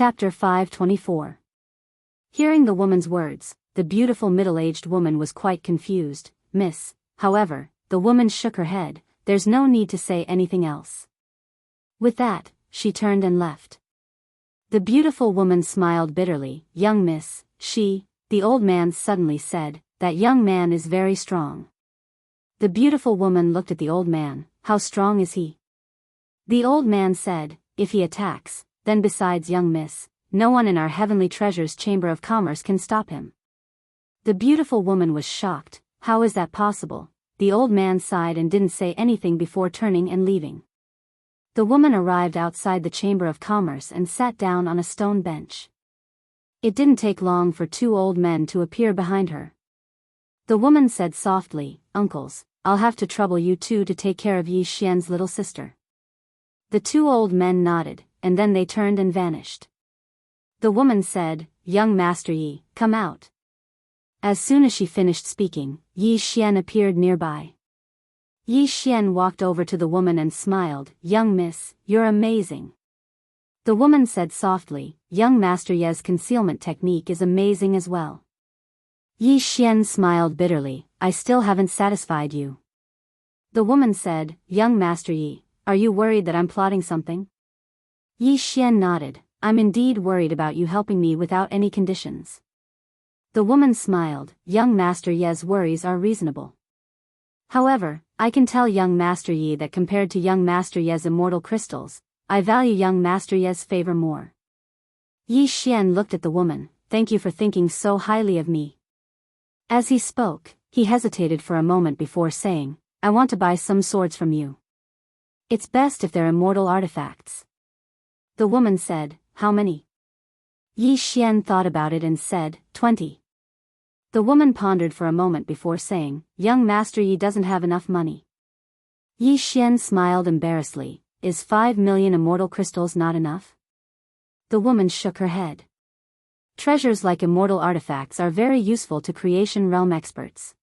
Chapter 524. Hearing the woman's words, the beautiful middle-aged woman was quite confused. Miss, however, the woman shook her head, there's no need to say anything else. With that, she turned and left. The beautiful woman smiled bitterly. Young miss, the old man suddenly said, that young man is very strong. The beautiful woman looked at the old man. How strong is he? The old man said, if he attacks, then besides young miss, no one in our heavenly treasures chamber of commerce can stop him. The beautiful woman was shocked. How is that possible? The old man sighed and didn't say anything before turning and leaving. The woman arrived outside the chamber of commerce and sat down on a stone bench. It didn't take long for two old men to appear behind her. The woman said softly, uncles, I'll have to trouble you two to take care of Yi Xian's little sister. The two old men nodded, and then they turned and vanished. The woman said, young master Yi, come out. As soon as she finished speaking, Yi Xian appeared nearby. Yi Xian walked over to the woman and smiled, young miss, you're amazing. The woman said softly, young master Ye's concealment technique is amazing as well. Yi Xian smiled bitterly, I still haven't satisfied you. The woman said, young master Yi, are you worried that I'm plotting something? Yi Xian nodded, I'm indeed worried about you helping me without any conditions. The woman smiled, young master Ye's worries are reasonable. However, I can tell young master Yi that compared to young master Ye's immortal crystals, I value young master Ye's favor more. Yi Xian looked at the woman, thank you for thinking so highly of me. As he spoke, he hesitated for a moment before saying, I want to buy some swords from you. It's best if they're immortal artifacts. The woman said, how many? Yi Xian thought about it and said, 20. The woman pondered for a moment before saying, young master Yi doesn't have enough money. Yi Xian smiled embarrassedly, is 5 million immortal crystals not enough? The woman shook her head. Treasures like immortal artifacts are very useful to creation realm experts.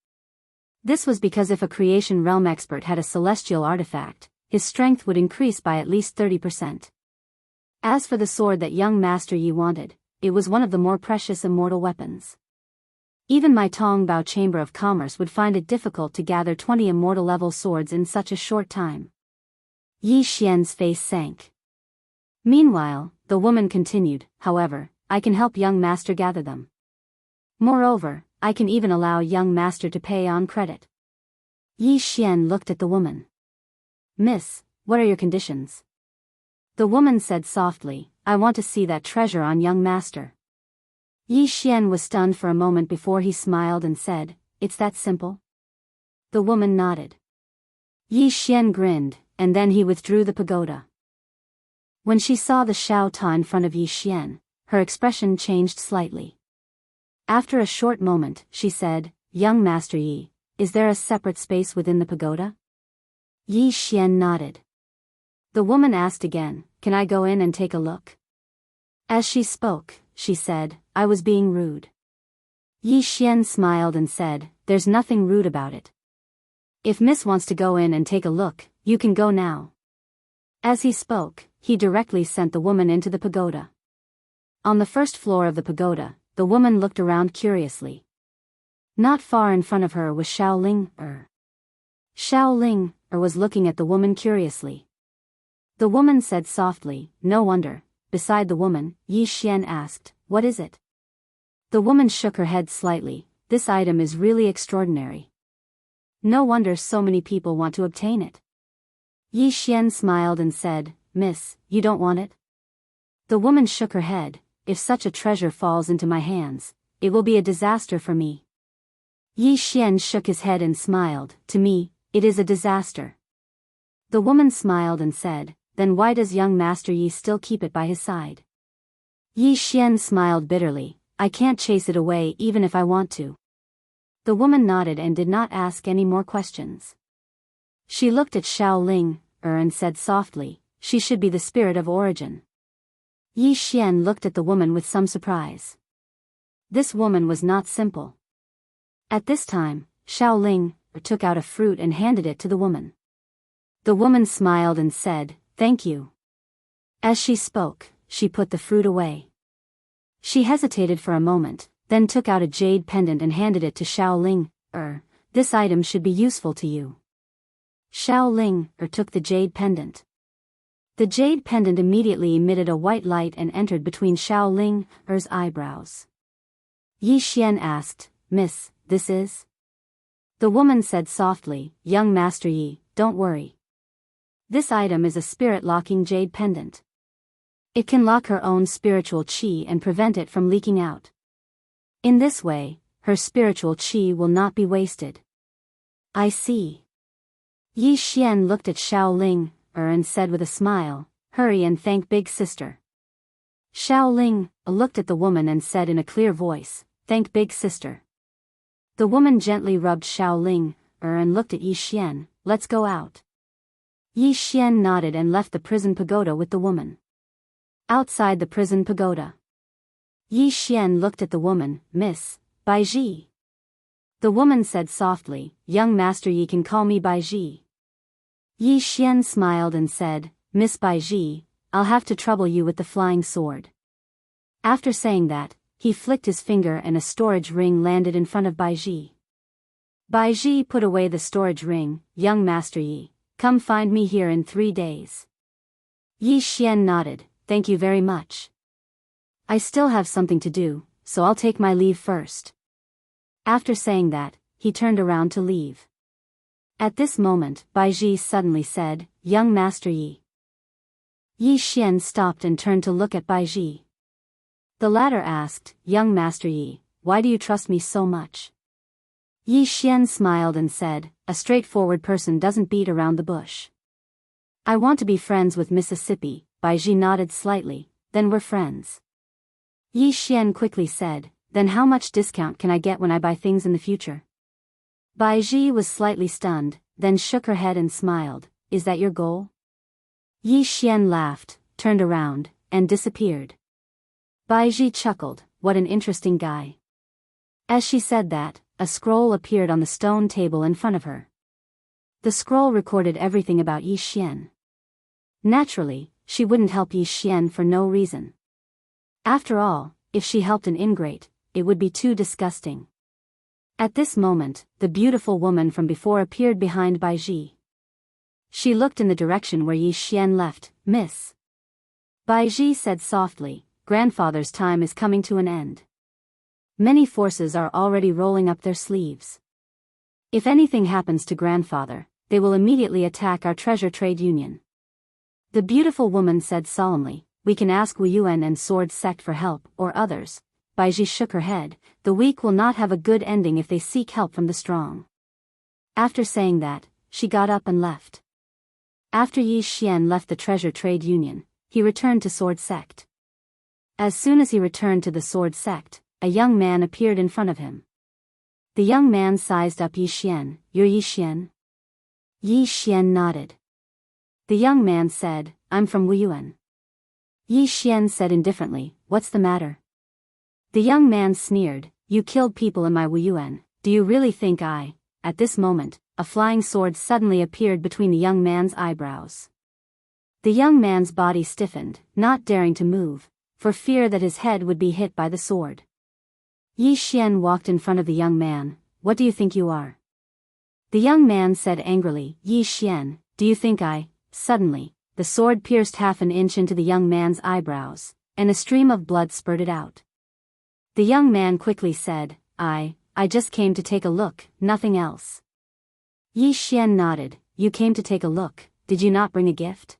This was because if a creation realm expert had a celestial artifact, his strength would increase by at least 30%. As for the sword that young master Yi wanted, it was one of the more precious immortal weapons. Even my Tongbao Chamber of Commerce would find it difficult to gather 20 immortal-level swords in such a short time. Yi Xian's face sank. Meanwhile, the woman continued, however, I can help young master gather them. Moreover, I can even allow young master to pay on credit. Yi Xian looked at the woman. Miss, what are your conditions? The woman said softly, I want to see that treasure on young master. Yi Xian was stunned for a moment before he smiled and said, it's that simple? The woman nodded. Yi Xian grinned, and then he withdrew the pagoda. When she saw the Shao Ta in front of Yi Xian, her expression changed slightly. After a short moment, she said, young master Yi, is there a separate space within the pagoda? Yi Xian nodded. The woman asked again, can I go in and take a look? As she spoke, she said, I was being rude. Yi Xian smiled and said, there's nothing rude about it. If Miss wants to go in and take a look, you can go now. As he spoke, he directly sent the woman into the pagoda. On the first floor of the pagoda, the woman looked around curiously. Not far in front of her was Xiao Ling was looking at the woman curiously. The woman said softly, no wonder. Beside the woman, Yi Xian asked, what is it? The woman shook her head slightly, this item is really extraordinary. No wonder so many people want to obtain it. Yi Xian smiled and said, Miss, you don't want it? The woman shook her head, if such a treasure falls into my hands, it will be a disaster for me. Yi Xian shook his head and smiled, to me, it is a disaster. The woman smiled and said, then why does young master Yi still keep it by his side? Yi Xian smiled bitterly, I can't chase it away even if I want to. The woman nodded and did not ask any more questions. She looked at Xiao Ling and said softly, she should be the spirit of origin. Yi Xian looked at the woman with some surprise. This woman was not simple. At this time, Xiao Ling took out a fruit and handed it to the woman. The woman smiled and said, thank you. As she spoke, she put the fruit away. She hesitated for a moment, then took out a jade pendant and handed it to Xiaoling. This item should be useful to you. Xiaoling took the jade pendant. The jade pendant immediately emitted a white light and entered between Xiaoling's eyebrows. Yi Xian asked, "Miss, this is?" The woman said softly, "Young Master Yi, don't worry. This item is a spirit-locking jade pendant. It can lock her own spiritual qi and prevent it from leaking out. In this way, her spiritual qi will not be wasted." "I see." Yi Xian looked at Xiaoling and said with a smile, "Hurry and thank Big Sister." Xiaoling looked at the woman and said in a clear voice, "Thank Big Sister." The woman gently rubbed Xiaoling and looked at Yi Xian, "Let's go out." Yi Xian nodded and left the prison pagoda with the woman. Outside the prison pagoda, Yi Xian looked at the woman, "Miss Baiji." The woman said softly, "Young Master Yi can call me Baiji." Yi Xian smiled and said, "Miss Baiji, I'll have to trouble you with the flying sword." After saying that, he flicked his finger and a storage ring landed in front of Baiji. Baiji put away the storage ring. "Young Master Yi, come find me here in 3 days." Yi Xian nodded, "Thank you very much. I still have something to do, so I'll take my leave first." After saying that, he turned around to leave. At this moment, Baiji suddenly said, "Young Master Yi." Yi Xian stopped and turned to look at Baiji. The latter asked, "Young Master Yi, why do you trust me so much?" Yi Xian smiled and said, "A straightforward person doesn't beat around the bush. I want to be friends with Mississippi." Baiji nodded slightly, "Then we're friends." Yi Xian quickly said, "Then how much discount can I get when I buy things in the future?" Baiji was slightly stunned, then shook her head and smiled, "Is that your goal?" Yi Xian laughed, turned around, and disappeared. Baiji chuckled, "What an interesting guy." As she said that, a scroll appeared on the stone table in front of her. The scroll recorded everything about Yi Xian. Naturally, she wouldn't help Yi Xian for no reason. After all, if she helped an ingrate, it would be too disgusting. At this moment, the beautiful woman from before appeared behind Baiji. She looked in the direction where Yi Xian left. "Miss." Baiji said softly, "Grandfather's time is coming to an end. Many forces are already rolling up their sleeves. If anything happens to grandfather, they will immediately attack our treasure trade union." The beautiful woman said solemnly, "We can ask Wu Yuan and Sword Sect for help, or others." Baiji shook her head, "The weak will not have a good ending if they seek help from the strong." After saying that, she got up and left. After Yi Xian left the treasure trade union, he returned to Sword Sect. As soon as he returned to the Sword Sect, a young man appeared in front of him. The young man sized up Yi Xian. "You're Yi Xian?" Yi Xian nodded. The young man said, "I'm from Wu Yuan." Yi Xian said indifferently, "What's the matter?" The young man sneered, "You killed people in my Wu Yuan. Do you really think I..." At this moment, a flying sword suddenly appeared between the young man's eyebrows. The young man's body stiffened, not daring to move, for fear that his head would be hit by the sword. Yi Xian walked in front of the young man. "What do you think you are?" The young man said angrily, "Yi Xian, do you think I..." Suddenly, the sword pierced half an inch into the young man's eyebrows, and a stream of blood spurted out. The young man quickly said, I just came to take a look, nothing else." Yi Xian nodded, "You came to take a look, did you not bring a gift?"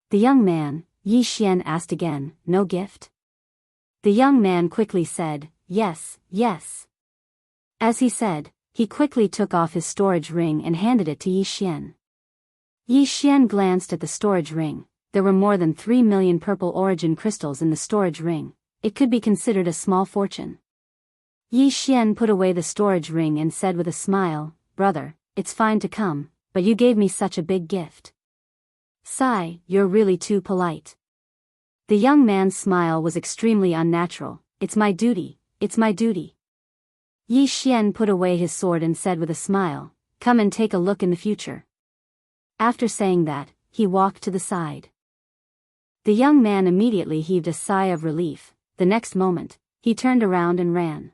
The young man, Yi Xian asked again, "No gift?" The young man quickly said, "Yes, yes." As he said, he quickly took off his storage ring and handed it to Yi Xian. Yi Xian glanced at the storage ring. There were more than 3 million purple origin crystals in the storage ring. It could be considered a small fortune. Yi Xian put away the storage ring and said with a smile, "Brother, it's fine to come, but you gave me such a big gift." "Sigh, you're really too polite." The young man's smile was extremely unnatural. "It's my duty, it's my duty." Yi Xian put away his sword and said with a smile, "Come and take a look in the future." After saying that, he walked to the side. The young man immediately heaved a sigh of relief. The next moment, he turned around and ran.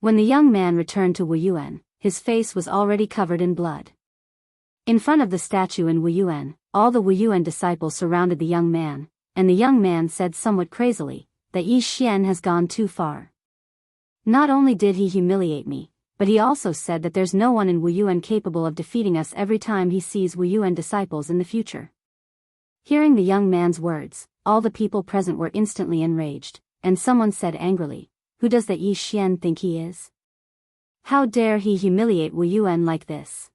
When the young man returned to Wuyuan, his face was already covered in blood. In front of the statue in Wuyuan, all the Wuyuan disciples surrounded the young man, and the young man said somewhat crazily, that Yi Xian has gone too far. Not only did he humiliate me, but he also said that there's no one in Wuyuan capable of defeating us every time he sees Wuyuan disciples in the future. Hearing the young man's words, all the people present were instantly enraged, and someone said angrily, "Who does that Yi Xian think he is? How dare he humiliate Wuyuan like this?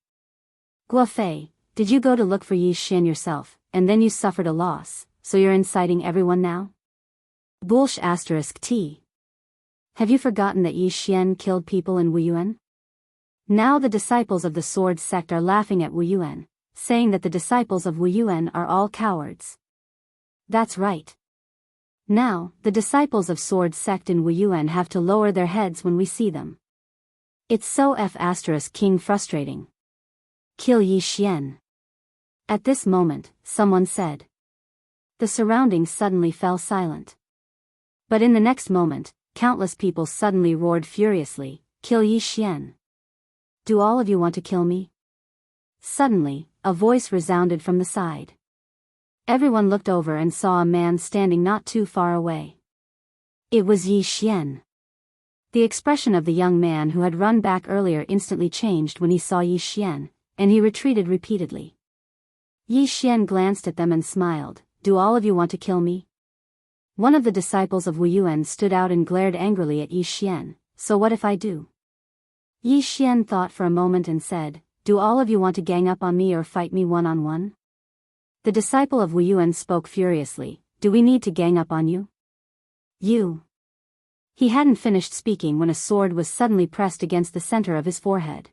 Guofei, did you go to look for Yi Xian yourself, and then you suffered a loss, so you're inciting everyone now? Bullsh *t. Have you forgotten that Yi Xian killed people in Wuyuan? Now the disciples of the Sword Sect are laughing at Wuyuan, saying that the disciples of Wuyuan are all cowards. That's right. Now, the disciples of Sword Sect in Wuyuan have to lower their heads when we see them. It's so King frustrating. Kill Yi Xian. At this moment, someone said. The surroundings suddenly fell silent. But in the next moment, countless people suddenly roared furiously, "Kill Yi Xian! Do all of you want to kill me?" Suddenly, a voice resounded from the side. Everyone looked over and saw a man standing not too far away. It was Yi Xian. The expression of the young man who had run back earlier instantly changed when he saw Yi Xian, and he retreated repeatedly. Yi Xian glanced at them and smiled, "Do all of you want to kill me?" One of the disciples of Wuyuan stood out and glared angrily at Yi Xian, "So what if I do?" Yi Xian thought for a moment and said, "Do all of you want to gang up on me or fight me one-on-one?" The disciple of Wuyuan spoke furiously, "Do we need to gang up on you? You." He hadn't finished speaking when a sword was suddenly pressed against the center of his forehead.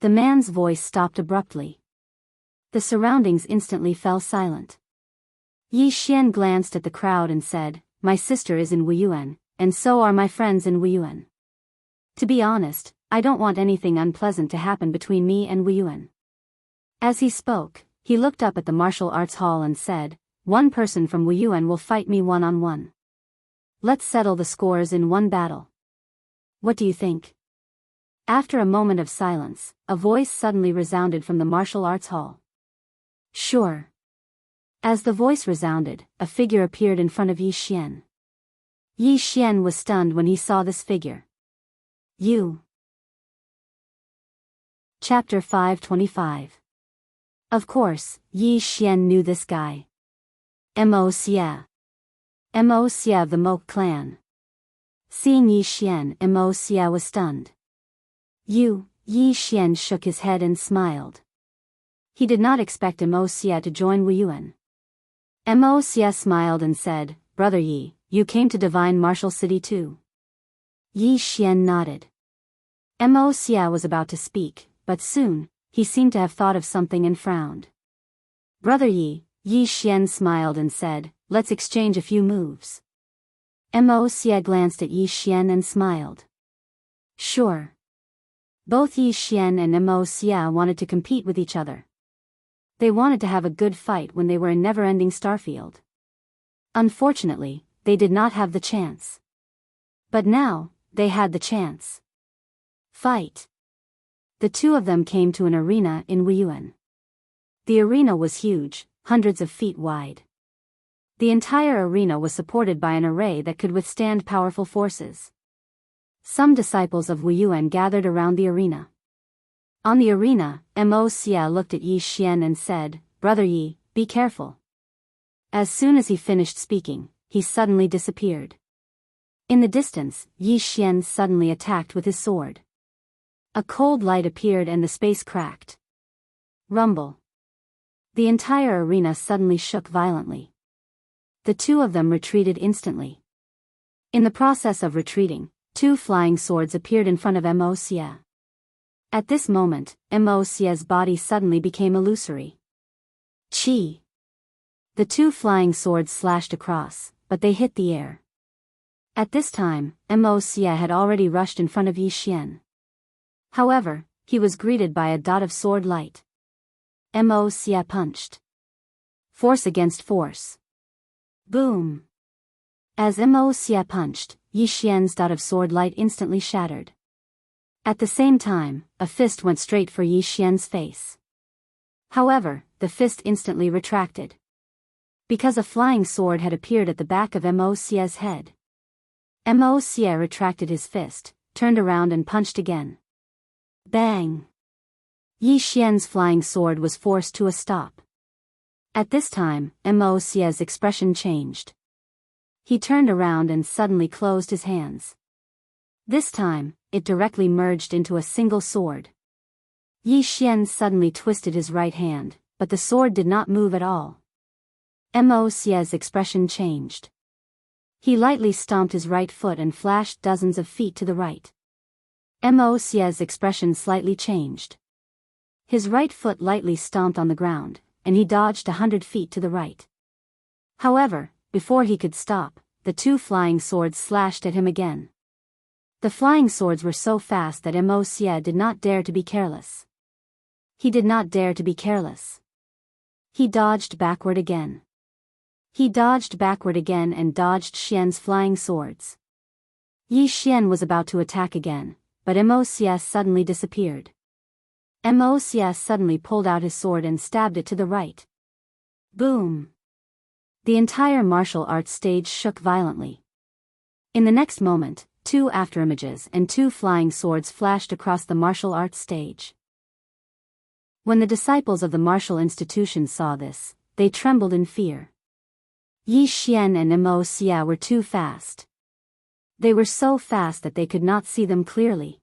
The man's voice stopped abruptly. The surroundings instantly fell silent. Yi Xian glanced at the crowd and said, "My sister is in Wuyuan, and so are my friends in Wuyuan. To be honest, I don't want anything unpleasant to happen between me and Wuyuan." As he spoke, he looked up at the martial arts hall and said, "One person from Wuyuan will fight me one-on-one. Let's settle the scores in one battle. What do you think?" After a moment of silence, a voice suddenly resounded from the martial arts hall. "Sure." As the voice resounded, a figure appeared in front of Yi Xian. Yi Xian was stunned when he saw this figure. You. Chapter 525. Of course, Yi Xian knew this guy. Mo Xia. Mo Xia of the Mok clan. Seeing Yi Xian, Mo Xia was stunned. Yi Xian shook his head and smiled. He did not expect Mo Xia to join Wuyuan. Mo Xia smiled and said, "Brother Yi, you came to Divine Martial City too?" Yi Xian nodded. Mo Xia was about to speak, but soon, he seemed to have thought of something and frowned. "Brother Yi," Yi Xian smiled and said, "Let's exchange a few moves." Mo Xia glanced at Yi Xian and smiled. Sure. Both Yi Xian and Mo Xia wanted to compete with each other. They wanted to have a good fight when they were in Never-Ending Starfield. Unfortunately, they did not have the chance. But now, they had the chance. Fight. The two of them came to an arena in Wuyuan. The arena was huge, hundreds of feet wide. The entire arena was supported by an array that could withstand powerful forces. Some disciples of Wuyuan gathered around the arena. On the arena, Mo Xia looked at Yi Xian and said, "Brother Yi, be careful." As soon as he finished speaking, he suddenly disappeared. In the distance, Yi Xian suddenly attacked with his sword. A cold light appeared and the space cracked. Rumble. The entire arena suddenly shook violently. The two of them retreated instantly. In the process of retreating, two flying swords appeared in front of Mo Xia. At this moment, Mo Xia's body suddenly became illusory. Chi. The two flying swords slashed across, but they hit the air. At this time, Mo Xia had already rushed in front of Yi Xian. However, he was greeted by a dot of sword light. Mo Xia punched. Force against force. Boom! As Mo Xie punched, Yi Xian's dot of sword light instantly shattered. At the same time, a fist went straight for Yi Xian's face. However, the fist instantly retracted. Because a flying sword had appeared at the back of Mo Xie's head. Mo Xie retracted his fist, turned around and punched again. Bang! Yi Xian's flying sword was forced to a stop. At this time, Mo Xie's expression changed. He turned around and suddenly closed his hands. This time, it directly merged into a single sword. Yi Xian suddenly twisted his right hand, but the sword did not move at all. Mo Xie's expression changed. He lightly stomped his right foot and flashed dozens of feet to the right. Mo Xie's expression slightly changed. His right foot lightly stomped on the ground, and he dodged 100 feet to the right. However, before he could stop, the two flying swords slashed at him again. The flying swords were so fast that Mo Xie did not dare to be careless. He did not dare to be careless. He dodged backward again. He dodged backward again and dodged Xian's flying swords. Yi Xian was about to attack again, but Mo Xie suddenly disappeared. Mo Xie suddenly pulled out his sword and stabbed it to the right. Boom! The entire martial arts stage shook violently. In the next moment, two afterimages and two flying swords flashed across the martial arts stage. When the disciples of the martial institution saw this, they trembled in fear. Yi Xian and Mo Xie were too fast. They were so fast that they could not see them clearly.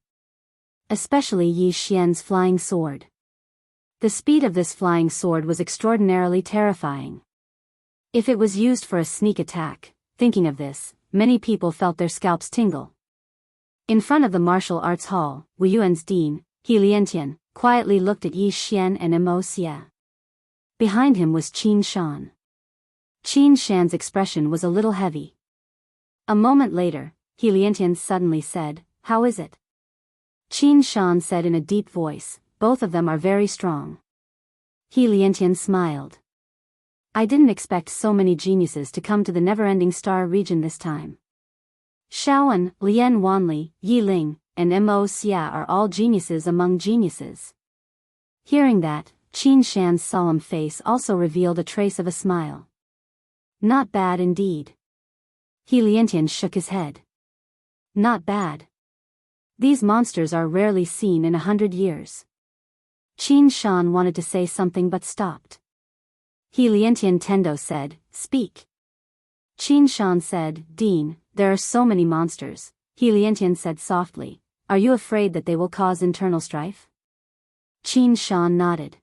Especially Yi Xian's flying sword. The speed of this flying sword was extraordinarily terrifying. If it was used for a sneak attack, thinking of this, many people felt their scalps tingle. In front of the martial arts hall, Wuyuan's dean, He Liantian, quietly looked at Yi Xian and Mo Xie. Behind him was Qin Shan. Qin Shan's expression was a little heavy. A moment later, He Liantian suddenly said, "How is it?" Qin Shan said in a deep voice, "Both of them are very strong." He Liantian smiled. "I didn't expect so many geniuses to come to the never-ending star region this time. Shaoan, Lian Wanli, Yi Ling, and Mo Xie are all geniuses among geniuses." Hearing that, Qin Shan's solemn face also revealed a trace of a smile. "Not bad indeed." He Liantian shook his head. "Not bad. These monsters are rarely seen in 100 years. Qin Shan wanted to say something but stopped. He Liantian Tendo said, "Speak." Qin Shan said, "Dean, there are so many monsters." He Liantian said softly, "Are you afraid that they will cause internal strife?" Qin Shan nodded.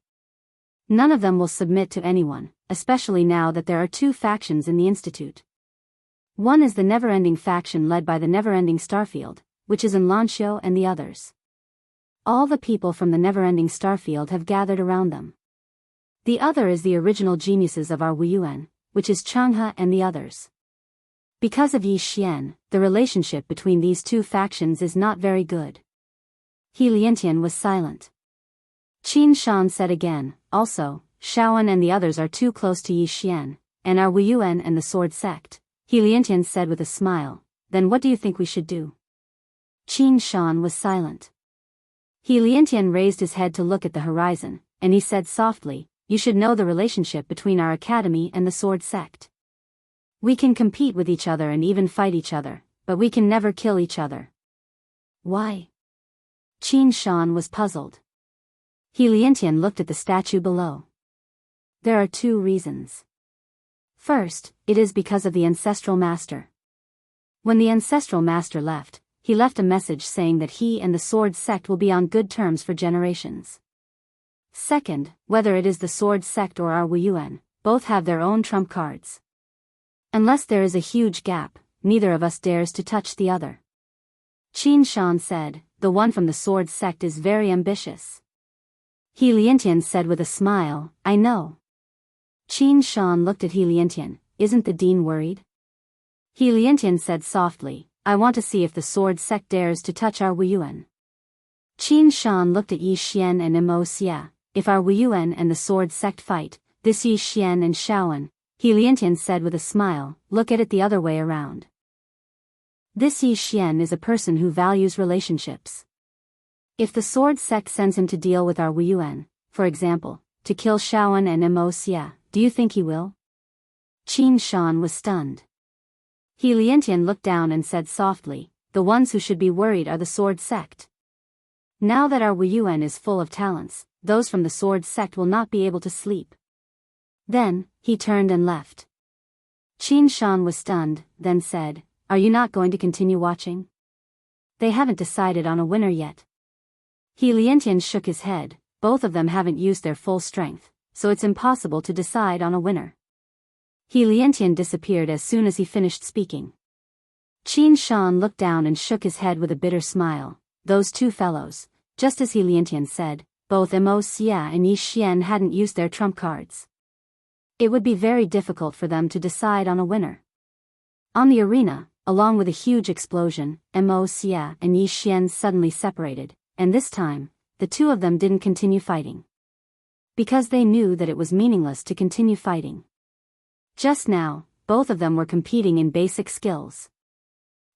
"None of them will submit to anyone, especially now that there are two factions in the Institute. One is the never-ending faction led by the never-ending Starfield, which is in Lanxiu, and the others. All the people from the never-ending Starfield have gathered around them. The other is the original geniuses of our Wuyuan, which is Changhe and the others. Because of Yi Xian, the relationship between these two factions is not very good." He Liantian was silent. Qin Shan said again, "Also, Shaoan and the others are too close to Yi Xian, and our Wuyuan and the Sword Sect." He Liantian said with a smile, "Then what do you think we should do?" Qin Shan was silent. He Liantian raised his head to look at the horizon, and he said softly, "You should know the relationship between our academy and the Sword Sect. We can compete with each other and even fight each other, but we can never kill each other." "Why?" Qin Shan was puzzled. He Liantian looked at the statue below. "There are two reasons. First, it is because of the ancestral master. When the ancestral master left, he left a message saying that he and the Sword Sect will be on good terms for generations. Second, whether it is the Sword Sect or our Wuyuan, both have their own trump cards. Unless there is a huge gap, neither of us dares to touch the other." Qin Shan said, "The one from the Sword Sect is very ambitious." He Liantian said with a smile, "I know." Qin Shan looked at He Liantian, "Isn't the dean worried?" He Liantian said softly, "I want to see if the Sword Sect dares to touch our Wuyuan." Qin Shan looked at Yi Xian and Mo Xie. "If our Wuyuan and the Sword Sect fight, this Yi Xian and Shaoan, He Liantian said with a smile, look at it the other way around. This Yi Xian is a person who values relationships. If the sword sect sends him to deal with our Wuyuan, for example, to kill Shaoan and Mo Xia, do you think he will? Qin Shan was stunned. He Liantian looked down and said softly, the ones who should be worried are the sword sect. Now that our Wuyuan is full of talents, those from the sword sect will not be able to sleep. Then, he turned and left. Qin Shan was stunned, then said, are you not going to continue watching? They haven't decided on a winner yet. He Liantian shook his head, both of them haven't used their full strength, so it's impossible to decide on a winner. He Liantian disappeared as soon as he finished speaking. Qin Shan looked down and shook his head with a bitter smile. Those two fellows, just as He Liantian said, both Mo Xia and Yi Xian hadn't used their trump cards. It would be very difficult for them to decide on a winner. On the arena, along with a huge explosion, Mo Xia and Yi Xian suddenly separated, and this time, the two of them didn't continue fighting. Because they knew that it was meaningless to continue fighting. Just now, both of them were competing in basic skills.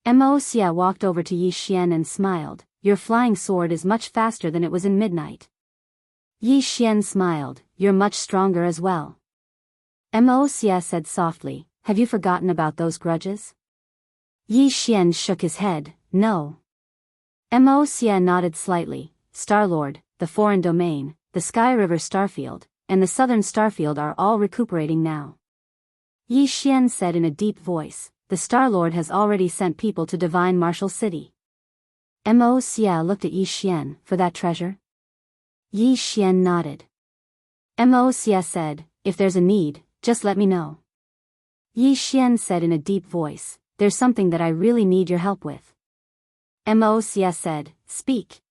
Mo Xia walked over to Yi Xian and smiled, your flying sword is much faster than it was in midnight. Yi Xian smiled, you're much stronger as well. Mo Xia said softly, have you forgotten about those grudges? Yi Xian shook his head, no. Mo Xia nodded slightly, Star-Lord, the foreign domain, the Sky River Starfield, and the Southern Starfield are all recuperating now. Yi Xian said in a deep voice, the Star-Lord has already sent people to Divine Martial City. Mo Xia looked at Yi Xian, for that treasure? Yi Xian nodded. Mo Xia said, if there's a need, just let me know. Yi Xian said in a deep voice, there's something that I really need your help with. Mo Xia said, speak.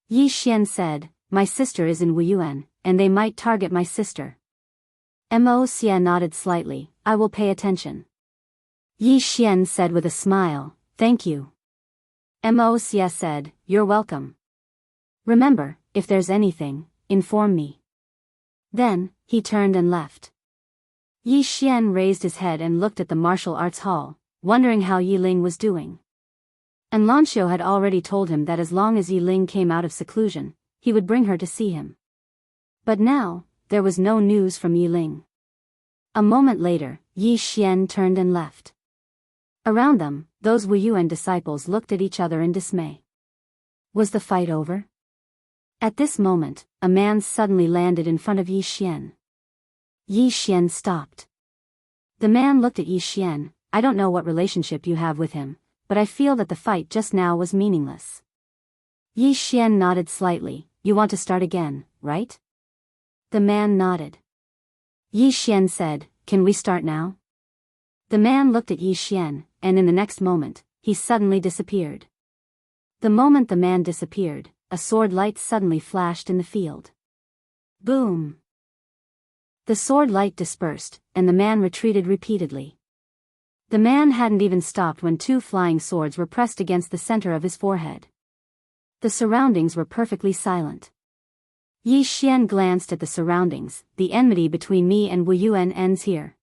Yi Xian said, my sister is in Wuyuan, and they might target my sister. Mo Xia nodded slightly, I will pay attention. Yi Xian said with a smile, thank you. Mo Xia said, you're welcome. Remember, if there's anything, inform me. Then, he turned and left. Yi Xian raised his head and looked at the martial arts hall, wondering how Yi Ling was doing. And Lanxiu had already told him that as long as Yi Ling came out of seclusion, he would bring her to see him. But now, there was no news from Yi Ling. A moment later, Yi Xian turned and left. Around them, those Wuyuan disciples looked at each other in dismay. Was the fight over? At this moment, a man suddenly landed in front of Yi Xian. Yi Xian stopped. The man looked at Yi Xian, I don't know what relationship you have with him, but I feel that the fight just now was meaningless. Yi Xian nodded slightly, you want to start again, right? The man nodded. Yi Xian said, can we start now? The man looked at Yi Xian, and in the next moment, he suddenly disappeared. The moment the man disappeared, a sword light suddenly flashed in the field. Boom! The sword light dispersed, and the man retreated repeatedly. The man hadn't even stopped when two flying swords were pressed against the center of his forehead. The surroundings were perfectly silent. Yi Xian glanced at the surroundings, the enmity between me and Wuyuan ends here.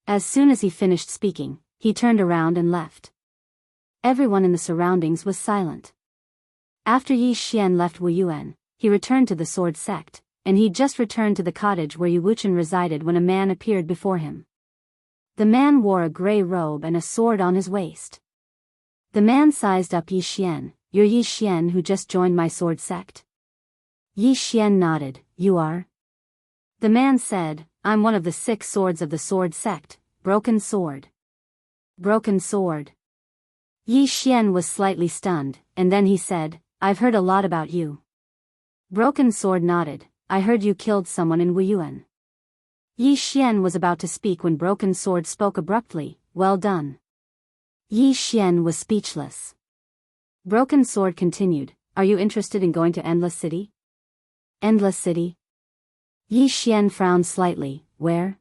As soon as he finished speaking, he turned around and left. Everyone in the surroundings was silent. After Yi Xian left Wuyuan, he returned to the sword sect, and he'd just returned to the cottage where Yu Wuchen resided when a man appeared before him. The man wore a gray robe and a sword on his waist. The man sized up Yi Xian, you're Yi Xian who just joined my sword sect? Yi Xian nodded, you are? The man said, I'm one of the 6 swords of the sword sect, Broken Sword. Broken Sword. Yi Xian was slightly stunned, and then he said, I've heard a lot about you. Broken Sword nodded, I heard you killed someone in Wuyuan. Yi Xian was about to speak when Broken Sword spoke abruptly, well done. Yi Xian was speechless. Broken Sword continued, are you interested in going to Endless City? Endless City? Yi Xian frowned slightly, where?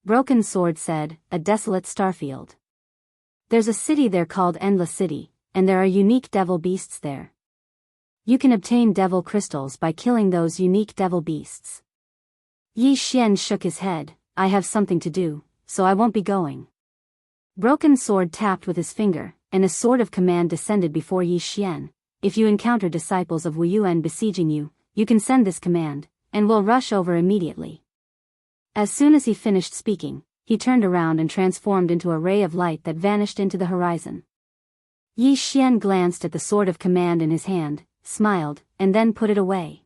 Broken Sword said, a desolate starfield. There's a city there called Endless City, and there are unique devil beasts there. You can obtain devil crystals by killing those unique devil beasts. Yi Xian shook his head, I have something to do, so I won't be going. Broken Sword tapped with his finger, and a sword of command descended before Yi Xian. If you encounter disciples of Wu Yuan besieging you, you can send this command, and we'll rush over immediately. As soon as he finished speaking, he turned around and transformed into a ray of light that vanished into the horizon. Yi Xian glanced at the sword of command in his hand, smiled, and then put it away.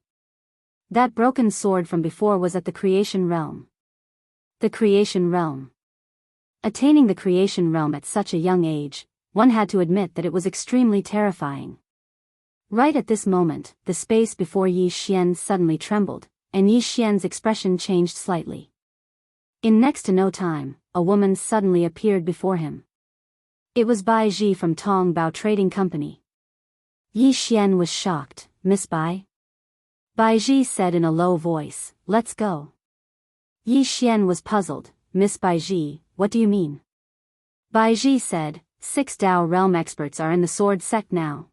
That broken sword from before was at the creation realm. The creation realm. Attaining the creation realm at such a young age, one had to admit that it was extremely terrifying. Right at this moment, the space before Yi Xian suddenly trembled, and Yi Xian's expression changed slightly. In next to no time, a woman suddenly appeared before him. It was Bai Ji from Tong Bao Trading Company. Yi Xian was shocked. Miss Bai? Bai Ji said in a low voice, let's go. Yi Xian was puzzled. Miss Bai Ji, what do you mean? Bai Ji said, 6 Dao realm experts are in the sword sect now.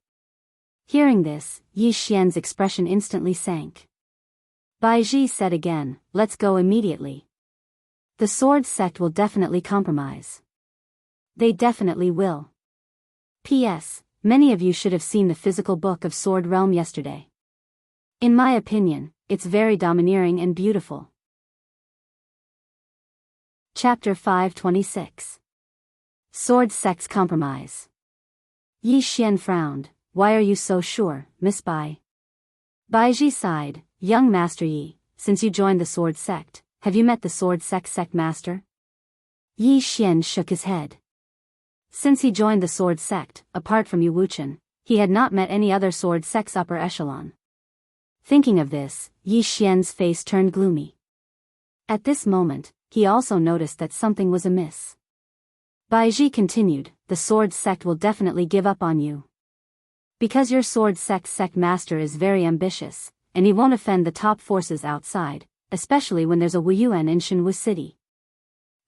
Hearing this, Yi Xian's expression instantly sank. Bai Ji said again, let's go immediately. The sword sect will definitely compromise. They definitely will. P.S. Many of you should have seen the physical book of Sword Realm yesterday. In my opinion, it's very domineering and beautiful. Chapter 526. Sword Sect's Compromise. Yi Xian frowned. Why are you so sure, Miss Bai? Bai Ji sighed. Young Master Yi, since you joined the Sword Sect, have you met the Sword Sect Master? Yi Xian shook his head. Since he joined the Sword Sect, apart from Yu Wuchen, he had not met any other Sword Sect's upper echelon. Thinking of this, Yi Xian's face turned gloomy. At this moment, he also noticed that something was amiss. Bai Ji continued, the Sword Sect will definitely give up on you. Because your Sword Sect master is very ambitious, and he won't offend the top forces outside, especially when there's a Wu Yuan in Shenwu City.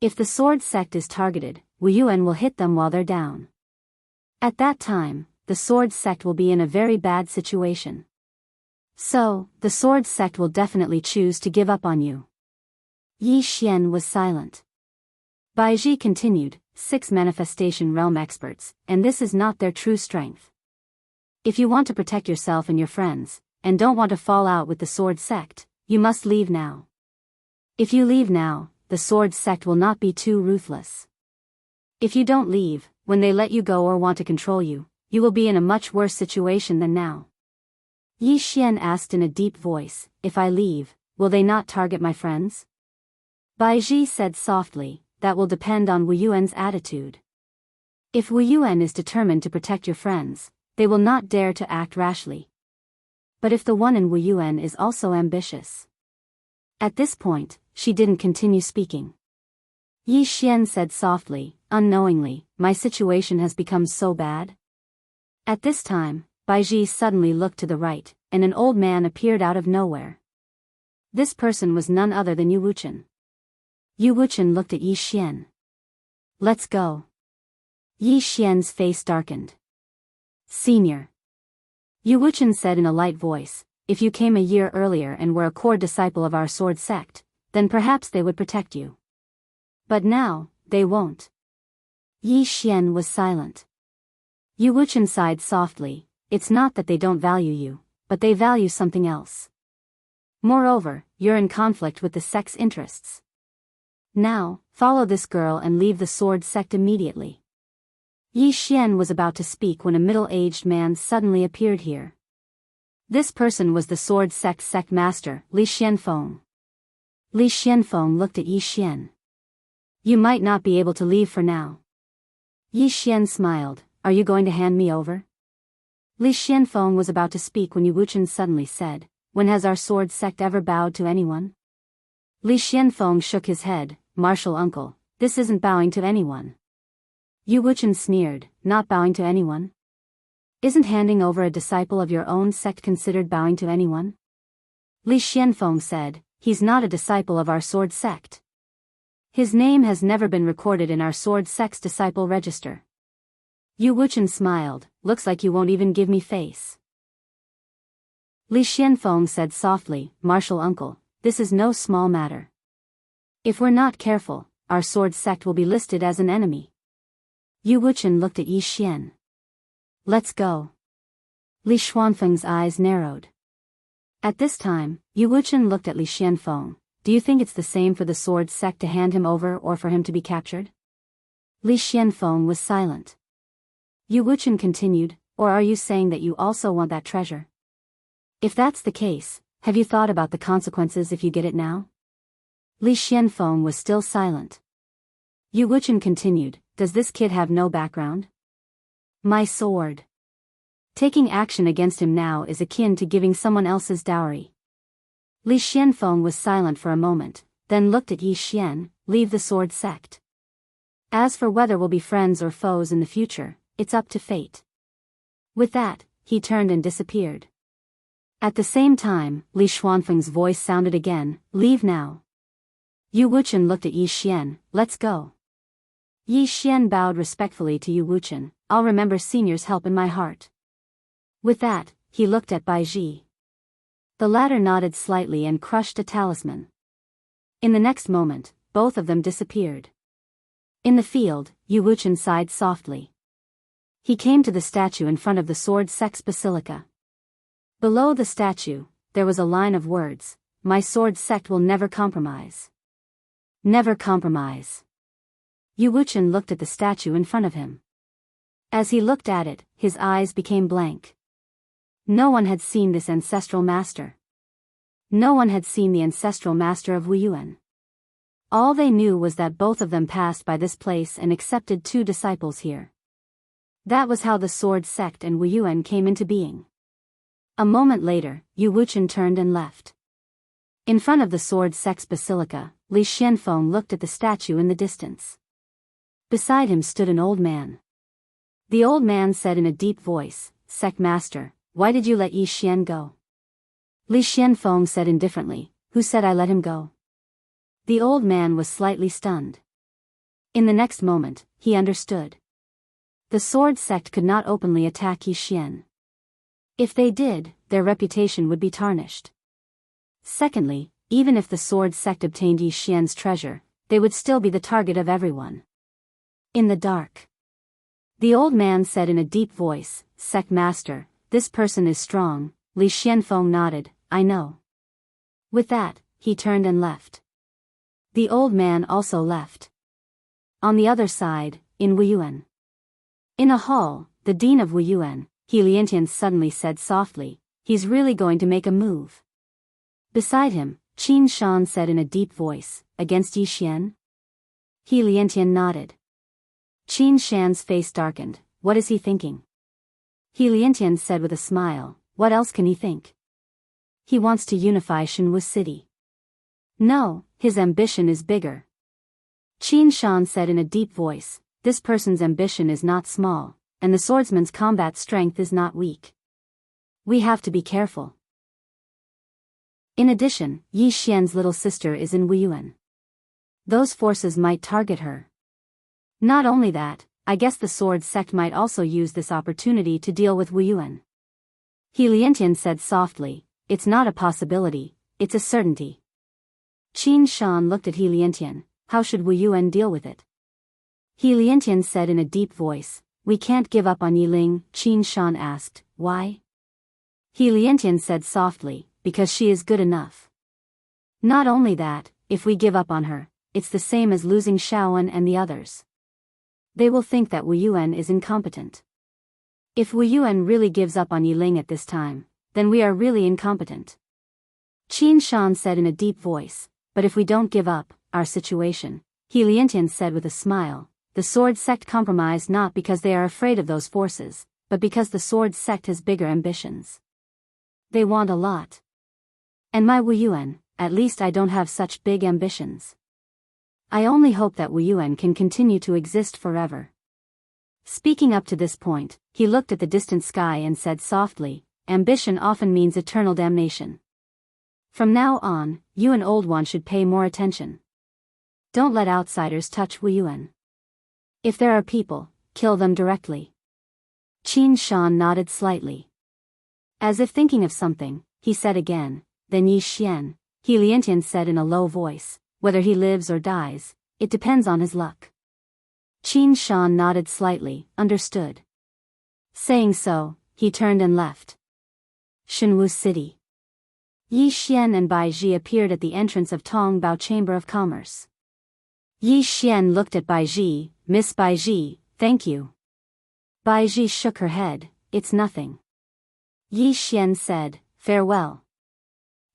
If the Sword Sect is targeted, Wu Yuan will hit them while they're down. At that time, the Sword Sect will be in a very bad situation. So, the Sword Sect will definitely choose to give up on you. Yi Xian was silent. Bai Ji continued, 6 manifestation realm experts, and this is not their true strength. If you want to protect yourself and your friends, and don't want to fall out with the Sword Sect, you must leave now. If you leave now, the Sword Sect will not be too ruthless. If you don't leave, when they let you go or want to control you, you will be in a much worse situation than now. Yi Xian asked in a deep voice, if I leave, will they not target my friends? Bai Ji said softly, that will depend on Wu Yuan's attitude. If Wu Yuan is determined to protect your friends, they will not dare to act rashly. But if the one in Wu Yuan is also ambitious. At this point, she didn't continue speaking. Yi Xian said softly, unknowingly, my situation has become so bad. At this time, Bai Ji suddenly looked to the right, and an old man appeared out of nowhere. This person was none other than Yu Wuchen. Yu Wuchen looked at Yi Xian. Let's go. Yi Xian's face darkened. Senior. Yu Wuchen said in a light voice, if you came a year earlier and were a core disciple of our Sword Sect, then perhaps they would protect you. But now, they won't. Yi Xian was silent. Yu Wuchen sighed softly, it's not that they don't value you, but they value something else. Moreover, you're in conflict with the sect's interests. Now, follow this girl and leave the Sword Sect immediately. Yi Xian was about to speak when a middle-aged man suddenly appeared here. This person was the Sword Sect master, Li Xianfeng. Li Xianfeng looked at Yi Xian. You might not be able to leave for now. Yi Xian smiled, are you going to hand me over? Li Xianfeng was about to speak when Yu Wuchen suddenly said, when has our Sword Sect ever bowed to anyone? Li Xianfeng shook his head, martial uncle, this isn't bowing to anyone. Yu Wuchen sneered, not bowing to anyone? Isn't handing over a disciple of your own sect considered bowing to anyone? Li Xianfeng said, he's not a disciple of our Sword Sect. His name has never been recorded in our Sword Sect's disciple register. Yu Wuchen smiled, looks like you won't even give me face. Li Xianfeng said softly, martial uncle, this is no small matter. If we're not careful, our sword sect will be listed as an enemy. Yu Wuchen looked at Yi Xian. Let's go. Li Xuanfeng's eyes narrowed. At this time, Yu Wuchen looked at Li Xianfeng. Do you think it's the same for the sword sect to hand him over or for him to be captured? Li Xianfeng was silent. Yu Wuchen continued, or are you saying that you also want that treasure? If that's the case, have you thought about the consequences if you get it now? Li Xianfeng was still silent. Yu Wuchen continued, does this kid have no background? My sword. Taking action against him now is akin to giving someone else's dowry. Li Xianfeng was silent for a moment, then looked at Yi Xian, leave the sword sect. As for whether we'll be friends or foes in the future, it's up to fate. With that, he turned and disappeared. At the same time, Li Xuanfeng's voice sounded again, leave now. Yu Wuchen looked at Yi Xian, let's go. Yi Xian bowed respectfully to Yu Wuchen, I'll remember senior's help in my heart. With that, he looked at Bai Ji. The latter nodded slightly and crushed a talisman. In the next moment, both of them disappeared. In the field, Yu Wuchen sighed softly. He came to the statue in front of the sword sect's basilica. Below the statue, there was a line of words, my sword sect will never compromise. Never compromise. Yu Wuchen looked at the statue in front of him. As he looked at it, his eyes became blank. No one had seen this ancestral master. No one had seen the ancestral master of Wuyuan. All they knew was that both of them passed by this place and accepted 2 disciples here. That was how the sword sect and Wuyuan came into being. A moment later, Yu Wuchen turned and left. In front of the sword sect's basilica, Li Xianfeng looked at the statue in the distance. Beside him stood an old man. The old man said in a deep voice, Sect Master, why did you let Yi Xian go? Li Xianfeng said indifferently, who said I let him go? The old man was slightly stunned. In the next moment, he understood. The sword sect could not openly attack Yi Xian. If they did, their reputation would be tarnished. Secondly, even if the sword sect obtained Yi Xian's treasure, they would still be the target of everyone. In the dark. The old man said in a deep voice, Sect Master, this person is strong. Li Xianfeng nodded, I know. With that, he turned and left. The old man also left. On the other side, in Wuyuan. In a hall, the dean of Wuyuan, He Liantian suddenly said softly, he's really going to make a move. Beside him, Qin Shan said in a deep voice, against Yi Xian? He Liantian nodded. Qin Shan's face darkened, what is he thinking? He Liantian said with a smile, what else can he think? He wants to unify Shenwu City. No, his ambition is bigger. Qin Shan said in a deep voice, this person's ambition is not small, and the swordsman's combat strength is not weak. We have to be careful. In addition, Yi Xian's little sister is in Wuyuan. Those forces might target her. Not only that, I guess the sword sect might also use this opportunity to deal with Wuyuan. He Liantian said softly, it's not a possibility, it's a certainty. Qin Shan looked at He Liantian, how should Wuyuan deal with it? He Liantian said in a deep voice, we can't give up on Yiling. Qin Shan asked, why? He Liantian said softly, because she is good enough. Not only that, if we give up on her, it's the same as losing Shaoan and the others. They will think that Wuyuan is incompetent. If Wuyuan really gives up on Yiling at this time, then we are really incompetent. Qin Shan said in a deep voice, but if we don't give up our situation, He Liantian said with a smile, the sword sect compromised not because they are afraid of those forces, but because the sword sect has bigger ambitions. They want a lot. And my Wuyuan, at least I don't have such big ambitions. I only hope that Wuyuan can continue to exist forever. Speaking up to this point, he looked at the distant sky and said softly, ambition often means eternal damnation. From now on, you and Old One should pay more attention. Don't let outsiders touch Wuyuan. If there are people, kill them directly. Qin Shan nodded slightly. As if thinking of something, he said again, then Yi Xian. He Liantian said in a low voice, whether he lives or dies, it depends on his luck. Qin Shan nodded slightly, understood. Saying so, he turned and left. Shenwu City. Yi Xian and Bai Ji appeared at the entrance of Tongbao Chamber of Commerce. Yi Xian looked at Bai Ji. Miss Bai Ji, thank you. Bai Ji shook her head. It's nothing. Yi Xian said, farewell.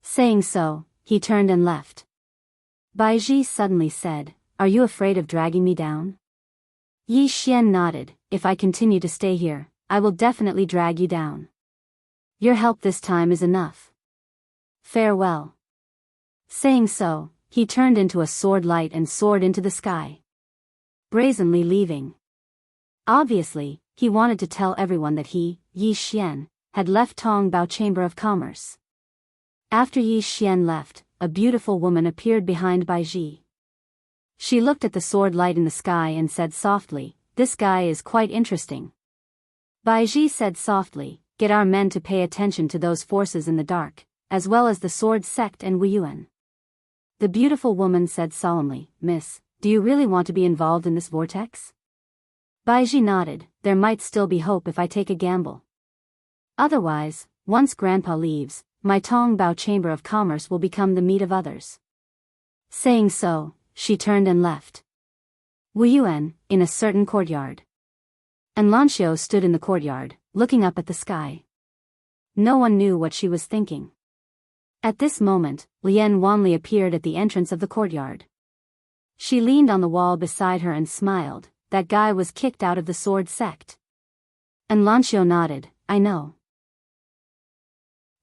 Saying so, he turned and left. Bai Ji suddenly said, are you afraid of dragging me down? Yi Xian nodded, if I continue to stay here, I will definitely drag you down. Your help this time is enough. Farewell. Saying so, he turned into a sword light and soared into the sky, brazenly leaving. Obviously, he wanted to tell everyone that he, Yi Xian, had left Tongbao Chamber of Commerce. After Yi Xian left, a beautiful woman appeared behind Bai Ji. She looked at the sword light in the sky and said softly, this guy is quite interesting. Bai Ji said softly, get our men to pay attention to those forces in the dark, as well as the sword sect and Wuyuan. The beautiful woman said solemnly, Miss, do you really want to be involved in this vortex? Bai Ji nodded, there might still be hope if I take a gamble. Otherwise, once Grandpa leaves, my Tongbao Chamber of Commerce will become the meat of others. Saying so, she turned and left. Wuyuan, in a certain courtyard. And Lanxiu stood in the courtyard, looking up at the sky. No one knew what she was thinking. At this moment, Lian Wanli appeared at the entrance of the courtyard. She leaned on the wall beside her and smiled, that guy was kicked out of the sword sect. And Lanxiu nodded, I know.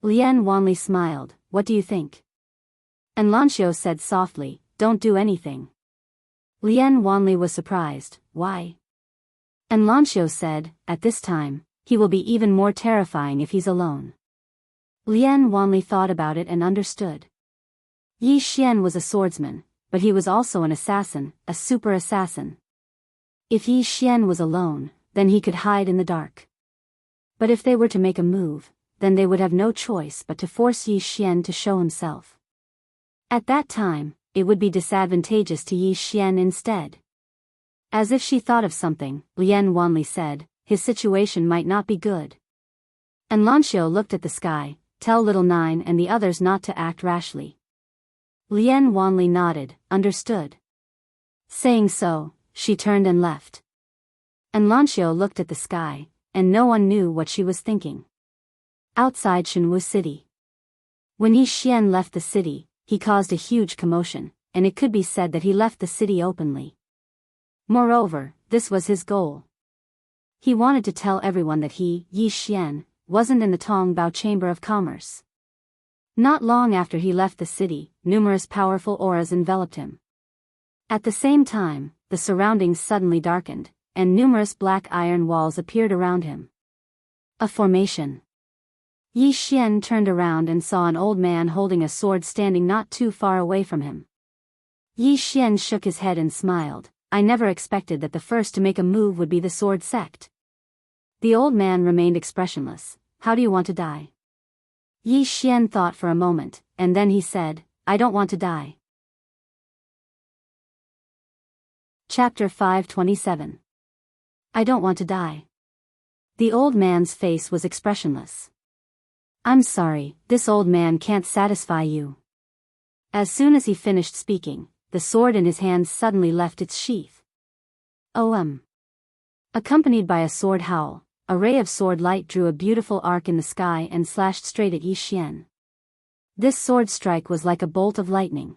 Lian Wanli smiled, what do you think? And Lanxiu said softly, don't do anything. Lian Wanli was surprised, why? And Lanxiu said, at this time, he will be even more terrifying if he's alone. Lian Wanli thought about it and understood. Yi Xian was a swordsman, but he was also an assassin, a super assassin. If Yi Xian was alone, then he could hide in the dark. But if they were to make a move, then they would have no choice but to force Yi Xian to show himself. At that time, it would be disadvantageous to Yi Xian instead. As if she thought of something, Lian Wanli said, his situation might not be good. And Lanxiu looked at the sky, tell little Nine and the others not to act rashly. Lian Wanli nodded, understood. Saying so, she turned and left. And Lanxiu looked at the sky, and no one knew what she was thinking. Outside Shenwu City. When Yi Xian left the city, he caused a huge commotion, and it could be said that he left the city openly. Moreover, this was his goal. He wanted to tell everyone that he, Yi Xian, wasn't in the Tongbao Chamber of Commerce. Not long after he left the city, numerous powerful auras enveloped him. At the same time, the surroundings suddenly darkened, and numerous black iron walls appeared around him. A formation. Yi Xian turned around and saw an old man holding a sword standing not too far away from him. Yi Xian shook his head and smiled, I never expected that the first to make a move would be the sword sect. The old man remained expressionless, how do you want to die? Yi Xian thought for a moment, and then he said, I don't want to die. Chapter 527. I don't want to die. The old man's face was expressionless. I'm sorry, this old man can't satisfy you. As soon as he finished speaking, the sword in his hand suddenly left its sheath. Accompanied by a sword howl, a ray of sword light drew a beautiful arc in the sky and slashed straight at Yi Xian. This sword strike was like a bolt of lightning.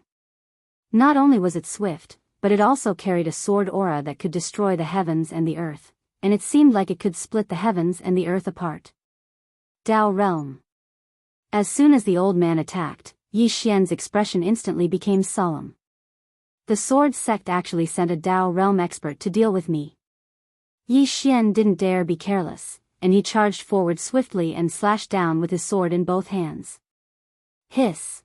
Not only was it swift, but it also carried a sword aura that could destroy the heavens and the earth, and it seemed like it could split the heavens and the earth apart. Dao Realm. As soon as the old man attacked, Yi Xian's expression instantly became solemn. The sword sect actually sent a Dao Realm expert to deal with me. Yi Xian didn't dare be careless, and he charged forward swiftly and slashed down with his sword in both hands. Hiss.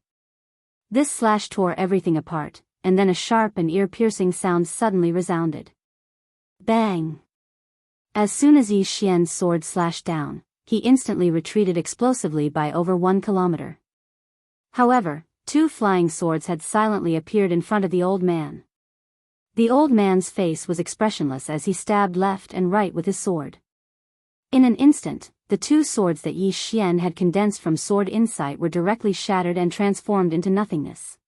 This slash tore everything apart, and then a sharp and ear-piercing sound suddenly resounded. Bang! As soon as Yi Xian's sword slashed down, he instantly retreated explosively by over 1 kilometer. However, two flying swords had silently appeared in front of the old man. The old man's face was expressionless as he stabbed left and right with his sword. In an instant, the two swords that Yi Xian had condensed from sword insight were directly shattered and transformed into nothingness.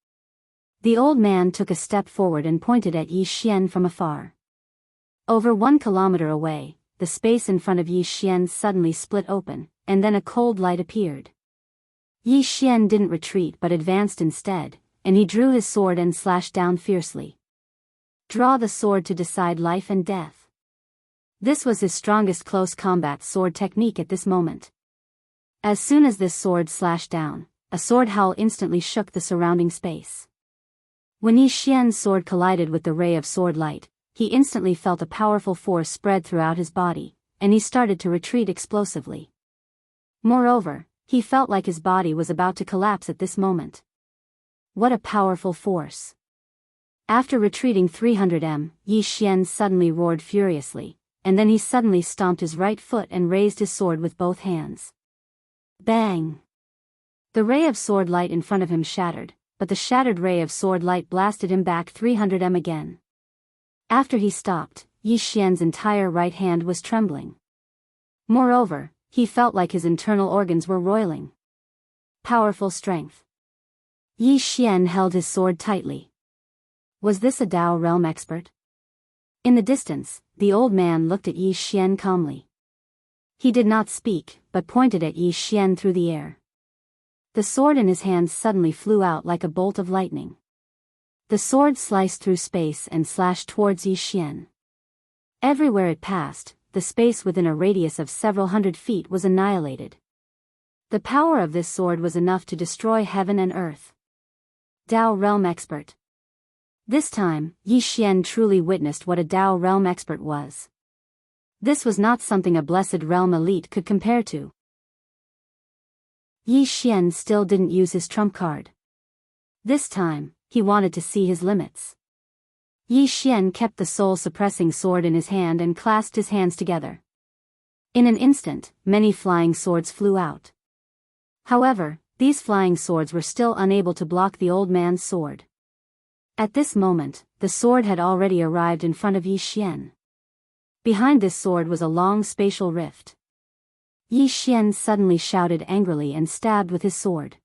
The old man took a step forward and pointed at Yi Xian from afar. Over 1 kilometer away, the space in front of Yi Xian suddenly split open, and then a cold light appeared. Yi Xian didn't retreat but advanced instead, and he drew his sword and slashed down fiercely. Draw the sword to decide life and death. This was his strongest close combat sword technique at this moment. As soon as this sword slashed down, a sword howl instantly shook the surrounding space. When Yi Xian's sword collided with the ray of sword light, he instantly felt a powerful force spread throughout his body, and he started to retreat explosively. Moreover, he felt like his body was about to collapse at this moment. What a powerful force! After retreating 300 m, Yi Xian suddenly roared furiously, and then he suddenly stomped his right foot and raised his sword with both hands. Bang! The ray of sword light in front of him shattered, but the shattered ray of sword light blasted him back 300 m again. After he stopped, Yi Xian's entire right hand was trembling. Moreover, he felt like his internal organs were roiling. Powerful strength. Yi Xian held his sword tightly. Was this a Dao realm expert? In the distance, the old man looked at Yi Xian calmly. He did not speak, but pointed at Yi Xian through the air. The sword in his hand suddenly flew out like a bolt of lightning. The sword sliced through space and slashed towards Yi Xian. Everywhere it passed, the space within a radius of several hundred feet was annihilated. The power of this sword was enough to destroy heaven and earth. Dao realm expert. This time, Yi Xian truly witnessed what a Dao realm expert was. This was not something a blessed realm elite could compare to. Yi Xian still didn't use his trump card. This time, he wanted to see his limits. Yi Xian kept the soul-suppressing sword in his hand and clasped his hands together. In an instant, many flying swords flew out. However, these flying swords were still unable to block the old man's sword. At this moment, the sword had already arrived in front of Yi Xian. Behind this sword was a long spatial rift. Yi Xian suddenly shouted angrily and stabbed with his sword.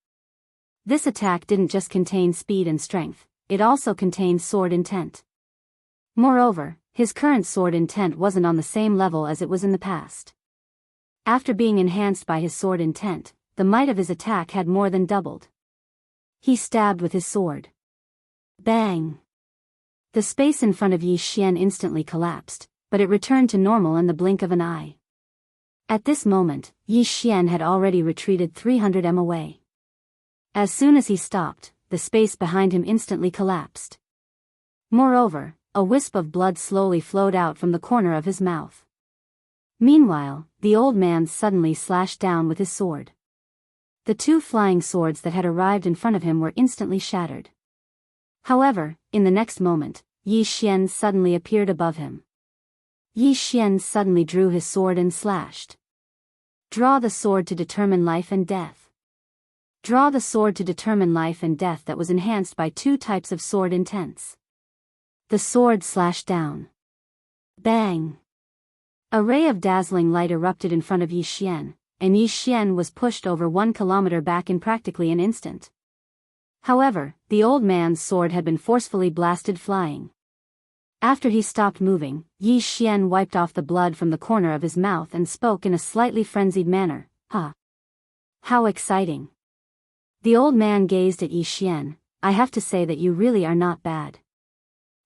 This attack didn't just contain speed and strength, it also contained sword intent. Moreover, his current sword intent wasn't on the same level as it was in the past. After being enhanced by his sword intent, the might of his attack had more than doubled. He stabbed with his sword. Bang! The space in front of Yi Xian instantly collapsed, but it returned to normal in the blink of an eye. At this moment, Yi Xian had already retreated 300 m away. As soon as he stopped, the space behind him instantly collapsed. Moreover, a wisp of blood slowly flowed out from the corner of his mouth. Meanwhile, the old man suddenly slashed down with his sword. The two flying swords that had arrived in front of him were instantly shattered. However, in the next moment, Yi Xian suddenly appeared above him. Yi Xian suddenly drew his sword and slashed. Draw the sword to determine life and death. Draw the sword to determine life and death that was enhanced by two types of sword intents. The sword slashed down. Bang! A ray of dazzling light erupted in front of Yi Xian, and Yi Xian was pushed over 1 kilometer back in practically an instant. However, the old man's sword had been forcefully blasted flying. After he stopped moving, Yi Xian wiped off the blood from the corner of his mouth and spoke in a slightly frenzied manner. "Ha! How exciting!" The old man gazed at Yi Xian. "I have to say that you really are not bad."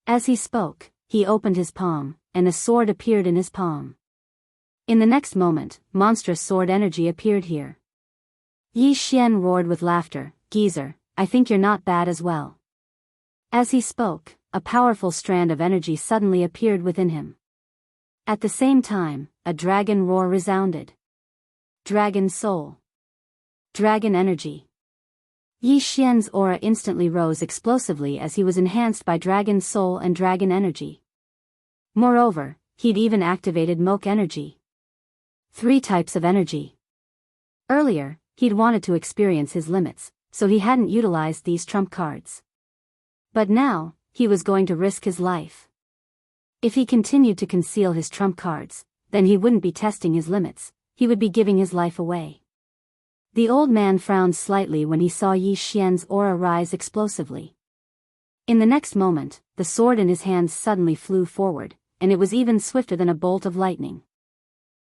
As he spoke, he opened his palm, and a sword appeared in his palm. In the next moment, monstrous sword energy appeared here. Yi Xian roared with laughter, "Geezer, I think you're not bad as well." As he spoke, a powerful strand of energy suddenly appeared within him. At the same time, a dragon roar resounded. Dragon soul. Dragon energy. Yi Xian's aura instantly rose explosively as he was enhanced by dragon soul and dragon energy. Moreover, he'd even activated Moke energy. 3 types of energy. Earlier, he'd wanted to experience his limits, so he hadn't utilized these trump cards. But now, he was going to risk his life. If he continued to conceal his trump cards, then he wouldn't be testing his limits, he would be giving his life away. The old man frowned slightly when he saw Yi Xian's aura rise explosively. In the next moment, the sword in his hands suddenly flew forward, and it was even swifter than a bolt of lightning.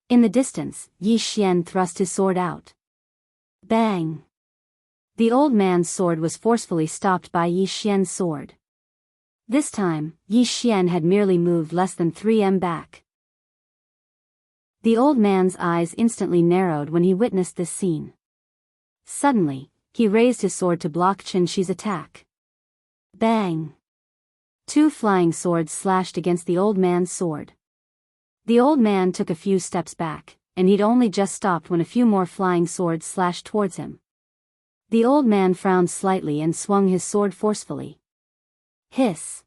In the distance, Yi Xian thrust his sword out. Bang! The old man's sword was forcefully stopped by Yi Xian's sword. This time, Yi Xian had merely moved less than 3 back. The old man's eyes instantly narrowed when he witnessed this scene. Suddenly, he raised his sword to block Chen Shi's attack. Bang! 2 flying swords slashed against the old man's sword. The old man took a few steps back, and he'd only just stopped when a few more flying swords slashed towards him. The old man frowned slightly and swung his sword forcefully. Hiss!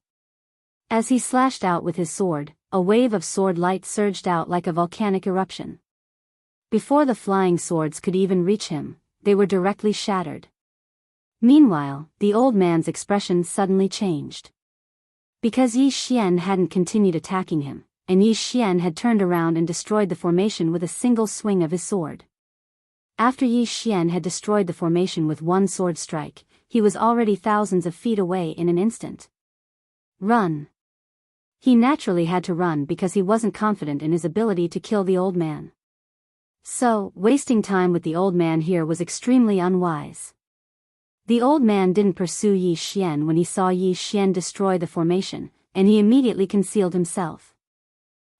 As he slashed out with his sword, a wave of sword light surged out like a volcanic eruption. Before the flying swords could even reach him, they were directly shattered. Meanwhile, the old man's expression suddenly changed. Because Yi Xian hadn't continued attacking him, and Yi Xian had turned around and destroyed the formation with a single swing of his sword. After Yi Xian had destroyed the formation with one sword strike, he was already thousands of feet away in an instant. Run! He naturally had to run because he wasn't confident in his ability to kill the old man. So, wasting time with the old man here was extremely unwise. The old man didn't pursue Yi Xian when he saw Yi Xian destroy the formation, and he immediately concealed himself.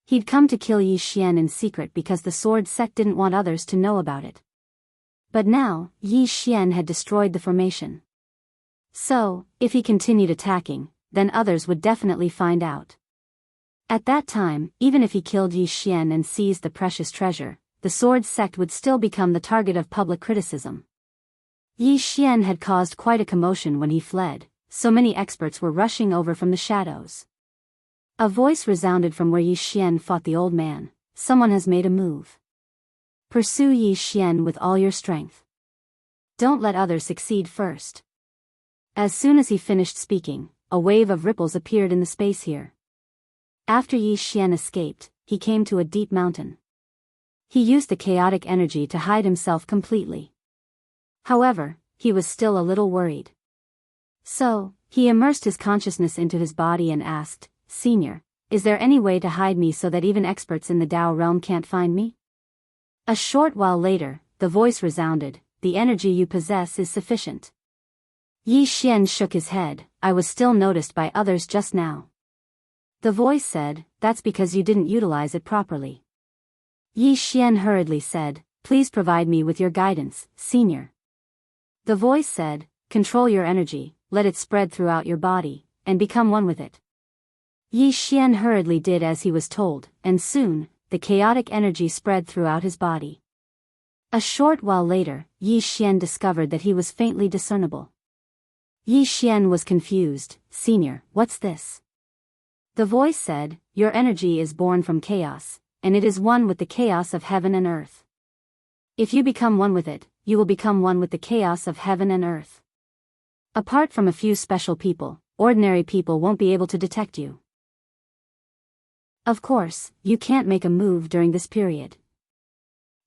He'd come to kill Yi Xian in secret because the sword sect didn't want others to know about it. But now, Yi Xian had destroyed the formation. So, if he continued attacking, then others would definitely find out. At that time, even if he killed Yi Xian and seized the precious treasure, the sword sect would still become the target of public criticism. Yi Xian had caused quite a commotion when he fled, so many experts were rushing over from the shadows. A voice resounded from where Yi Xian fought the old man. Someone has made a move. Pursue Yi Xian with all your strength. Don't let others succeed first. As soon as he finished speaking, a wave of ripples appeared in the space here. After Yi Xian escaped, he came to a deep mountain. He used the chaotic energy to hide himself completely. However, he was still a little worried. So, he immersed his consciousness into his body and asked, "Senior, is there any way to hide me so that even experts in the Dao realm can't find me?" A short while later, the voice resounded, "The energy you possess is sufficient." Yi Xian shook his head, "I was still noticed by others just now." The voice said, "That's because you didn't utilize it properly." Yi Xian hurriedly said, "Please provide me with your guidance, Senior." The voice said, "Control your energy, let it spread throughout your body, and become one with it." Yi Xian hurriedly did as he was told, and soon, the chaotic energy spread throughout his body. A short while later, Yi Xian discovered that he was faintly discernible. Yi Xian was confused, "Senior, what's this?" The voice said, "Your energy is born from chaos, and it is one with the chaos of heaven and earth. If you become one with it, you will become one with the chaos of heaven and earth. Apart from a few special people, ordinary people won't be able to detect you. Of course, you can't make a move during this period.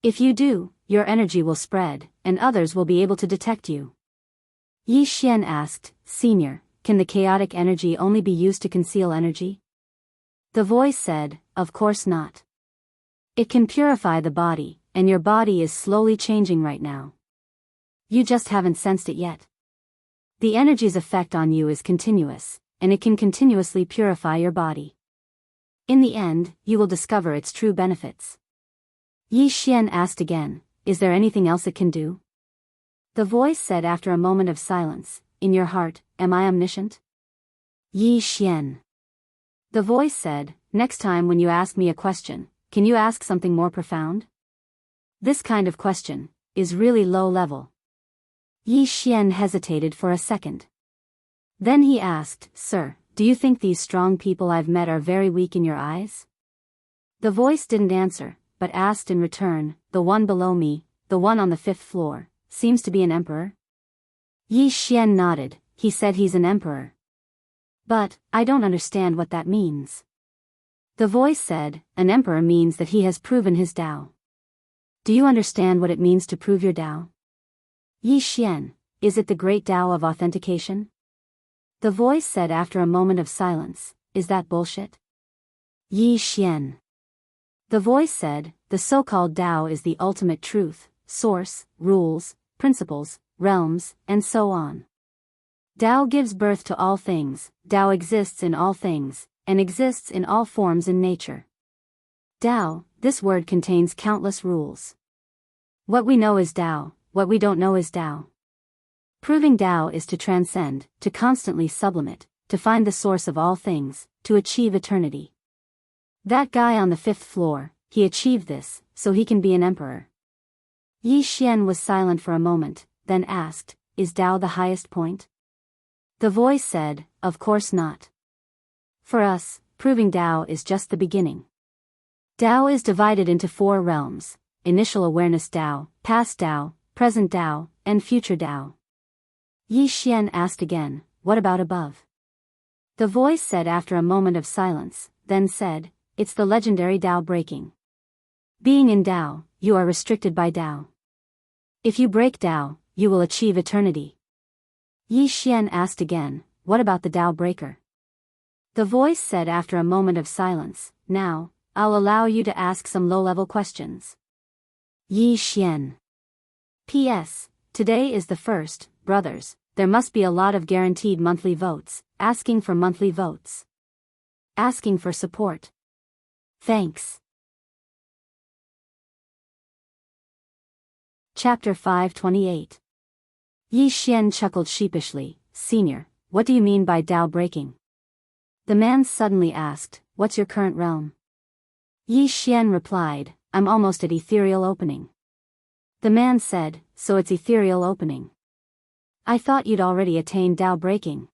If you do, your energy will spread, and others will be able to detect you." Yi Xian asked, "Senior, can the chaotic energy only be used to conceal energy?" The voice said, "Of course not. It can purify the body, and your body is slowly changing right now. You just haven't sensed it yet. The energy's effect on you is continuous, and it can continuously purify your body. In the end, you will discover its true benefits." Yi Xian asked again, "Is there anything else it can do?" The voice said after a moment of silence, "In your heart, am I omniscient?" Yi Xian. The voice said, "Next time when you ask me a question, can you ask something more profound? This kind of question is really low level." Yi Xian hesitated for a second. Then he asked, "Sir, do you think these strong people I've met are very weak in your eyes?" The voice didn't answer, but asked in return, "The one below me, the one on the 5th floor, seems to be an emperor?" Yi Xian nodded. He said he's an emperor. But, I don't understand what that means. The voice said, an emperor means that he has proven his Tao. Do you understand what it means to prove your Tao? Yi Xian, is it the great Tao of authentication? The voice said after a moment of silence, is that bullshit? Yi Xian. The voice said, the so-called Tao is the ultimate truth, source, rules, principles, realms, and so on. Tao gives birth to all things, Tao exists in all things, and exists in all forms in nature. Tao, this word contains countless rules. What we know is Tao, what we don't know is Tao. Proving Tao is to transcend, to constantly sublimate, to find the source of all things, to achieve eternity. That guy on the 5th floor, he achieved this, so he can be an emperor. Yi Xian was silent for a moment, then asked, is Tao the highest point? The voice said, of course not. For us, proving Tao is just the beginning. Tao is divided into 4 realms: initial awareness Tao, past Tao, present Tao, and future Tao. Yi Xian asked again, what about above? The voice said after a moment of silence, then said, it's the legendary Tao breaking. Being in Tao, you are restricted by Tao. If you break Tao, you will achieve eternity. Yi Xian asked again, what about the Tao breaker? The voice said after a moment of silence, now, I'll allow you to ask some low-level questions. Yi Xian. P.S. Today is the 1st, brothers, there must be a lot of guaranteed monthly votes, asking for monthly votes. Asking for support. Thanks. Chapter 528. Yi Xian chuckled sheepishly, Senior, what do you mean by Tao breaking? The man suddenly asked, what's your current realm? Yi Xian replied, I'm almost at ethereal opening. The man said, so it's ethereal opening. I thought you'd already attained Tao breaking.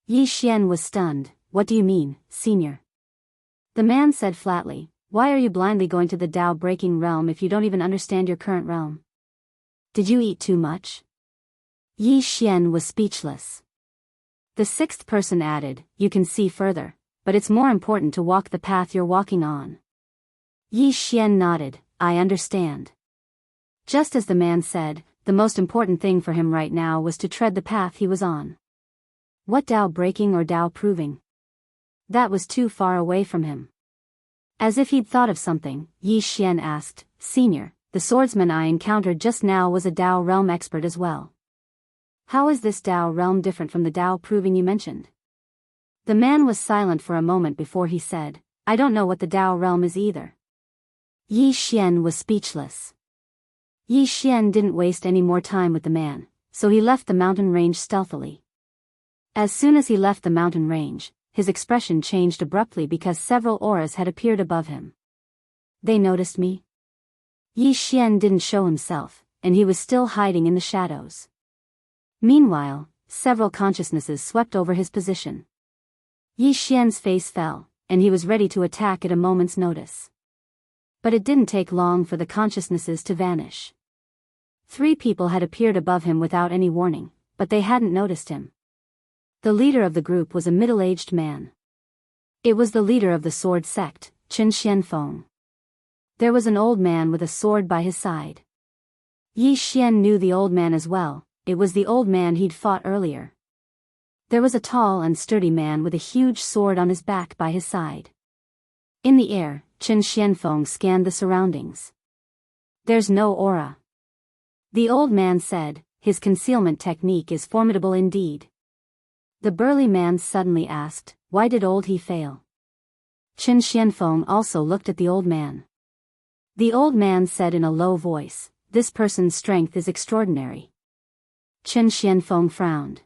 Yi Xian was stunned, what do you mean, Senior? The man said flatly, why are you blindly going to the Tao breaking realm if you don't even understand your current realm? Did you eat too much? Yi Xian was speechless. The 6th person added, you can see further, but it's more important to walk the path you're walking on. Yi Xian nodded, I understand. Just as the man said, the most important thing for him right now was to tread the path he was on. What Tao breaking or Tao proving? That was too far away from him. As if he'd thought of something, Yi Xian asked, Senior, the swordsman I encountered just now was a Tao realm expert as well. How is this Tao realm different from the Tao proving you mentioned? The man was silent for a moment before he said, I don't know what the Tao realm is either. Yi Xian was speechless. Yi Xian didn't waste any more time with the man, so he left the mountain range stealthily. As soon as he left the mountain range, his expression changed abruptly because several auras had appeared above him. They noticed me? Yi Xian didn't show himself, and he was still hiding in the shadows. Meanwhile, several consciousnesses swept over his position. Yi Xian's face fell, and he was ready to attack at a moment's notice. But it didn't take long for the consciousnesses to vanish. 3 people had appeared above him without any warning, but they hadn't noticed him. The leader of the group was a middle-aged man. It was the leader of the sword sect, Chen Xianfeng. There was an old man with a sword by his side. Yi Xian knew the old man as well, it was the old man he'd fought earlier. There was a tall and sturdy man with a huge sword on his back by his side. In the air, Chen Xianfeng scanned the surroundings. There's no aura. The old man said, his concealment technique is formidable indeed. The burly man suddenly asked, why did old he fail? Chen Xianfeng also looked at the old man. The old man said in a low voice, this person's strength is extraordinary. Chen Xianfeng frowned.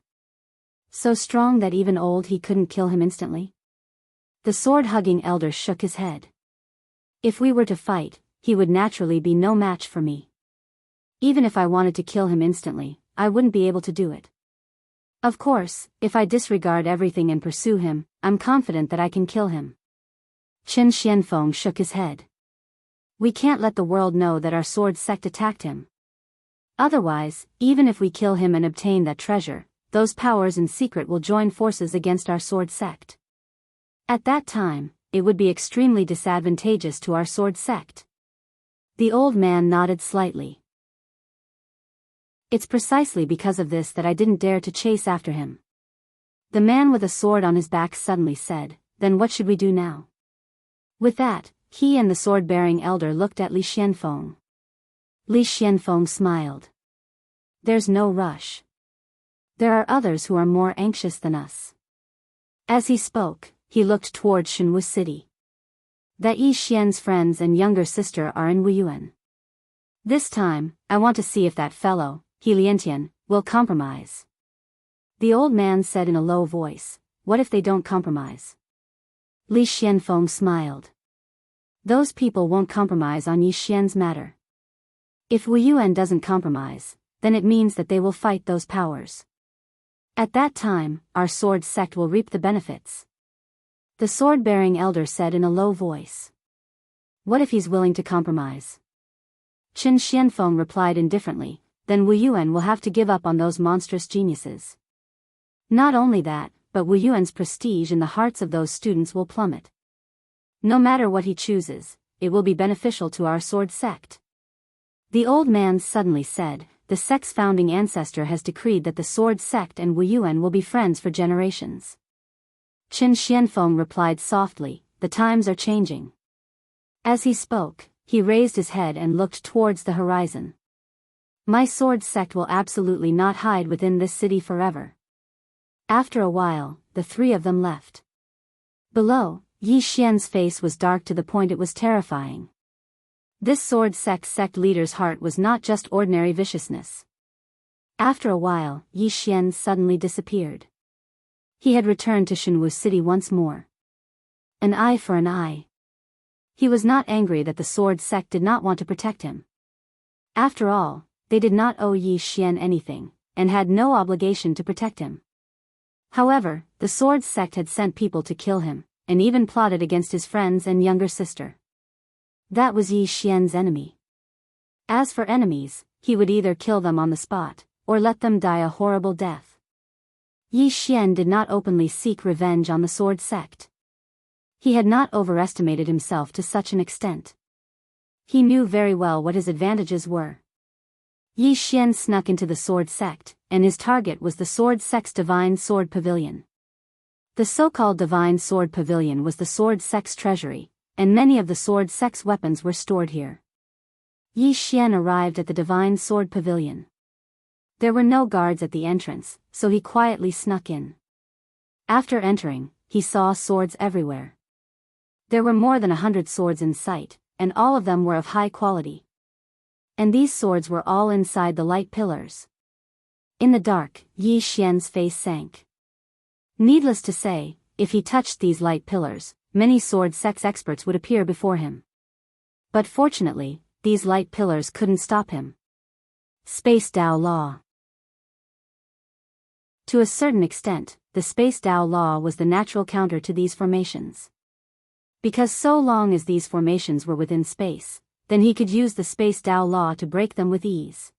So strong that even old he couldn't kill him instantly? The sword-hugging elder shook his head. If we were to fight, he would naturally be no match for me. Even if I wanted to kill him instantly, I wouldn't be able to do it. Of course, if I disregard everything and pursue him, I'm confident that I can kill him. Chen Xianfeng shook his head. We can't let the world know that our sword sect attacked him. Otherwise, even if we kill him and obtain that treasure, those powers in secret will join forces against our sword sect. At that time, it would be extremely disadvantageous to our sword sect. The old man nodded slightly. It's precisely because of this that I didn't dare to chase after him. The man with a sword on his back suddenly said, "Then what should we do now?" With that, he and the sword-bearing elder looked at Li Xianfeng. Li Xianfeng smiled. "There's no rush. There are others who are more anxious than us." As he spoke, he looked towards Shenwu City. That Yi Xian's friends and younger sister are in Wuyuan. This time, I want to see if that fellow, He Liantian, will compromise. The old man said in a low voice, "What if they don't compromise?" Li Xianfeng smiled. "Those people won't compromise on Yi Xian's matter. If Wuyuan doesn't compromise, then it means that they will fight those powers. At that time, our sword sect will reap the benefits." The sword-bearing elder said in a low voice. "What if he's willing to compromise?" Qin Xianfeng replied indifferently, "Then Wuyuan will have to give up on those monstrous geniuses. Not only that, but Wuyuan's prestige in the hearts of those students will plummet. No matter what he chooses, it will be beneficial to our sword sect." The old man suddenly said, "The sect's founding ancestor has decreed that the sword sect and Wuyuan will be friends for generations." Qin Xianfeng replied softly, "The times are changing." As he spoke, he raised his head and looked towards the horizon. "My sword sect will absolutely not hide within this city forever." After a while, the three of them left. Below, Yi Xian's face was dark to the point it was terrifying. This sword sect leader's heart was not just ordinary viciousness. After a while, Yi Xian suddenly disappeared. He had returned to Shenwu City once more. An eye for an eye. He was not angry that the sword sect did not want to protect him. After all, they did not owe Yi Xian anything, and had no obligation to protect him. However, the sword sect had sent people to kill him, and even plotted against his friends and younger sister. That was Yi Xian's enemy. As for enemies, he would either kill them on the spot, or let them die a horrible death. Yi Xian did not openly seek revenge on the sword sect. He had not overestimated himself to such an extent. He knew very well what his advantages were. Yi Xian snuck into the sword sect, and his target was the sword sect's Divine Sword Pavilion. The so-called Divine Sword Pavilion was the sword sect's treasury, and many of the sword sect's weapons were stored here. Yi Xian arrived at the Divine Sword Pavilion. There were no guards at the entrance, so he quietly snuck in. After entering, he saw swords everywhere. There were more than 100 swords in sight, and all of them were of high quality. And these swords were all inside the light pillars. In the dark, Yi Xian's face sank. Needless to say, if he touched these light pillars, many sword sect experts would appear before him. But fortunately, these light pillars couldn't stop him. Space Dao Law. To a certain extent, the Space Dao Law was the natural counter to these formations. Because so long as these formations were within space, then he could use the Space Dao Law to break them with ease.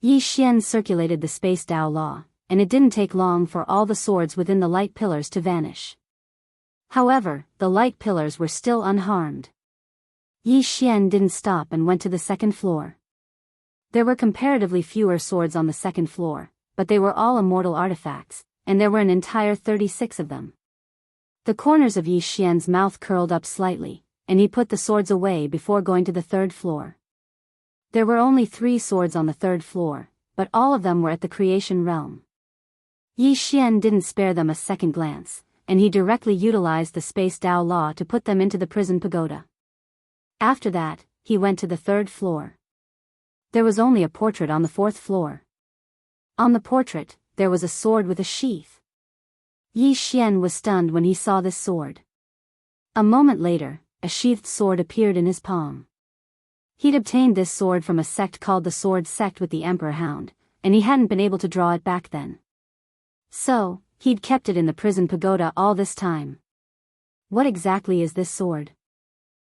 Yi Xian circulated the Space Dao Law, and it didn't take long for all the swords within the light pillars to vanish. However, the light pillars were still unharmed. Yi Xian didn't stop and went to the second floor. There were comparatively fewer swords on the second floor, but they were all immortal artifacts, and there were an entire 36 of them. The corners of Yi Xian's mouth curled up slightly, and he put the swords away before going to the third floor. There were only 3 swords on the third floor, but all of them were at the creation realm. Yi Xian didn't spare them a second glance, and he directly utilized the Space Dao Law to put them into the prison pagoda. After that, he went to the third floor. There was only a portrait on the 4th floor. On the portrait, there was a sword with a sheath. Yi Xian was stunned when he saw this sword. A moment later, a sheathed sword appeared in his palm. He'd obtained this sword from a sect called the Sword Sect with the Emperor Hound, and he hadn't been able to draw it back then. So, he'd kept it in the prison pagoda all this time. What exactly is this sword?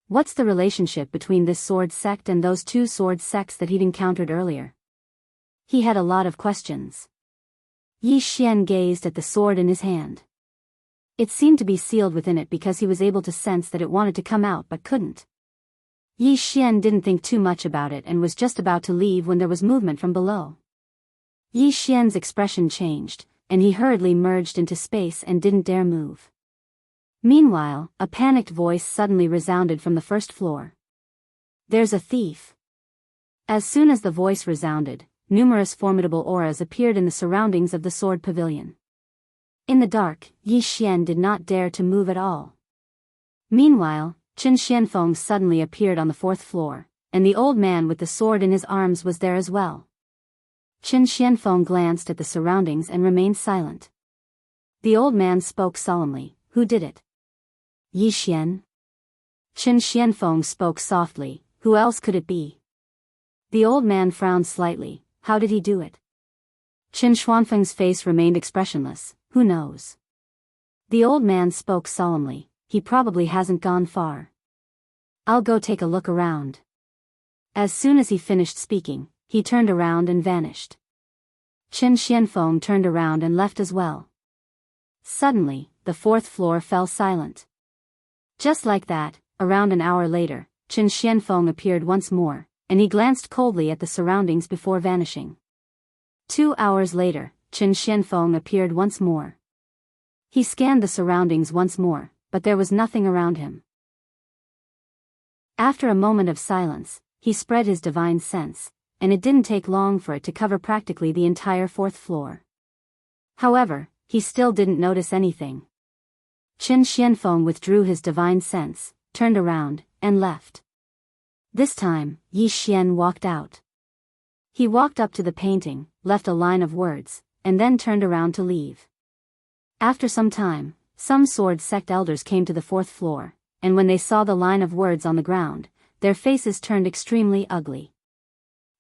What's the relationship between this sword sect and those 2 sword sects that he'd encountered earlier? He had a lot of questions. Yi Xian gazed at the sword in his hand. It seemed to be sealed within it because he was able to sense that it wanted to come out but couldn't. Yi Xian didn't think too much about it and was just about to leave when there was movement from below. Yi Xian's expression changed, and he hurriedly merged into space and didn't dare move. Meanwhile, a panicked voice suddenly resounded from the first floor. "There's a thief." As soon as the voice resounded, numerous formidable auras appeared in the surroundings of the sword pavilion. In the dark, Yi Xian did not dare to move at all. Meanwhile, Qin Xianfeng suddenly appeared on the fourth floor, and the old man with the sword in his arms was there as well. Qin Xianfeng glanced at the surroundings and remained silent. The old man spoke solemnly. "Who did it?" "Yi Xian." Qin Xianfeng spoke softly. "Who else could it be?" The old man frowned slightly. "How did he do it?" Qin Xuanfeng's face remained expressionless. "Who knows?" The old man spoke solemnly. "He probably hasn't gone far. I'll go take a look around." As soon as he finished speaking, he turned around and vanished. Qin Xianfeng turned around and left as well. Suddenly, the fourth floor fell silent. Just like that, around an hour later, Qin Xianfeng appeared once more, and he glanced coldly at the surroundings before vanishing. 2 hours later, Qin Xianfeng appeared once more. He scanned the surroundings once more, but there was nothing around him. After a moment of silence, he spread his divine sense, and it didn't take long for it to cover practically the entire fourth floor. However, he still didn't notice anything. Qin Xianfeng withdrew his divine sense, turned around, and left. This time, Yi Xian walked out. He walked up to the painting, left a line of words, and then turned around to leave. After some time, some sword sect elders came to the fourth floor, and when they saw the line of words on the ground, their faces turned extremely ugly.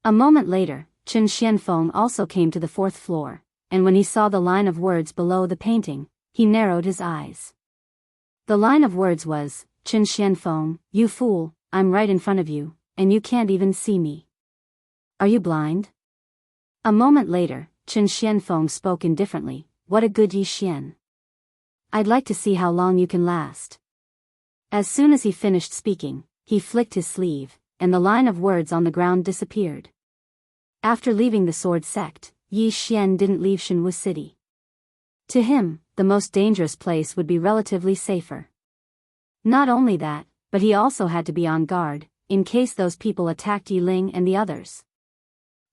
A moment later, Qin Xianfeng also came to the fourth floor, and when he saw the line of words below the painting, he narrowed his eyes. The line of words was, "Qin Xianfeng, you fool, I'm right in front of you, and you can't even see me. Are you blind?" A moment later, Qin Xianfeng spoke indifferently. "What a good Yi Xian. I'd like to see how long you can last." As soon as he finished speaking, he flicked his sleeve, and the line of words on the ground disappeared. After leaving the sword sect, Yi Xian didn't leave Shenwu City. To him, the most dangerous place would be relatively safer. Not only that, but he also had to be on guard, in case those people attacked Yi Ling and the others.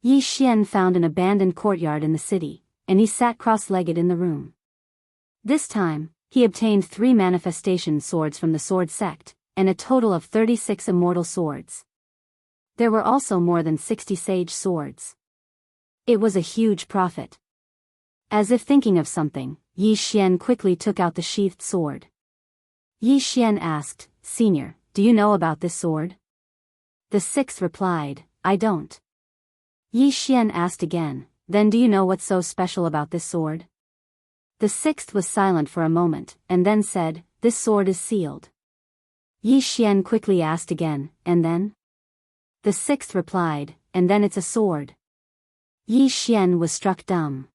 Yi Xian found an abandoned courtyard in the city, and he sat cross-legged in the room. This time, he obtained 3 manifestation swords from the sword sect, and a total of 36 immortal swords. There were also more than 60 sage swords. It was a huge profit. As if thinking of something, Yi Xian quickly took out the sheathed sword. Yi Xian asked, "Senior, do you know about this sword?" The 6th replied, "I don't." Yi Xian asked again, "Then do you know what's so special about this sword?" The 6th was silent for a moment, and then said, "This sword is sealed." Yi Xian quickly asked again, "And then?" The 6th replied, "And then it's a sword." Yi Xian was struck dumb.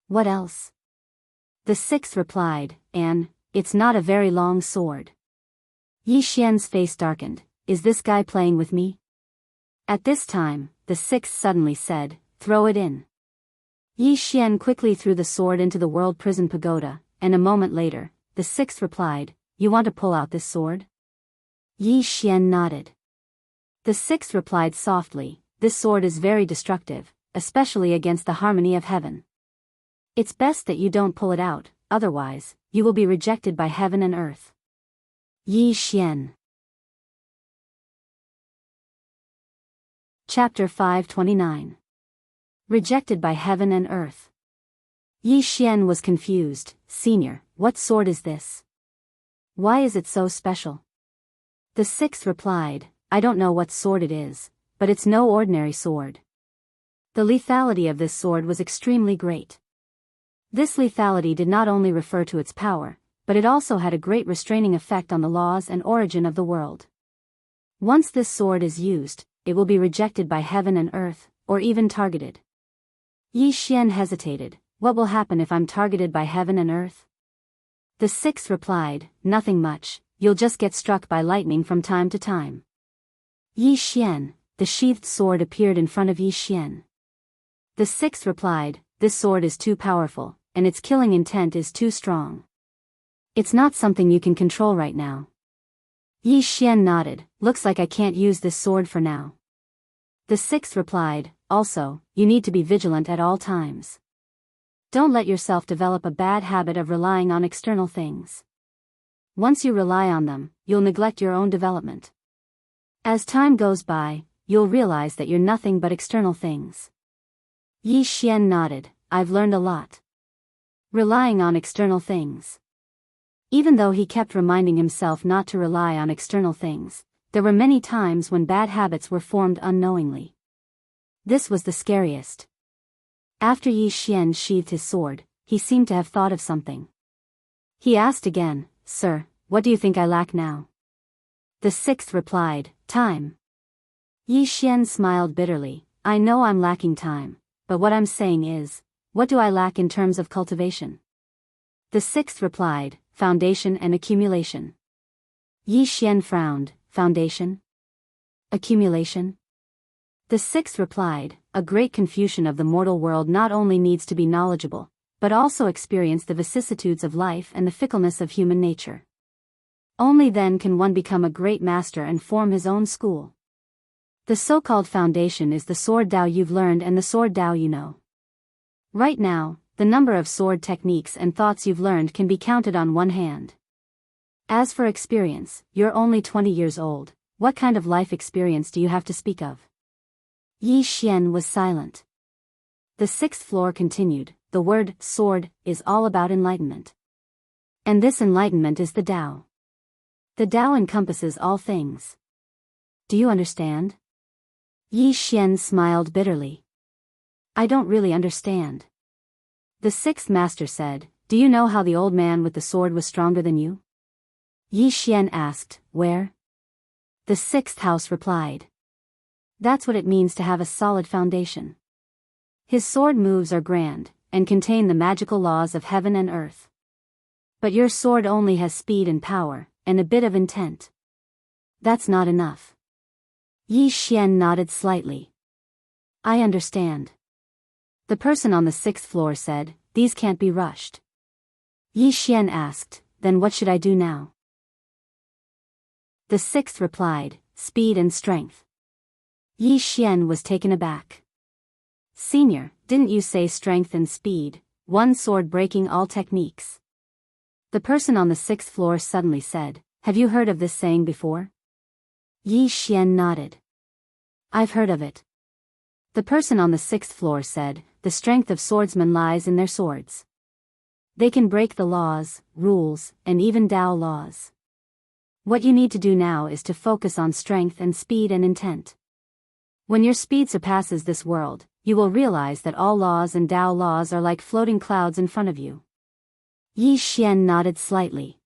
"What else?" The 6th replied, "And, it's not a very long sword." Yi Xian's face darkened. "Is this guy playing with me?" At this time, the 6th suddenly said, "Throw it in." Yi Xian quickly threw the sword into the world prison pagoda, and a moment later, the 6th replied, "You want to pull out this sword?" Yi Xian nodded. The 6th replied softly, "This sword is very destructive, especially against the harmony of heaven. It's best that you don't pull it out, otherwise, you will be rejected by heaven and earth." Yi Xian. Chapter 529. Rejected by heaven and earth. Yi Xian was confused. "Senior, what sword is this? Why is it so special?" The 6th replied, "I don't know what sword it is, but it's no ordinary sword. The lethality of this sword was extremely great. This lethality did not only refer to its power, but it also had a great restraining effect on the laws and origin of the world. Once this sword is used, it will be rejected by heaven and earth, or even targeted. Yi Xian hesitated. What will happen if I'm targeted by heaven and earth? The sixth replied, nothing much, you'll just get struck by lightning from time to time. Yi Xian, the sheathed sword appeared in front of Yi Xian. The sixth replied, this sword is too powerful, and its killing intent is too strong. It's not something you can control right now. Yi Xian nodded, looks like I can't use this sword for now. The sixth replied, also, you need to be vigilant at all times. Don't let yourself develop a bad habit of relying on external things. Once you rely on them, you'll neglect your own development. As time goes by, you'll realize that you're nothing but external things. Yi Xian nodded, I've learned a lot. Relying on external things. Even though he kept reminding himself not to rely on external things, there were many times when bad habits were formed unknowingly. This was the scariest. After Yi Xian sheathed his sword, he seemed to have thought of something. He asked again, Sir, what do you think I lack now? The sixth replied, time. Yi Xian smiled bitterly, I know I'm lacking time, but what I'm saying is, what do I lack in terms of cultivation? The sixth replied, foundation and accumulation. Yi Xian frowned, foundation? Accumulation? The sixth replied, a great Confucian of the mortal world not only needs to be knowledgeable, but also experience the vicissitudes of life and the fickleness of human nature. Only then can one become a great master and form his own school. The so-called foundation is the sword Dao you've learned and the sword Dao you know. Right now, the number of sword techniques and thoughts you've learned can be counted on one hand. As for experience, you're only 20 years old, what kind of life experience do you have to speak of? Yi Xian was silent. The sixth floor continued, the word, sword, is all about enlightenment. And this enlightenment is the Tao. The Tao encompasses all things. Do you understand? Yi Xian smiled bitterly. I don't really understand. The sixth master said, do you know how the old man with the sword was stronger than you? Yi Xian asked, where? The sixth house replied. That's what it means to have a solid foundation. His sword moves are grand, and contain the magical laws of heaven and earth. But your sword only has speed and power, and a bit of intent. That's not enough. Yi Xian nodded slightly. I understand. The person on the sixth floor said, these can't be rushed. Yi Xian asked, then what should I do now? The sixth replied, speed and strength. Yi Xian was taken aback. Senior, didn't you say strength and speed, one sword breaking all techniques? The person on the sixth floor suddenly said, have you heard of this saying before? Yi Xian nodded. I've heard of it. The person on the sixth floor said, the strength of swordsmen lies in their swords. They can break the laws, rules, and even Tao laws. What you need to do now is to focus on strength and speed and intent. When your speed surpasses this world, you will realize that all laws and Tao laws are like floating clouds in front of you. Yi Xian nodded slightly.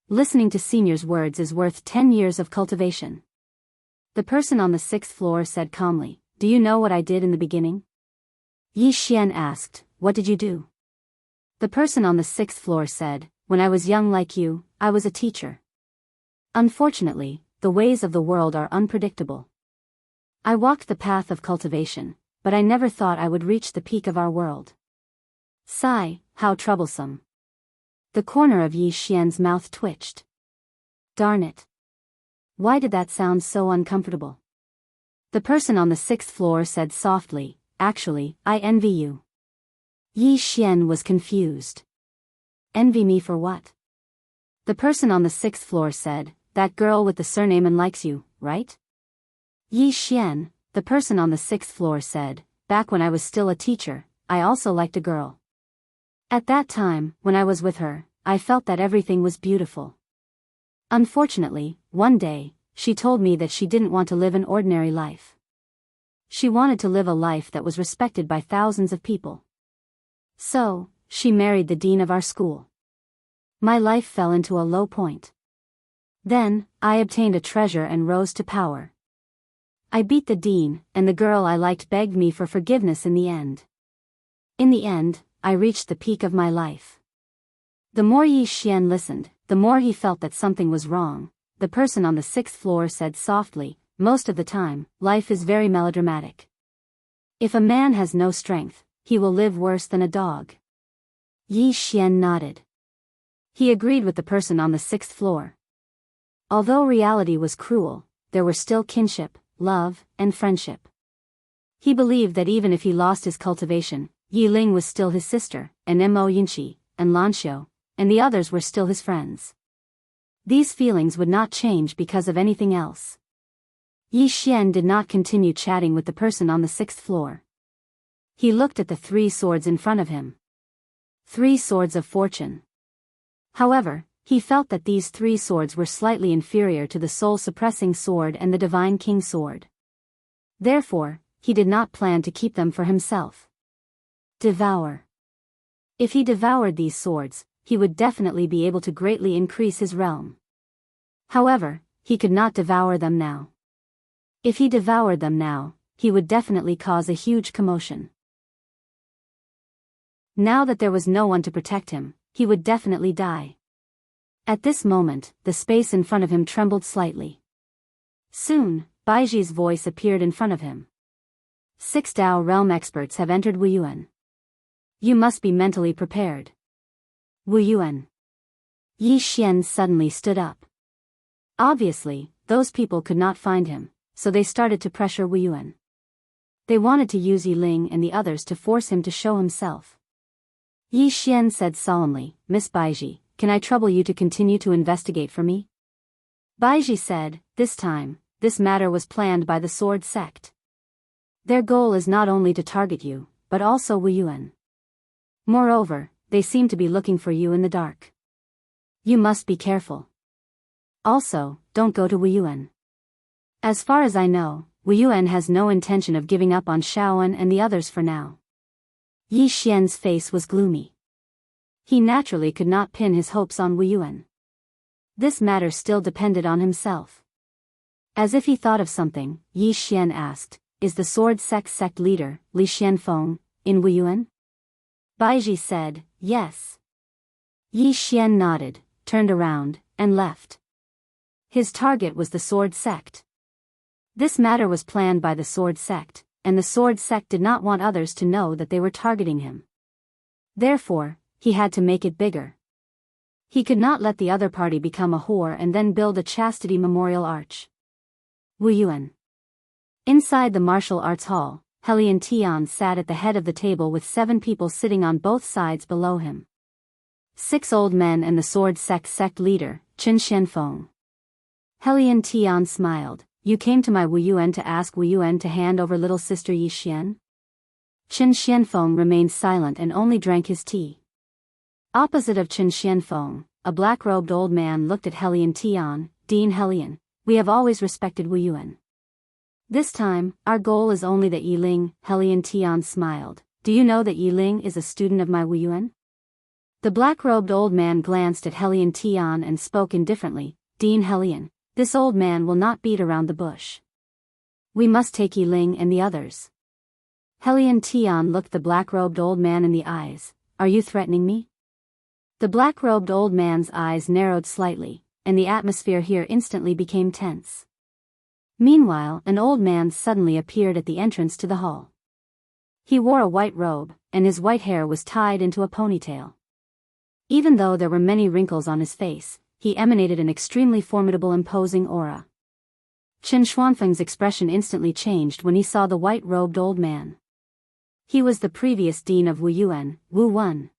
Listening to senior's words is worth 10 years of cultivation. The person on the sixth floor said calmly, do you know what I did in the beginning? Yi Xian asked, what did you do? The person on the sixth floor said, when I was young like you, I was a teacher. Unfortunately, the ways of the world are unpredictable. I walked the path of cultivation, but I never thought I would reach the peak of our world. Sigh, how troublesome. The corner of Yi Xian's mouth twitched. Darn it. Why did that sound so uncomfortable? The person on the sixth floor said softly, actually, I envy you. Yi Xian was confused. Envy me for what? The person on the sixth floor said, that girl with the surname and likes you, right? Yi Xian, the person on the sixth floor said, back when I was still a teacher, I also liked a girl. At that time, when I was with her, I felt that everything was beautiful. Unfortunately, one day, she told me that she didn't want to live an ordinary life. She wanted to live a life that was respected by thousands of people. So, she married the dean of our school. My life fell into a low point. Then, I obtained a treasure and rose to power. I beat the dean, and the girl I liked begged me for forgiveness in the end. In the end, I reached the peak of my life. The more Yi Xian listened, the more he felt that something was wrong. The person on the 6th floor said softly, most of the time, life is very melodramatic. If a man has no strength, he will live worse than a dog. Yi Xian nodded. He agreed with the person on the 6th floor. Although reality was cruel, there were still kinship, love, and friendship. He believed that even if he lost his cultivation, Yi Ling was still his sister, and Mo Yinqi, and Lanxiu, and the others were still his friends. These feelings would not change because of anything else. Yi Xian did not continue chatting with the person on the 6th floor. He looked at the 3 swords in front of him. 3 swords of fortune. However, he felt that these 3 swords were slightly inferior to the soul-suppressing sword and the divine king sword. Therefore, he did not plan to keep them for himself. Devour. If he devoured these swords, he would definitely be able to greatly increase his realm. However, he could not devour them now. If he devoured them now, he would definitely cause a huge commotion. Now that there was no one to protect him, he would definitely die. At this moment, the space in front of him trembled slightly. Soon, Baiji's voice appeared in front of him. 6 Dao realm experts have entered Wuyuan. You must be mentally prepared. Wuyuan. Yi Xian suddenly stood up. Obviously, those people could not find him, so they started to pressure Wuyuan. They wanted to use Yi Ling and the others to force him to show himself. Yi Xian said solemnly, Miss Baiji, can I trouble you to continue to investigate for me? Baiji said, this time, this matter was planned by the Sword Sect. Their goal is not only to target you, but also Wuyuan. Moreover, they seem to be looking for you in the dark. You must be careful. Also, don't go to Wuyuan. As far as I know, Wuyuan has no intention of giving up on Shaoan and the others for now. Yi Xian's face was gloomy. He naturally could not pin his hopes on Wuyuan. This matter still depended on himself. As if he thought of something, Yi Xian asked, is the Sword Sect leader, Li Xianfeng, in Wuyuan? Baiji said, yes. Yi Xian nodded, turned around, and left. His target was the Sword Sect. This matter was planned by the Sword Sect, and the Sword Sect did not want others to know that they were targeting him. Therefore, he had to make it bigger. He could not let the other party become a whore and then build a chastity memorial arch. Wuyuan. Inside the martial arts hall, Helian Tian sat at the head of the table with 7 people sitting on both sides below him. 6 old men and the Sword Sect leader, Qin Xianfeng. Helian Tian smiled, you came to my Wuyuan to ask Wuyuan to hand over little sister Yi Xian? Qin Xianfeng remained silent and only drank his tea. Opposite of Qin Xianfeng, a black-robed old man looked at Helian Tian, Dean Helian, we have always respected Wuyuan. This time, our goal is only that Yi Ling, Helian Tian smiled. Do you know that Yi Ling is a student of my Wuyuan? The black-robed old man glanced at Helian Tian and spoke indifferently, Dean Helian, this old man will not beat around the bush. We must take Yi Ling and the others. Helian Tian looked the black-robed old man in the eyes, are you threatening me? The black-robed old man's eyes narrowed slightly, and the atmosphere here instantly became tense. Meanwhile, an old man suddenly appeared at the entrance to the hall. He wore a white robe, and his white hair was tied into a ponytail. Even though there were many wrinkles on his face, he emanated an extremely formidable imposing aura. Qin Xuanfeng's expression instantly changed when he saw the white-robed old man. He was the previous dean of Wuyuan, Wu Wen.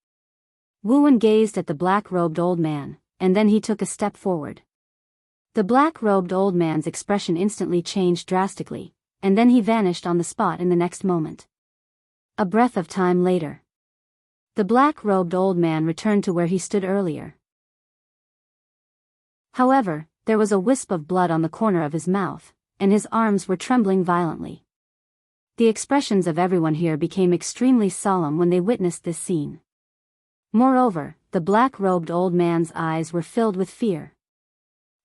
Wu Wen gazed at the black-robed old man, and then he took a step forward. The black-robed old man's expression instantly changed drastically, and then he vanished on the spot in the next moment. A breath of time later. The black-robed old man returned to where he stood earlier. However, there was a wisp of blood on the corner of his mouth, and his arms were trembling violently. The expressions of everyone here became extremely solemn when they witnessed this scene. Moreover, the black-robed old man's eyes were filled with fear.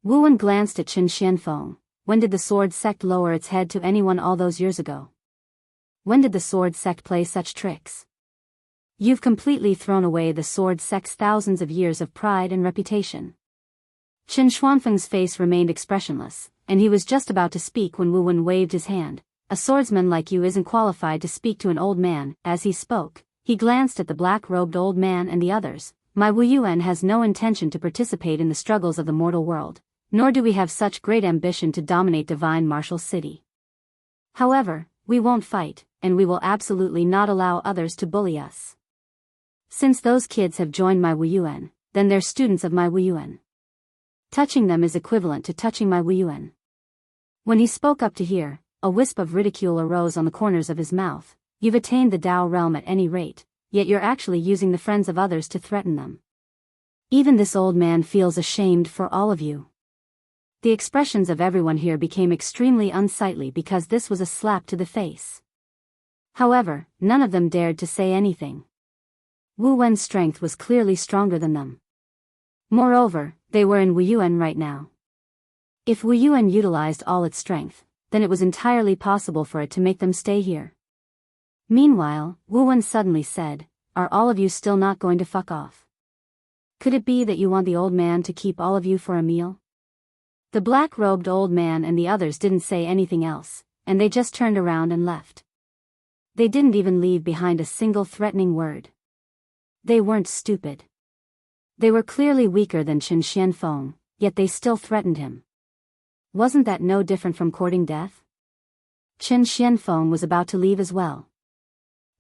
Wu Wen glanced at Qin Xianfeng. When did the Sword Sect lower its head to anyone all those years ago? When did the Sword Sect play such tricks? You've completely thrown away the sword sect's thousands of years of pride and reputation. Qin Xuanfeng's face remained expressionless, and he was just about to speak when Wu Wen waved his hand. A swordsman like you isn't qualified to speak to an old man. As he spoke, he glanced at the black-robed old man and the others. My Wu Yuan has no intention to participate in the struggles of the mortal world, nor do we have such great ambition to dominate divine martial city. However, we won't fight, and we will absolutely not allow others to bully us. Since those kids have joined my Wu Yuan, then they're students of my Wu Yuan. Touching them is equivalent to touching my Wu Yuan. When he spoke up to here, a wisp of ridicule arose on the corners of his mouth. You've attained the Dao realm at any rate, yet you're actually using the friends of others to threaten them. Even this old man feels ashamed for all of you. The expressions of everyone here became extremely unsightly because this was a slap to the face. However, none of them dared to say anything. Wu Wen's strength was clearly stronger than them. Moreover, they were in Wu Yuan right now. If Wu Yuan utilized all its strength, then it was entirely possible for it to make them stay here. Meanwhile, Wu Wen suddenly said, "Are all of you still not going to fuck off? Could it be that you want the old man to keep all of you for a meal?" The black-robed old man and the others didn't say anything else, and they just turned around and left. They didn't even leave behind a single threatening word. They weren't stupid. They were clearly weaker than Qin Xianfeng, yet they still threatened him. Wasn't that no different from courting death? Qin Xianfeng was about to leave as well.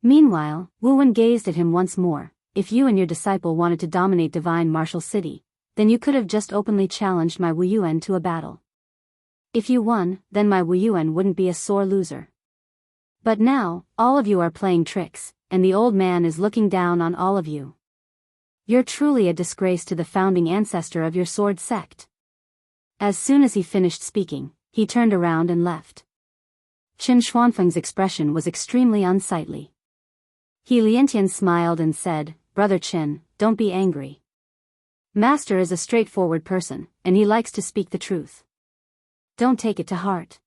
Meanwhile, Wu Wen gazed at him once more. If you and your disciple wanted to dominate divine martial city, then you could have just openly challenged my Wu Yuan to a battle. If you won, then my Wu Yuan wouldn't be a sore loser. But now, all of you are playing tricks, and the old man is looking down on all of you. You're truly a disgrace to the founding ancestor of your sword sect. As soon as he finished speaking, he turned around and left. Qin Xuanfeng's expression was extremely unsightly. He Liantian smiled and said, "Brother Qin, don't be angry. Master is a straightforward person, and he likes to speak the truth. Don't take it to heart."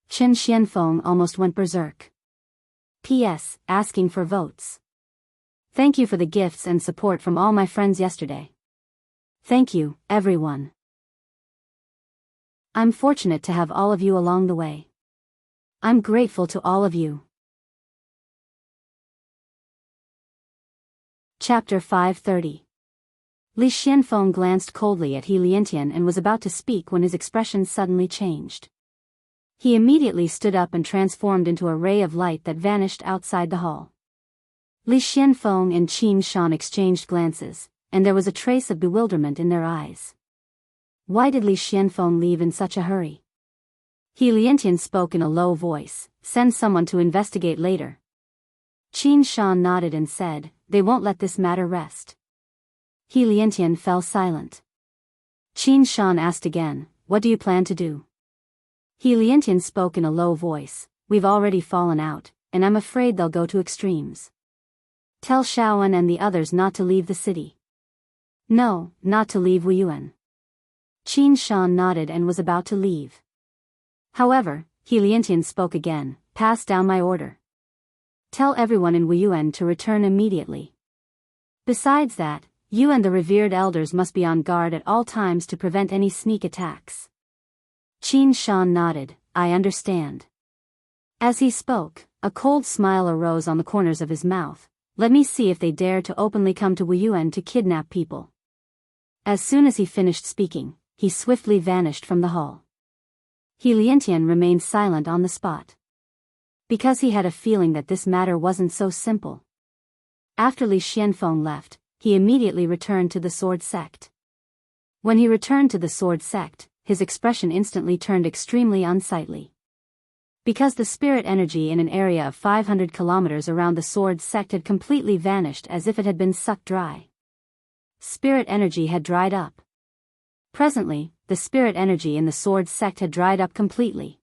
Qin Xianfeng almost went berserk. P.S. Asking for votes. Thank you for the gifts and support from all my friends yesterday. Thank you, everyone. I'm fortunate to have all of you along the way. I'm grateful to all of you. Chapter 530. Li Xianfeng glanced coldly at He Liantian and was about to speak when his expression suddenly changed. He immediately stood up and transformed into a ray of light that vanished outside the hall. Li Xianfeng and Qin Shan exchanged glances, and there was a trace of bewilderment in their eyes. Why did Li Xianfeng leave in such a hurry? He Liantian spoke in a low voice, "Send someone to investigate later." Qin Shan nodded and said, "They won't let this matter rest." He Liantian fell silent. Qin Shan asked again, "What do you plan to do?" He Liantian spoke in a low voice, "We've already fallen out, and I'm afraid they'll go to extremes. Tell Shaoan and the others not to leave the city." "No, not to leave Wu Yuan." Qin Shan nodded and was about to leave. However, He Liantian spoke again, "Pass down my order. Tell everyone in Wu Yuan to return immediately. Besides that, you and the revered elders must be on guard at all times to prevent any sneak attacks." Qin Shan nodded, "I understand." As he spoke, a cold smile arose on the corners of his mouth. "Let me see if they dare to openly come to Wu Yuan to kidnap people." As soon as he finished speaking, he swiftly vanished from the hall. He Liantian remained silent on the spot. Because he had a feeling that this matter wasn't so simple. After Li Xianfeng left, he immediately returned to the sword sect. When he returned to the sword sect, his expression instantly turned extremely unsightly. Because the spirit energy in an area of 500 kilometers around the sword sect had completely vanished as if it had been sucked dry. Spirit energy had dried up. Presently, the spirit energy in the sword sect had dried up completely.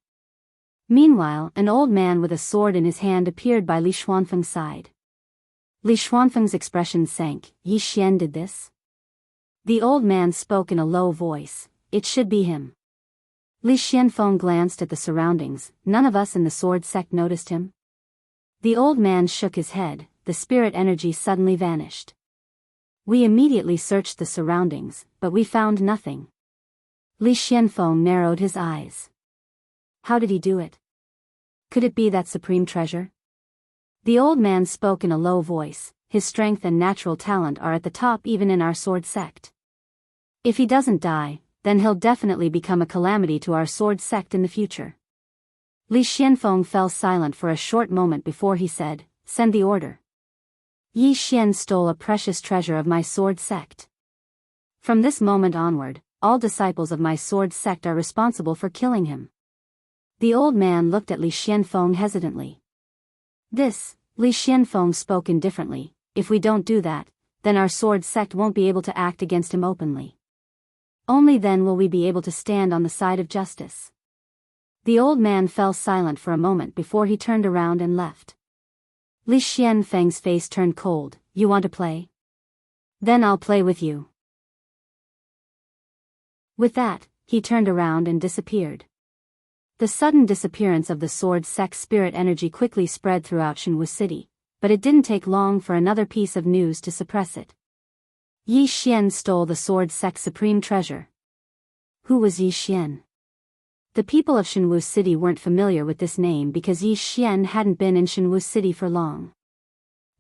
Meanwhile, an old man with a sword in his hand appeared by Li Xuanfeng's side. Li Xuanfeng's expression sank. "Yi Xian did this?" The old man spoke in a low voice, "It should be him." Li Xianfeng glanced at the surroundings. "None of us in the sword sect noticed him?" The old man shook his head. the spirit energy suddenly vanished. We immediately searched the surroundings, but we found nothing. Li Xianfeng narrowed his eyes. How did he do it? Could it be that supreme treasure? The old man spoke in a low voice. His strength and natural talent are at the top even in our sword sect. If he doesn't die, then he'll definitely become a calamity to our sword sect in the future. Li Xianfeng fell silent for a short moment before he said, "Send the order." Yi Xian stole a precious treasure of my sword sect. From this moment onward, all disciples of my sword sect are responsible for killing him. The old man looked at Li Xianfeng hesitantly. This, Li Xianfeng spoke indifferently, if we don't do that, then our sword sect won't be able to act against him openly. Only then will we be able to stand on the side of justice. The old man fell silent for a moment before he turned around and left. Li Xianfeng's face turned cold. You want to play? Then I'll play with you. With that, he turned around and disappeared. The sudden disappearance of the sword sect spirit energy quickly spread throughout Shenwu City, but it didn't take long for another piece of news to suppress it. Yi Xian stole the sword sect's supreme treasure. Who was Yi Xian? The people of Shenwu City weren't familiar with this name because Yi Xian hadn't been in Shenwu City for long.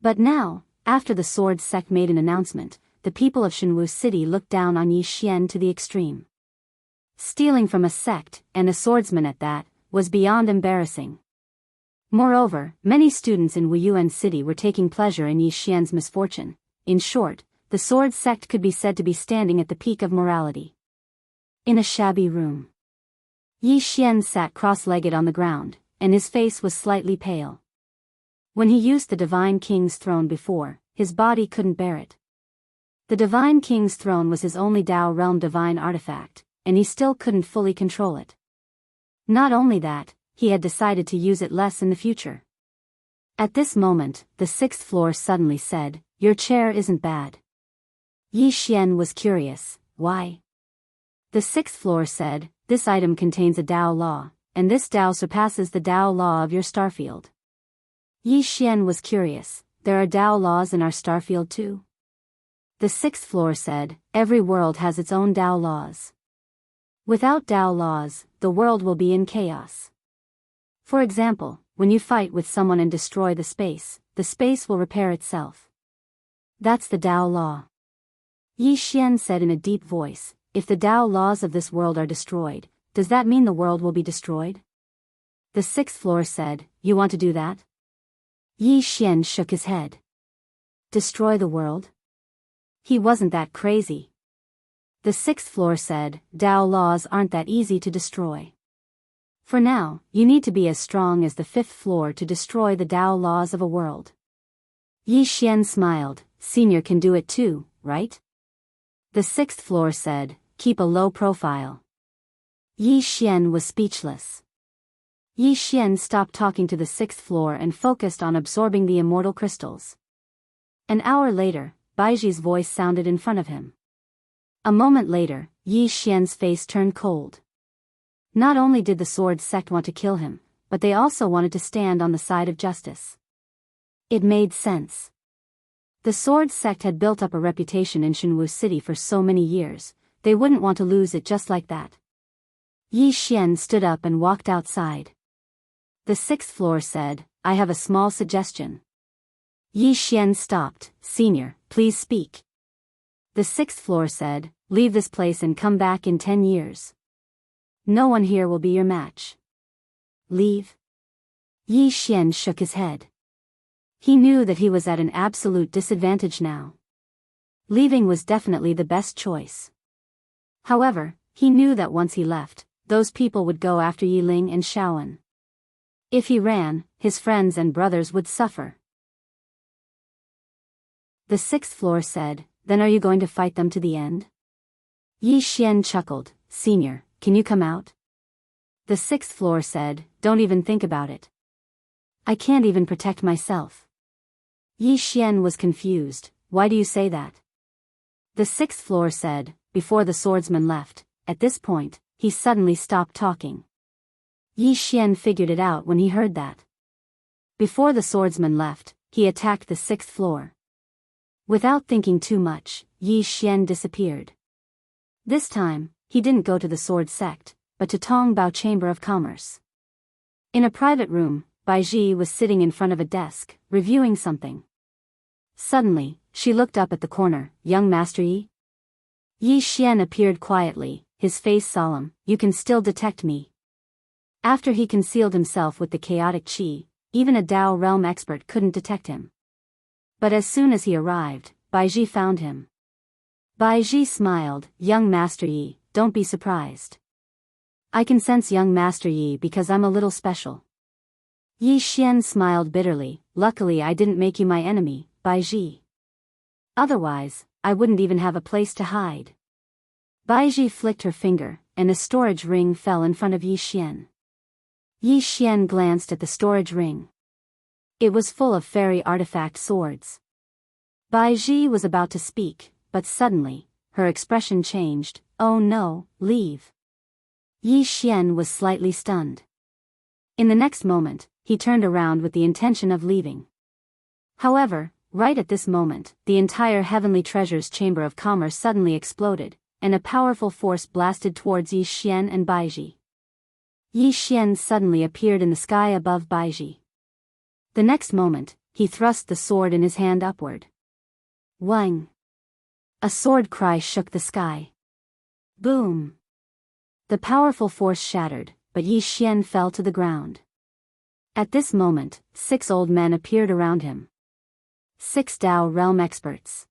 But now, after the sword sect made an announcement, the people of Shenwu City looked down on Yi Xian to the extreme. Stealing from a sect, and a swordsman at that, was beyond embarrassing. Moreover, many students in Wuyuan City were taking pleasure in Yi Xian's misfortune. In short, the sword sect could be said to be standing at the peak of morality. In a shabby room, Yi Xian sat cross-legged on the ground, and his face was slightly pale. When he used the Divine King's throne before, his body couldn't bear it. The Divine King's throne was his only Dao realm divine artifact, and he still couldn't fully control it. Not only that, he had decided to use it less in the future. At this moment, the sixth floor suddenly said, "Your chair isn't bad." Yi Xian was curious, why? The sixth floor said, "This item contains a Dao law, and this Dao surpasses the Dao law of your starfield." Yi Xian was curious, there are Dao laws in our starfield too? The sixth floor said, "Every world has its own Dao laws. Without Dao laws, the world will be in chaos. For example, when you fight with someone and destroy the space will repair itself. That's the Dao law." Yi Xian said in a deep voice, "If the Dao laws of this world are destroyed, does that mean the world will be destroyed?" The sixth floor said, "You want to do that?" Yi Xian shook his head. Destroy the world? He wasn't that crazy. The sixth floor said, "Dao laws aren't that easy to destroy. For now, you need to be as strong as the fifth floor to destroy the Dao laws of a world." Yi Xian smiled, "Senior can do it too, right?" The sixth floor said, "Keep a low profile." Yi Xian was speechless. Yi Xian stopped talking to the sixth floor and focused on absorbing the immortal crystals. An hour later, Baiji's voice sounded in front of him. A moment later, Yi Xian's face turned cold. Not only did the sword sect want to kill him, but they also wanted to stand on the side of justice. It made sense. The sword sect had built up a reputation in Shenwu City for so many years, they wouldn't want to lose it just like that. Yi Xian stood up and walked outside. The sixth floor said, "I have a small suggestion." Yi Xian stopped, "Senior, please speak." The sixth floor said, "Leave this place and come back in 10 years. No one here will be your match." Leave? Yi Xian shook his head. He knew that he was at an absolute disadvantage now. Leaving was definitely the best choice. However, he knew that once he left, those people would go after Yiling and Shaoan. If he ran, his friends and brothers would suffer. The sixth floor said, "Then are you going to fight them to the end?" Yi Xian chuckled, "Senior, can you come out?" The sixth floor said, "Don't even think about it. I can't even protect myself." Yi Xian was confused, "Why do you say that?" The sixth floor said, "Before the swordsman left." At this point, he suddenly stopped talking. Yi Xian figured it out when he heard that. Before the swordsman left, he attacked the 6th floor. Without thinking too much, Yi Xian disappeared. This time, he didn't go to the sword sect, but to Tongbao Chamber of Commerce. In a private room, Baizhi was sitting in front of a desk, reviewing something. Suddenly, she looked up at the corner. Young Master Yi? Yi Xian appeared quietly, his face solemn. You can still detect me. After he concealed himself with the chaotic qi, even a Dao realm expert couldn't detect him. But as soon as he arrived, Baizhi found him. Baizhi smiled. Young Master Yi, don't be surprised. I can sense young Master Yi because I'm a little special. Yi Xian smiled bitterly. Luckily I didn't make you my enemy, Baizhi. Otherwise, I wouldn't even have a place to hide. Baizhi flicked her finger, and a storage ring fell in front of Yi Xian. Yi Xian glanced at the storage ring. It was full of fairy artifact swords. Baizhi was about to speak, but suddenly, her expression changed. Oh no, leave. Yi Xian was slightly stunned. In the next moment, he turned around with the intention of leaving. However, right at this moment, the entire Heavenly Treasures Chamber of Commerce suddenly exploded, and a powerful force blasted towards Yi Xian and Baizhi. Yi Xian suddenly appeared in the sky above Baizhi. The next moment, he thrust the sword in his hand upward. Wang! A sword cry shook the sky. Boom! The powerful force shattered, but Yi Xian fell to the ground. At this moment, 6 old men appeared around him. 6 Dao realm experts.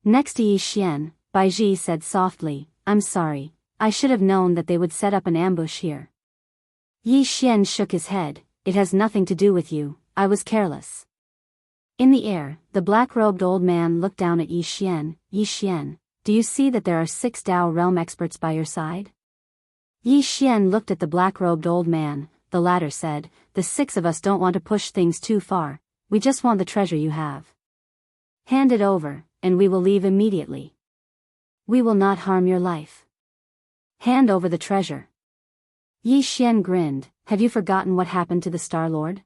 Next to Yi Xian, Baizhi said softly, I'm sorry, I should have known that they would set up an ambush here. Yi Xian shook his head. It has nothing to do with you, I was careless. In the air, the black-robed old man looked down at Yi Xian. Yi Xian, do you see that there are 6 Dao realm experts by your side? Yi Xian looked at the black-robed old man. The latter said, the 6 of us don't want to push things too far, we just want the treasure you have. Hand it over, and we will leave immediately. We will not harm your life. Hand over the treasure. Yi Xian grinned. Have you forgotten what happened to the Star Lord?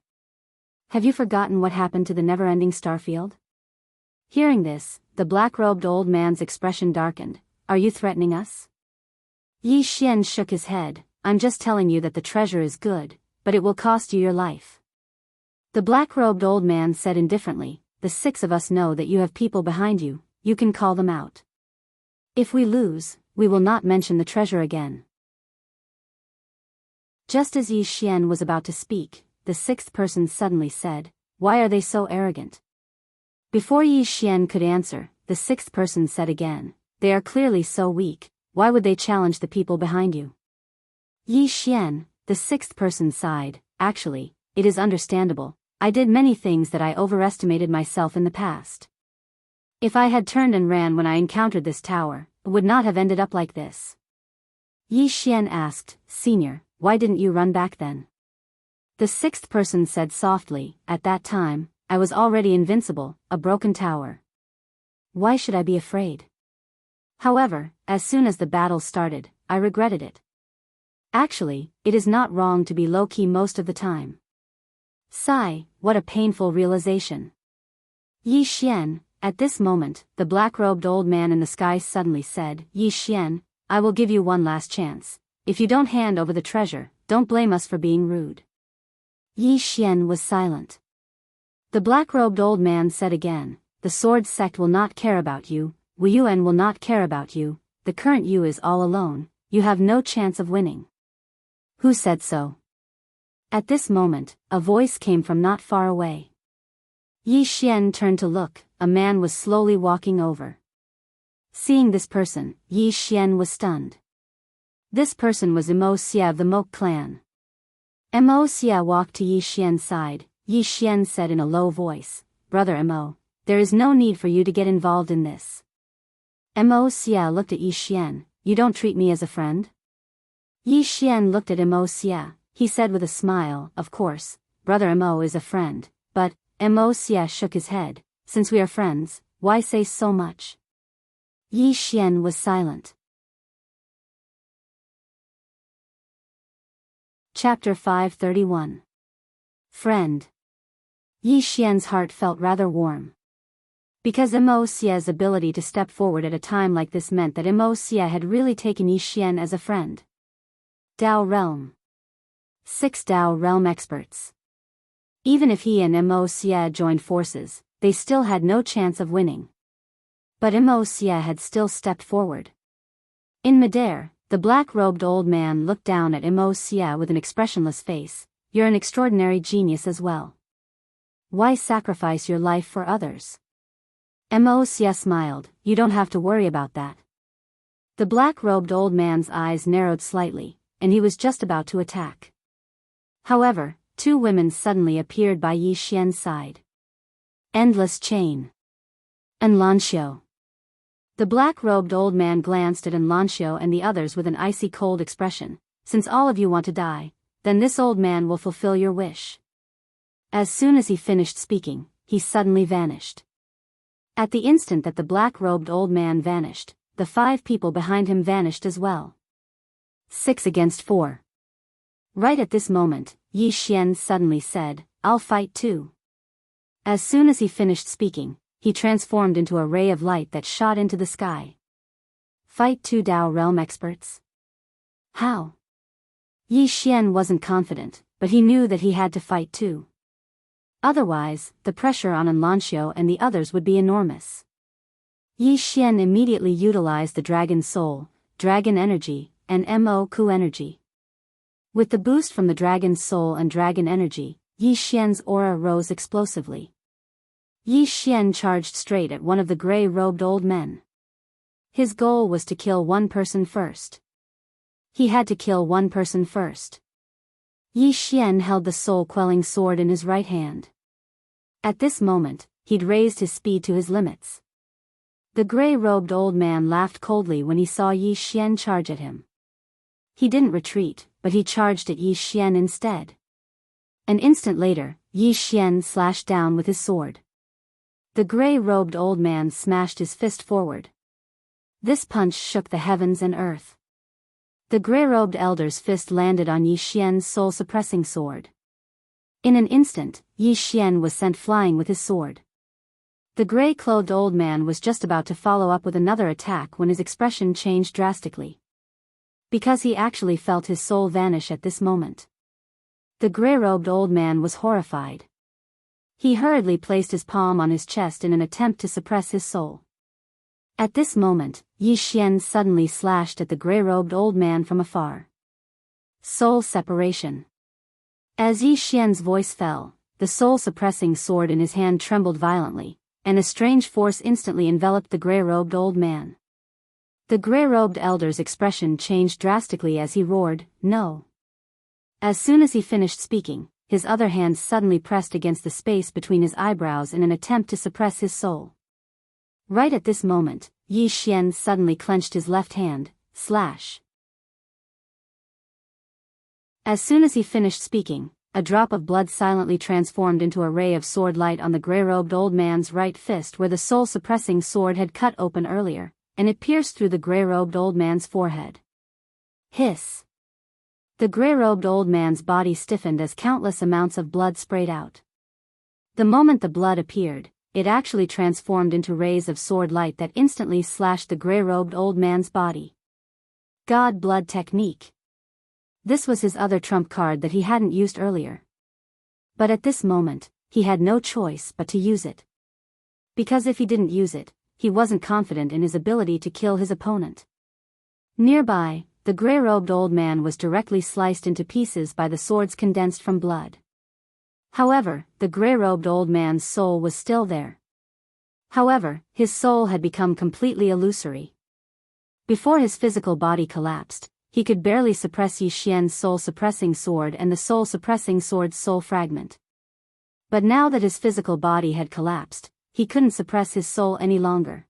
Have you forgotten what happened to the never-ending starfield? Hearing this, the black-robed old man's expression darkened. Are you threatening us? Yi Xian shook his head. I'm just telling you that the treasure is good, but it will cost you your life. The black-robed old man said indifferently, the 6 of us know that you have people behind you, you can call them out. If we lose, we will not mention the treasure again. Just as Yi Xian was about to speak, the 6th person suddenly said, why are they so arrogant? Before Yi Xian could answer, the 6th person said again, they are clearly so weak, why would they challenge the people behind you? Yi Xian, the 6th person sighed, actually, it is understandable, I did many things that I overestimated myself in the past. If I had turned and ran when I encountered this tower, it would not have ended up like this. Yi Xian asked, Senior, why didn't you run back then? The 6th person said softly, at that time, I was already invincible, a broken tower. Why should I be afraid? However, as soon as the battle started, I regretted it. Actually, it is not wrong to be low-key most of the time. Sigh, what a painful realization. Yi Xian, at this moment, the black-robed old man in the sky suddenly said, Yi Xian, I will give you one last chance. If you don't hand over the treasure, don't blame us for being rude. Yi Xian was silent. The black-robed old man said again, the sword sect will not care about you, Wu Yuan will not care about you, the current you is all alone, you have no chance of winning. Who said so? At this moment, a voice came from not far away. Yi Xian turned to look, a man was slowly walking over. Seeing this person, Yi Xian was stunned. This person was Imo Xia of the Mok clan. Imo Xia walked to Yi Xian's side. Yi Xian said in a low voice, Brother Imo, there is no need for you to get involved in this. Imo Xia looked at Yi Xian, you don't treat me as a friend? Yi Xian looked at Imo Xia, he said with a smile, of course, Brother Imo is a friend, but, Imo Xia shook his head, since we are friends, why say so much? Yi Xian was silent. Chapter 531. Friend. Yi Xian's heart felt rather warm. Because Xia's ability to step forward at a time like this meant that Xia had really taken Yi Xian as a friend. Dao Realm. 6 Dao Realm experts. Even if he and Xia joined forces, they still had no chance of winning. But Xia had still stepped forward. In midair, the black-robed old man looked down at Xia with an expressionless face. You're an extraordinary genius as well. Why sacrifice your life for others? Xia smiled. You don't have to worry about that. The black-robed old man's eyes narrowed slightly, and he was just about to attack. However, 2 women suddenly appeared by Yi Xian's side. Endless Chain. Enlancio. The black-robed old man glanced at Enlancio and the others with an icy cold expression. Since all of you want to die, then this old man will fulfill your wish. As soon as he finished speaking, he suddenly vanished. At the instant that the black-robed old man vanished, the 5 people behind him vanished as well. 6 against 4. Right at this moment, Yi Xian suddenly said, I'll fight too. As soon as he finished speaking, he transformed into a ray of light that shot into the sky. Fight 2 Dao Realm experts? How? Yi Xian wasn't confident, but he knew that he had to fight too. Otherwise, the pressure on Enlancio and the others would be enormous. Yi Xian immediately utilized the Dragon Soul, Dragon Energy, and Ku Energy. With the boost from the Dragon Soul and Dragon Energy, Yi Xian's aura rose explosively. Yi Xian charged straight at one of the gray-robed old men. His goal was to kill one person first. He had to kill one person first. Yi Xian held the soul-quelling sword in his right hand. At this moment, he'd raised his speed to his limits. The gray-robed old man laughed coldly when he saw Yi Xian charge at him. He didn't retreat, but he charged at Yi Xian instead. An instant later, Yi Xian slashed down with his sword. The gray-robed old man smashed his fist forward. This punch shook the heavens and earth. The gray-robed elder's fist landed on Yi Xian's soul-suppressing sword. In an instant, Yi Xian was sent flying with his sword. The gray-clothed old man was just about to follow up with another attack when his expression changed drastically. Because he actually felt his soul vanish at this moment. The gray-robed old man was horrified. He hurriedly placed his palm on his chest in an attempt to suppress his soul. At this moment, Yi Xian suddenly slashed at the gray-robed old man from afar. Soul separation. As Yi Xian's voice fell, the soul-suppressing sword in his hand trembled violently, and a strange force instantly enveloped the gray-robed old man. The gray-robed elder's expression changed drastically as he roared, "No!" As soon as he finished speaking, his other hand suddenly pressed against the space between his eyebrows in an attempt to suppress his soul. Right at this moment, Yi Xian suddenly clenched his left hand, slash. As soon as he finished speaking, a drop of blood silently transformed into a ray of sword light on the gray-robed old man's right fist where the soul-suppressing sword had cut open earlier, and it pierced through the gray-robed old man's forehead. Hiss. The gray-robed old man's body stiffened as countless amounts of blood sprayed out. The moment the blood appeared, it actually transformed into rays of sword light that instantly slashed the gray-robed old man's body. God Blood Technique. This was his other trump card that he hadn't used earlier. But at this moment, he had no choice but to use it. Because if he didn't use it, he wasn't confident in his ability to kill his opponent. Nearby, the gray-robed old man was directly sliced into pieces by the swords condensed from blood. However, the gray-robed old man's soul was still there. However, his soul had become completely illusory. Before his physical body collapsed, he could barely suppress Yi Xian's soul-suppressing sword and the soul-suppressing sword's soul fragment. But now that his physical body had collapsed, he couldn't suppress his soul any longer.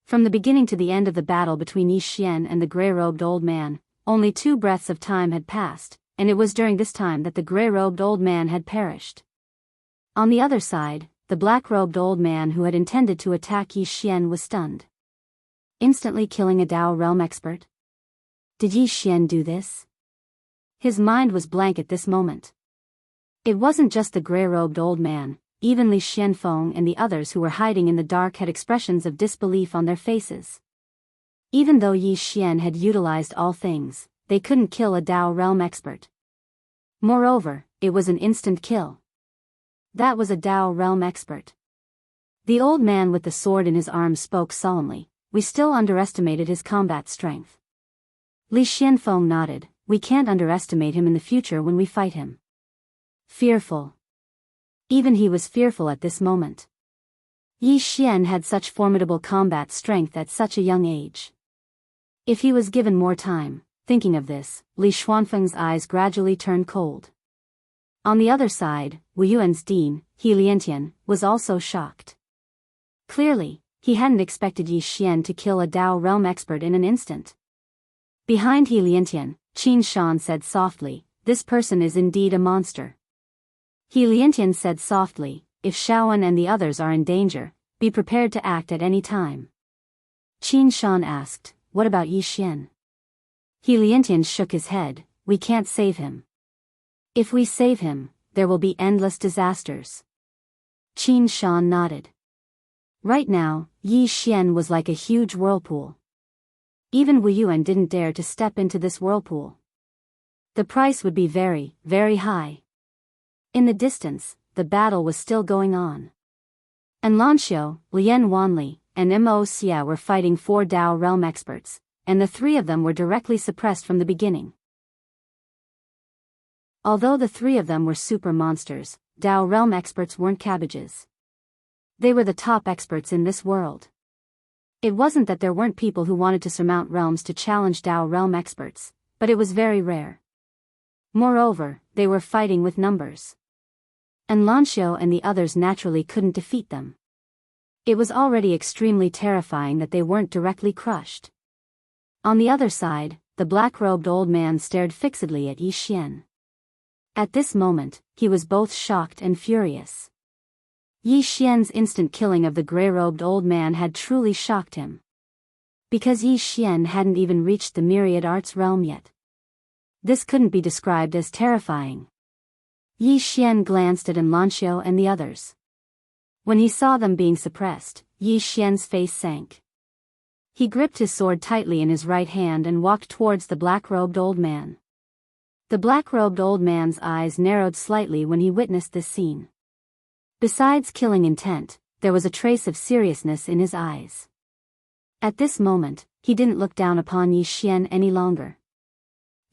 From the beginning to the end of the battle between Yi Xian and the gray-robed old man, only 2 breaths of time had passed, and it was during this time that the gray-robed old man had perished. On the other side, the black-robed old man who had intended to attack Yi Xian was stunned. Instantly killing a Dao realm expert? Did Yi Xian do this? His mind was blank at this moment. It wasn't just the gray-robed old man, even Li Xianfeng and the others who were hiding in the dark had expressions of disbelief on their faces. Even though Yi Xian had utilized all things, they couldn't kill a Dao realm expert. Moreover, it was an instant kill. That was a Dao realm expert. The old man with the sword in his arms spoke solemnly. We still underestimated his combat strength. Li Xianfeng nodded. We can't underestimate him in the future when we fight him. Fearful. Even he was fearful at this moment. Yi Xian had such formidable combat strength at such a young age. If he was given more time, thinking of this, Li Xuanfeng's eyes gradually turned cold. On the other side, Wu Yuan's dean, He Liantian, was also shocked. Clearly, he hadn't expected Yi Xian to kill a Dao realm expert in an instant. Behind He Liantian, Qin Shan said softly, "This person is indeed a monster." He Liantian said softly, "If Shaoan and the others are in danger, be prepared to act at any time." Qin Shan asked, "What about Yi Xian?" He Liantian shook his head, "We can't save him. If we save him, there will be endless disasters." Qin Shan nodded. Right now, Yi Xian was like a huge whirlpool. Even Wu Yuan didn't dare to step into this whirlpool. The price would be very, very high. In the distance, the battle was still going on. And Lanxiu, Lian Wanli, and Mo Xia were fighting 4 Dao realm experts, and the 3 of them were directly suppressed from the beginning. Although the 3 of them were super monsters, Dao realm experts weren't cabbages. They were the top experts in this world. It wasn't that there weren't people who wanted to surmount realms to challenge Dao realm experts, but it was very rare. Moreover, they were fighting with numbers. And Lanxiu and the others naturally couldn't defeat them. It was already extremely terrifying that they weren't directly crushed. On the other side, the black-robed old man stared fixedly at Yi Xian. At this moment, he was both shocked and furious. Yi Xian's instant killing of the gray-robed old man had truly shocked him. Because Yi Xian hadn't even reached the myriad arts realm yet. This couldn't be described as terrifying. Yi Xian glanced at Lanxiu and the others. When he saw them being suppressed, Yi Xian's face sank. He gripped his sword tightly in his right hand and walked towards the black-robed old man. The black-robed old man's eyes narrowed slightly when he witnessed this scene. Besides killing intent, there was a trace of seriousness in his eyes. At this moment, he didn't look down upon Yi Xian any longer.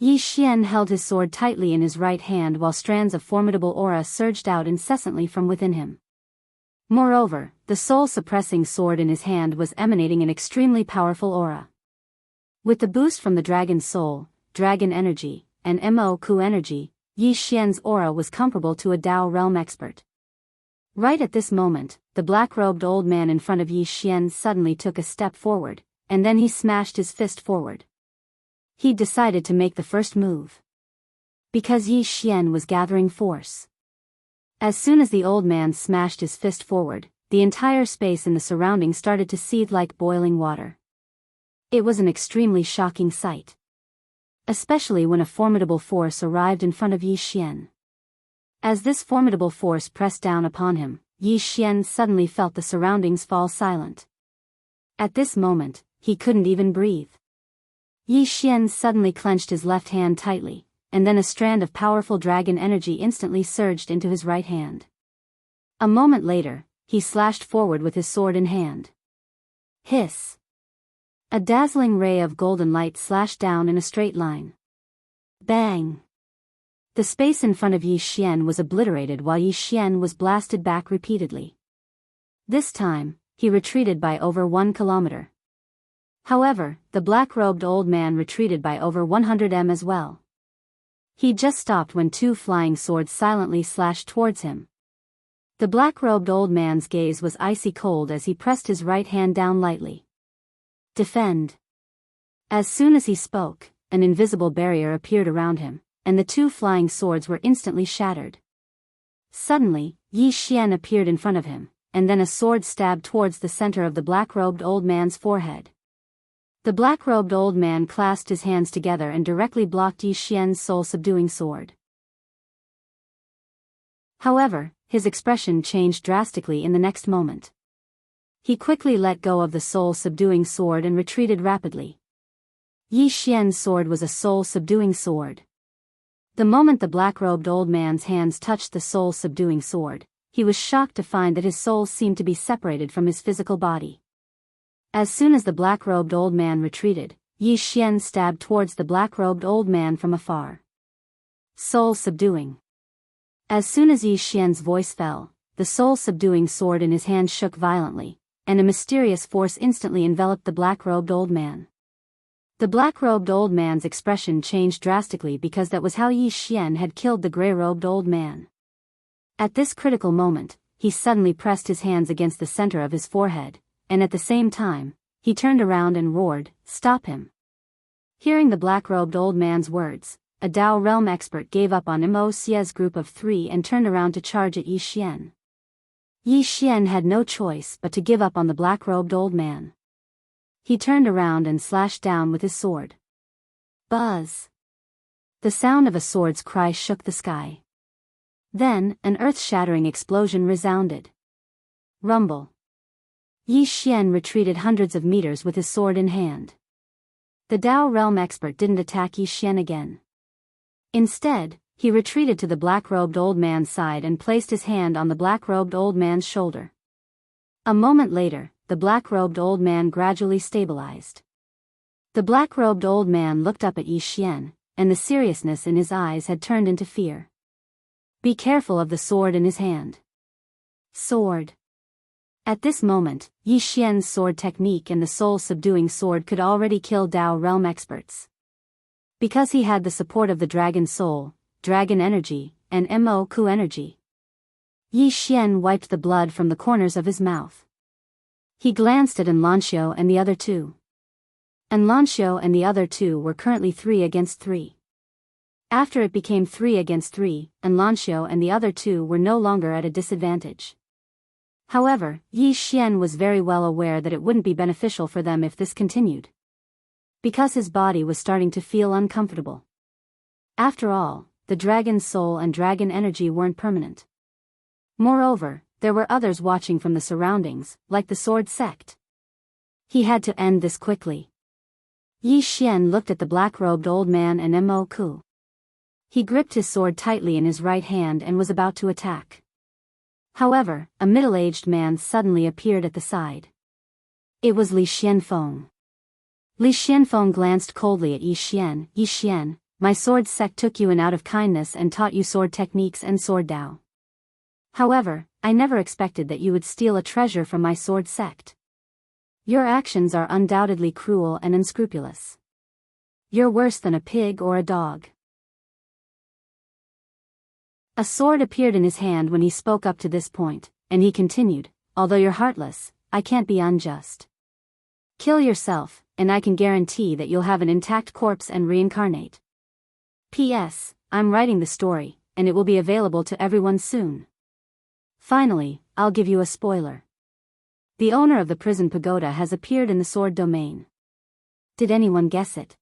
Yi Xian held his sword tightly in his right hand while strands of formidable aura surged out incessantly from within him. Moreover, the soul-suppressing sword in his hand was emanating an extremely powerful aura. With the boost from the dragon soul, dragon energy, and Mo-Ku energy, Yi Xian's aura was comparable to a Dao realm expert. Right at this moment, the black-robed old man in front of Yi Xian suddenly took a step forward, and then he smashed his fist forward. He decided to make the first move. Because Yi Xian was gathering force. As soon as the old man smashed his fist forward, the entire space in the surroundings started to seethe like boiling water. It was an extremely shocking sight. Especially when a formidable force arrived in front of Yi Xian. As this formidable force pressed down upon him, Yi Xian suddenly felt the surroundings fall silent. At this moment, he couldn't even breathe. Yi Xian suddenly clenched his left hand tightly, and then a strand of powerful dragon energy instantly surged into his right hand. A moment later, he slashed forward with his sword in hand. Hiss! A dazzling ray of golden light slashed down in a straight line. Bang! The space in front of Yi Xian was obliterated while Yi Xian was blasted back repeatedly. This time, he retreated by over 1 kilometer. However, the black-robed old man retreated by over 100 m as well. He just stopped when 2 flying swords silently slashed towards him. The black-robed old man's gaze was icy cold as he pressed his right hand down lightly. Defend! As soon as he spoke, an invisible barrier appeared around him, and the 2 flying swords were instantly shattered. Suddenly, Yi Xian appeared in front of him, and then a sword stabbed towards the center of the black-robed old man's forehead. The black-robed old man clasped his hands together and directly blocked Yi Xian's soul-subduing sword. However, his expression changed drastically in the next moment. He quickly let go of the soul-subduing sword and retreated rapidly. Yi Xian's sword was a soul-subduing sword. The moment the black-robed old man's hands touched the soul-subduing sword, he was shocked to find that his soul seemed to be separated from his physical body. As soon as the black-robed old man retreated, Yi Xian stabbed towards the black-robed old man from afar. Soul-subduing. As soon as Yi Xian's voice fell, the soul-subduing sword in his hand shook violently, and a mysterious force instantly enveloped the black-robed old man. The black-robed old man's expression changed drastically because that was how Yi Xian had killed the gray-robed old man. At this critical moment, he suddenly pressed his hands against the center of his forehead, and at the same time, he turned around and roared, "Stop him!" Hearing the black-robed old man's words, a Dao realm expert gave up on Mo Xie's group of 3 and turned around to charge at Yi Xian. Yi Xian had no choice but to give up on the black-robed old man. He turned around and slashed down with his sword. Buzz! The sound of a sword's cry shook the sky. Then, an earth-shattering explosion resounded. Rumble! Yi Xian retreated hundreds of meters with his sword in hand. The Dao realm expert didn't attack Yi Xian again. Instead, he retreated to the black-robed old man's side and placed his hand on the black-robed old man's shoulder. A moment later, the black-robed old man gradually stabilized. The black-robed old man looked up at Yi Xian, and the seriousness in his eyes had turned into fear. "Be careful of the sword in his hand." Sword. At this moment, Yi Xian's sword technique and the soul-subduing sword could already kill Dao realm experts. Because he had the support of the dragon soul, dragon energy, and Mo Ku energy. Yi Xian wiped the blood from the corners of his mouth. He glanced at Enlanxiao and the other 2. Enlanxiao and the other 2 were currently 3 against 3. After it became 3 against 3, Enlanxiao and the other 2 were no longer at a disadvantage. However, Yi Xian was very well aware that it wouldn't be beneficial for them if this continued. Because his body was starting to feel uncomfortable. After all, the dragon soul and dragon energy weren't permanent. Moreover, there were others watching from the surroundings, like the sword sect. He had to end this quickly. Yi Xian looked at the black-robed old man and Mo Ku. He gripped his sword tightly in his right hand and was about to attack. However, a middle-aged man suddenly appeared at the side. It was Li Xianfeng. Li Xianfeng glanced coldly at Yi Xian. "Yi Xian, my sword sect took you in out of kindness and taught you sword techniques and sword Dao. However, I never expected that you would steal a treasure from my sword sect. Your actions are undoubtedly cruel and unscrupulous. You're worse than a pig or a dog." A sword appeared in his hand when he spoke up to this point, and he continued, "Although you're heartless, I can't be unjust. Kill yourself, and I can guarantee that you'll have an intact corpse and reincarnate. P.S. I'm writing the story, and it will be available to everyone soon. Finally, I'll give you a spoiler. The owner of the prison pagoda has appeared in the sword domain. Did anyone guess it?"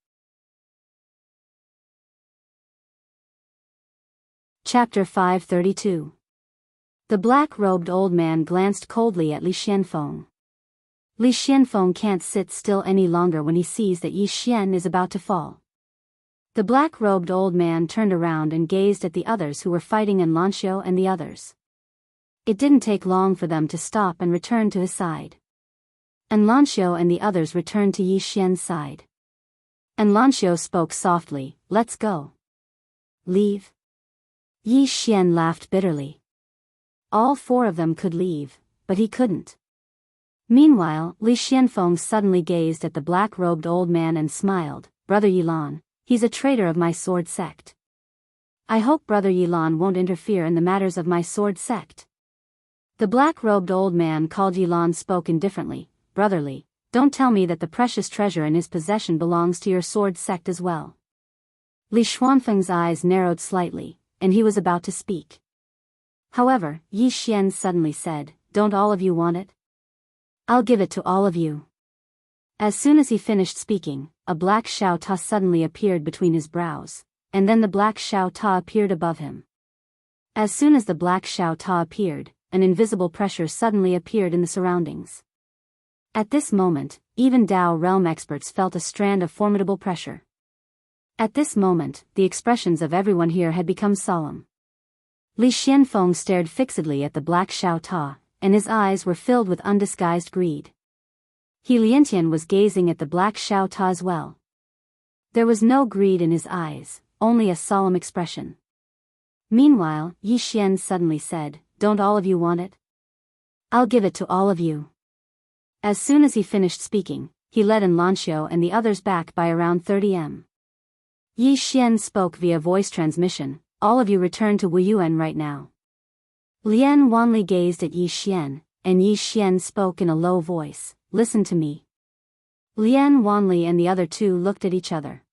Chapter 532. The black-robed old man glanced coldly at Li Xianfeng. Li Xianfeng can't sit still any longer when he sees that Yi Xian is about to fall. The black-robed old man turned around and gazed at the others who were fighting Enlanxiao and the others. It didn't take long for them to stop and return to his side. Enlanxiao and the others returned to Yi Xian's side. Enlanxiao spoke softly, "Let's go." "Leave?" Yi Xian laughed bitterly. All 4 of them could leave, but he couldn't. Meanwhile, Li Xianfeng suddenly gazed at the black-robed old man and smiled, "Brother Yilan, he's a traitor of my sword sect. I hope Brother Yilan won't interfere in the matters of my sword sect." The black-robed old man called Yilan spoke indifferently, "Brotherly, don't tell me that the precious treasure in his possession belongs to your sword sect as well." Li Xuanfeng's eyes narrowed slightly, and he was about to speak. However, Yi Xian suddenly said, "Don't all of you want it? I'll give it to all of you." As soon as he finished speaking, a black Xiao Ta suddenly appeared between his brows, and then the black Xiao Ta appeared above him. As soon as the black Xiao Ta appeared, an invisible pressure suddenly appeared in the surroundings. At this moment, even Dao realm experts felt a strand of formidable pressure. At this moment, the expressions of everyone here had become solemn. Li Xianfeng stared fixedly at the black Xiao Ta, and his eyes were filled with undisguised greed. He Liantian was gazing at the black Xiao Ta as well. There was no greed in his eyes, only a solemn expression. Meanwhile, Yi Xian suddenly said, "Don't all of you want it? I'll give it to all of you." As soon as he finished speaking, he led An Lanxiu and the others back by around 30 m. Yi Xian spoke via voice transmission, "All of you return to Wuyuan right now." Lian Wanli gazed at Yi Xian, and Yi Xian spoke in a low voice, "Listen to me." Lian Wanli and the other two looked at each other.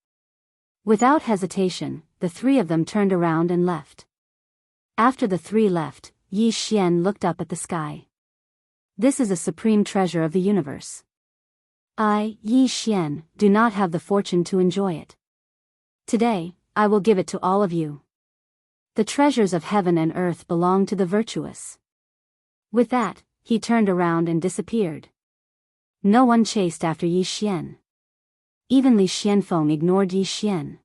Without hesitation, the three of them turned around and left. After the three left, Yi Xian looked up at the sky. "This is a supreme treasure of the universe. I, Yi Xian, do not have the fortune to enjoy it. Today, I will give it to all of you. The treasures of heaven and earth belong to the virtuous." With that, he turned around and disappeared. No one chased after Yi Xian. Even Li Xianfeng ignored Yi Xian.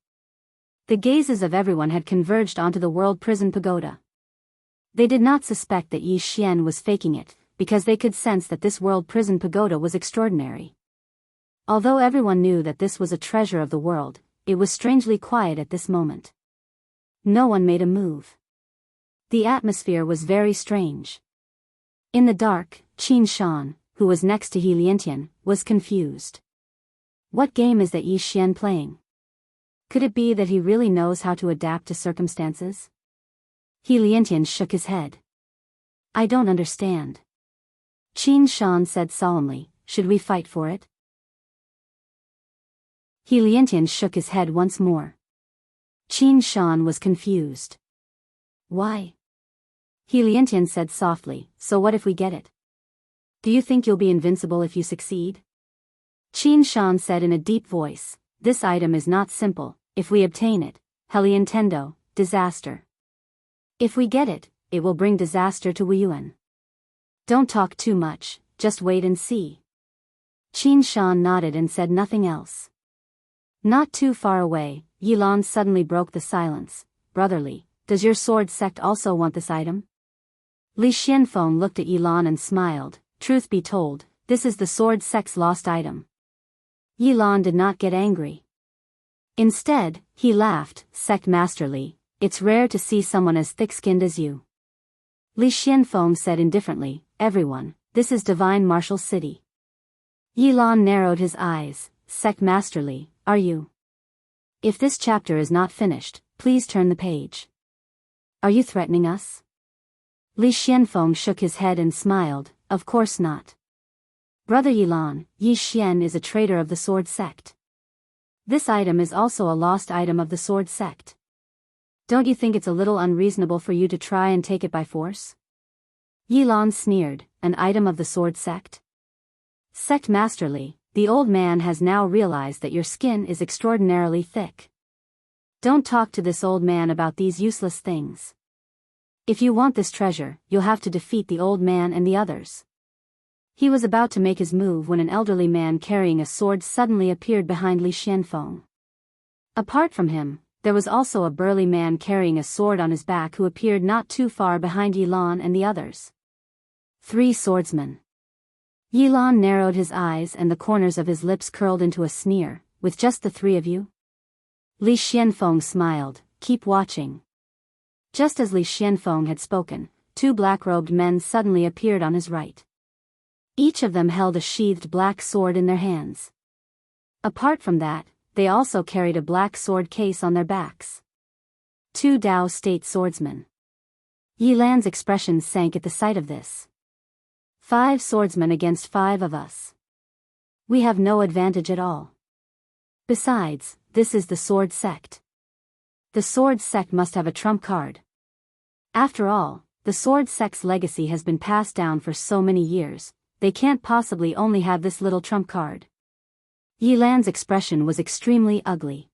The gazes of everyone had converged onto the world prison pagoda. They did not suspect that Yi Xian was faking it, because they could sense that this world prison pagoda was extraordinary. Although everyone knew that this was a treasure of the world, it was strangely quiet at this moment. No one made a move. The atmosphere was very strange. In the dark, Qin Shan, who was next to He Liantian, was confused. What game is that Yi Xian playing? Could it be that he really knows how to adapt to circumstances? He Liantian shook his head. "I don't understand." Qin Shan said solemnly, "Should we fight for it?" He Liantian shook his head once more. Qin Shan was confused. "Why?" He Liantian said softly, "So what if we get it? Do you think you'll be invincible if you succeed?" Qin Shan said in a deep voice, "This item is not simple. If we obtain it, Heliantendo, disaster. If we get it, it will bring disaster to Wuyuan. Don't talk too much, just wait and see." Qin Shan nodded and said nothing else. Not too far away, Yilan suddenly broke the silence. "Brotherly, does your sword sect also want this item?" Li Xianfeng looked at Yilan and smiled. "Truth be told, this is the sword sect's lost item." Yilan did not get angry. Instead, he laughed, "Sect masterly, it's rare to see someone as thick-skinned as you." Li Xianfeng said indifferently, "Everyone, this is Divine Martial City." Yilan narrowed his eyes. "Sect masterly, are you? If this chapter is not finished, please turn the page. Are you threatening us?" Li Xianfeng shook his head and smiled, "Of course not. Brother Yilan, Yi Xian is a traitor of the sword sect. This item is also a lost item of the sword sect. Don't you think it's a little unreasonable for you to try and take it by force?" Yilan sneered, "An item of the sword sect? Sect masterly, the old man has now realized that your skin is extraordinarily thick. Don't talk to this old man about these useless things. If you want this treasure, you'll have to defeat the old man and the others." He was about to make his move when an elderly man carrying a sword suddenly appeared behind Li Xianfeng. Apart from him, there was also a burly man carrying a sword on his back who appeared not too far behind Yilan and the others. 3 swordsmen. Yilan narrowed his eyes and the corners of his lips curled into a sneer. "With just the 3 of you?" Li Xianfeng smiled, "Keep watching." Just as Li Xianfeng had spoken, 2 black-robed men suddenly appeared on his right. Each of them held a sheathed black sword in their hands. Apart from that, they also carried a black sword case on their backs. 2 Dao state swordsmen. Yilan's expression sank at the sight of this. 5 swordsmen against 5 of us. We have no advantage at all. Besides, this is the sword sect. The sword sect must have a trump card. After all, the sword sect's legacy has been passed down for so many years. They can't possibly only have this little trump card. Yilan's expression was extremely ugly.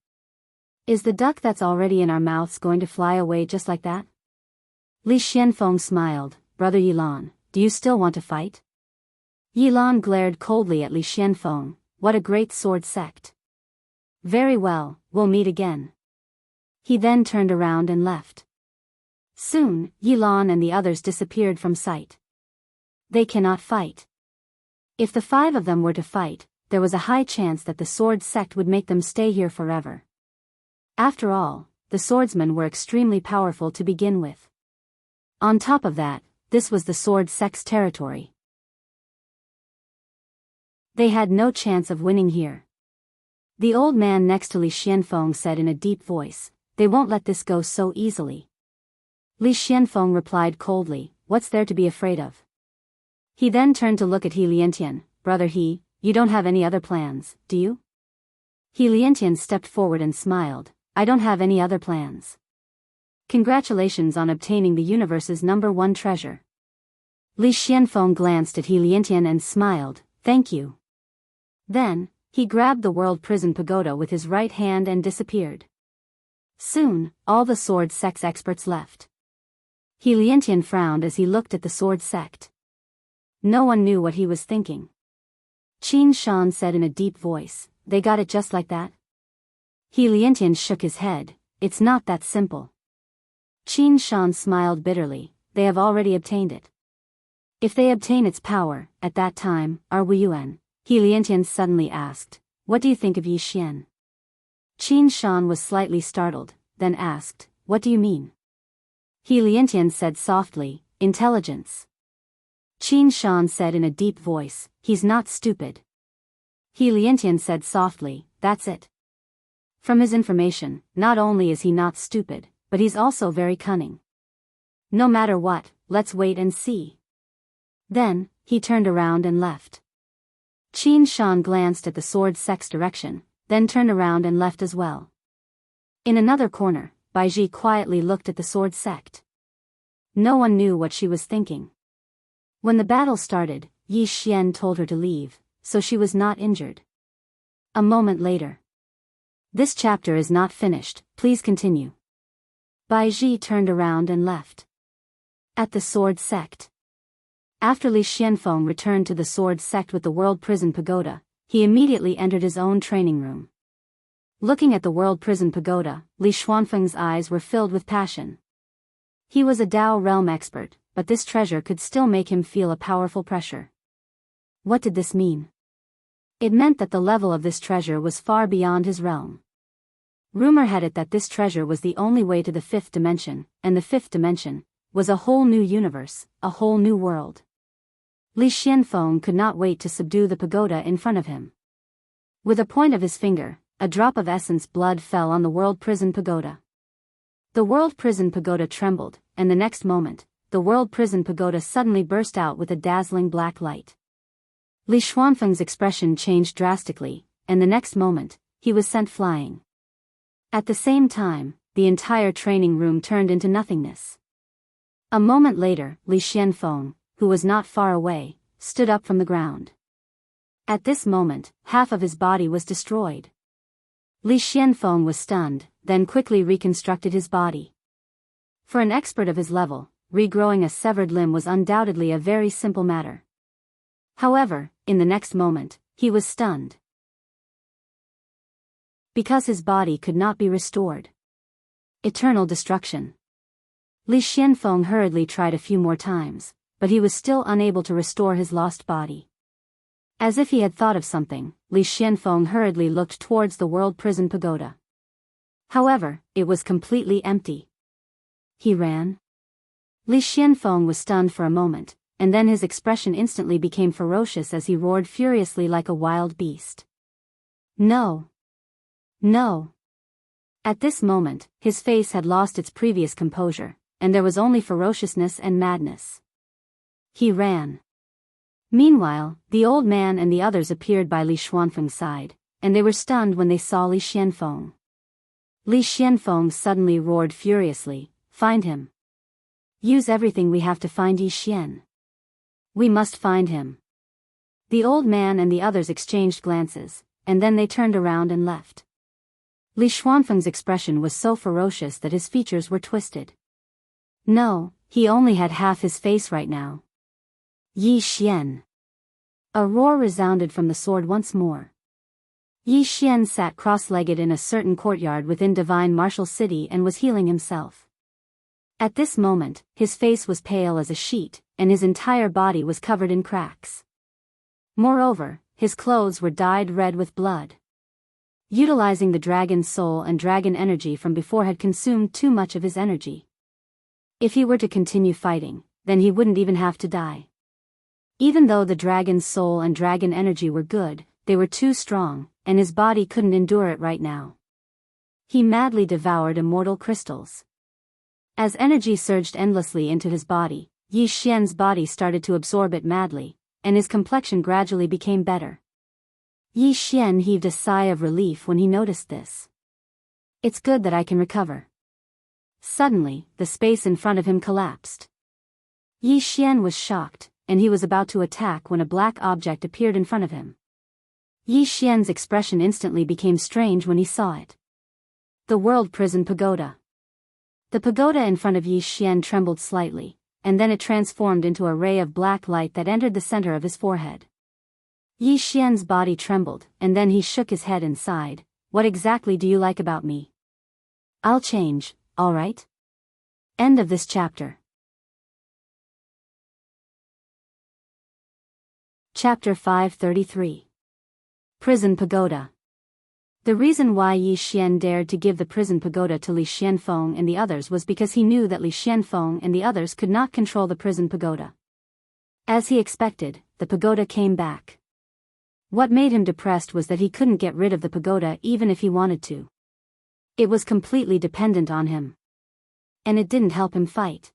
Is the duck that's already in our mouths going to fly away just like that? Li Xianfeng smiled. Brother Yilan, do you still want to fight? Yilan glared coldly at Li Xianfeng. What a great sword sect. Very well, we'll meet again. He then turned around and left. Soon, Yilan and the others disappeared from sight. They cannot fight. If the 5 of them were to fight, there was a high chance that the sword sect would make them stay here forever. After all, the swordsmen were extremely powerful to begin with. On top of that, this was the sword sect's territory. They had no chance of winning here. The old man next to Li Xianfeng said in a deep voice, "They won't let this go so easily." Li Xianfeng replied coldly, "What's there to be afraid of?" He then turned to look at He Liantian. "Brother He, you don't have any other plans, do you?" He Liantian stepped forward and smiled, "I don't have any other plans. Congratulations on obtaining the universe's #1 treasure." Li Xianfeng glanced at He Liantian and smiled, "Thank you." Then, he grabbed the World Prison Pagoda with his right hand and disappeared. Soon, all the sword sect's experts left. He Liantian frowned as he looked at the sword sect. No one knew what he was thinking. Qin Shan said in a deep voice, "They got it just like that?" He Liantian shook his head, "It's not that simple." Qin Shan smiled bitterly, "They have already obtained it. If they obtain its power, at that time, are we Yuan?" He Liantian suddenly asked, "What do you think of Yi Xian?" Qin Shan was slightly startled, then asked, "What do you mean?" He Liantian said softly, "Intelligence." Qin Shan said in a deep voice, "He's not stupid." He Liantian said softly, "That's it. From his information, not only is he not stupid, but he's also very cunning. No matter what, let's wait and see." Then, he turned around and left. Qin Shan glanced at the sword sect's direction, then turned around and left as well. In another corner, Baiji quietly looked at the sword sect. No one knew what she was thinking. When the battle started, Yi Xian told her to leave, so she was not injured. A moment later. "This chapter is not finished, please continue." Baiji turned around and left. At the sword sect. After Li Xianfeng returned to the sword sect with the World Prison Pagoda, he immediately entered his own training room. Looking at the World Prison Pagoda, Li Xuanfeng's eyes were filled with passion. He was a Dao realm expert, but this treasure could still make him feel a powerful pressure. What did this mean? It meant that the level of this treasure was far beyond his realm. Rumor had it that this treasure was the only way to the 5th dimension, and the 5th dimension was a whole new universe, a whole new world. Li Xianfeng could not wait to subdue the pagoda in front of him. With a point of his finger, a drop of essence blood fell on the World Prison Pagoda. The World Prison Pagoda trembled, and the next moment, the World Prison Pagoda suddenly burst out with a dazzling black light. Li Xuanfeng's expression changed drastically, and the next moment, he was sent flying. At the same time, the entire training room turned into nothingness. A moment later, Li Xianfeng, who was not far away, stood up from the ground. At this moment, half of his body was destroyed. Li Xianfeng was stunned, then quickly reconstructed his body. For an expert of his level, regrowing a severed limb was undoubtedly a very simple matter. However, in the next moment, he was stunned. Because his body could not be restored. Eternal destruction. Li Xianfeng hurriedly tried a few more times, but he was still unable to restore his lost body. As if he had thought of something, Li Xianfeng hurriedly looked towards the World Prison Pagoda. However, it was completely empty. He ran. Li Xianfeng was stunned for a moment, and then his expression instantly became ferocious as he roared furiously like a wild beast. "No! No!" At this moment, his face had lost its previous composure, and there was only ferociousness and madness. He ran. Meanwhile, the old man and the others appeared by Li Xuanfeng's side, and they were stunned when they saw Li Xianfeng. Li Xianfeng suddenly roared furiously, "Find him! Use everything we have to find Yi Xian. We must find him." The old man and the others exchanged glances, and then they turned around and left. Li Xuanfeng's expression was so ferocious that his features were twisted. "No," he only had half his face right now. Yi Xian. A roar resounded from the sword once more. Yi Xian sat cross-legged in a certain courtyard within Divine Martial City and was healing himself. At this moment, his face was pale as a sheet, and his entire body was covered in cracks. Moreover, his clothes were dyed red with blood. Utilizing the dragon's soul and dragon energy from before had consumed too much of his energy. If he were to continue fighting, then he wouldn't even have to die. Even though the dragon's soul and dragon energy were good, they were too strong, and his body couldn't endure it right now. He madly devoured immortal crystals. As energy surged endlessly into his body, Yi Xian's body started to absorb it madly, and his complexion gradually became better. Yi Xian heaved a sigh of relief when he noticed this. It's good that I can recover. Suddenly, the space in front of him collapsed. Yi Xian was shocked, and he was about to attack when a black object appeared in front of him. Yi Xian's expression instantly became strange when he saw it. The World Prison Pagoda. The pagoda in front of Yi Xian trembled slightly, and then it transformed into a ray of black light that entered the center of his forehead. Yi Xian's body trembled, and then he shook his head and sighed. What exactly do you like about me? I'll change, all right? End of this chapter. Chapter 533. Prison Pagoda. The reason why Yi Xian dared to give the prison pagoda to Li Xianfeng and the others was because he knew that Li Xianfeng and the others could not control the prison pagoda. As he expected, the pagoda came back. What made him depressed was that he couldn't get rid of the pagoda even if he wanted to. It was completely dependent on him. And it didn't help him fight.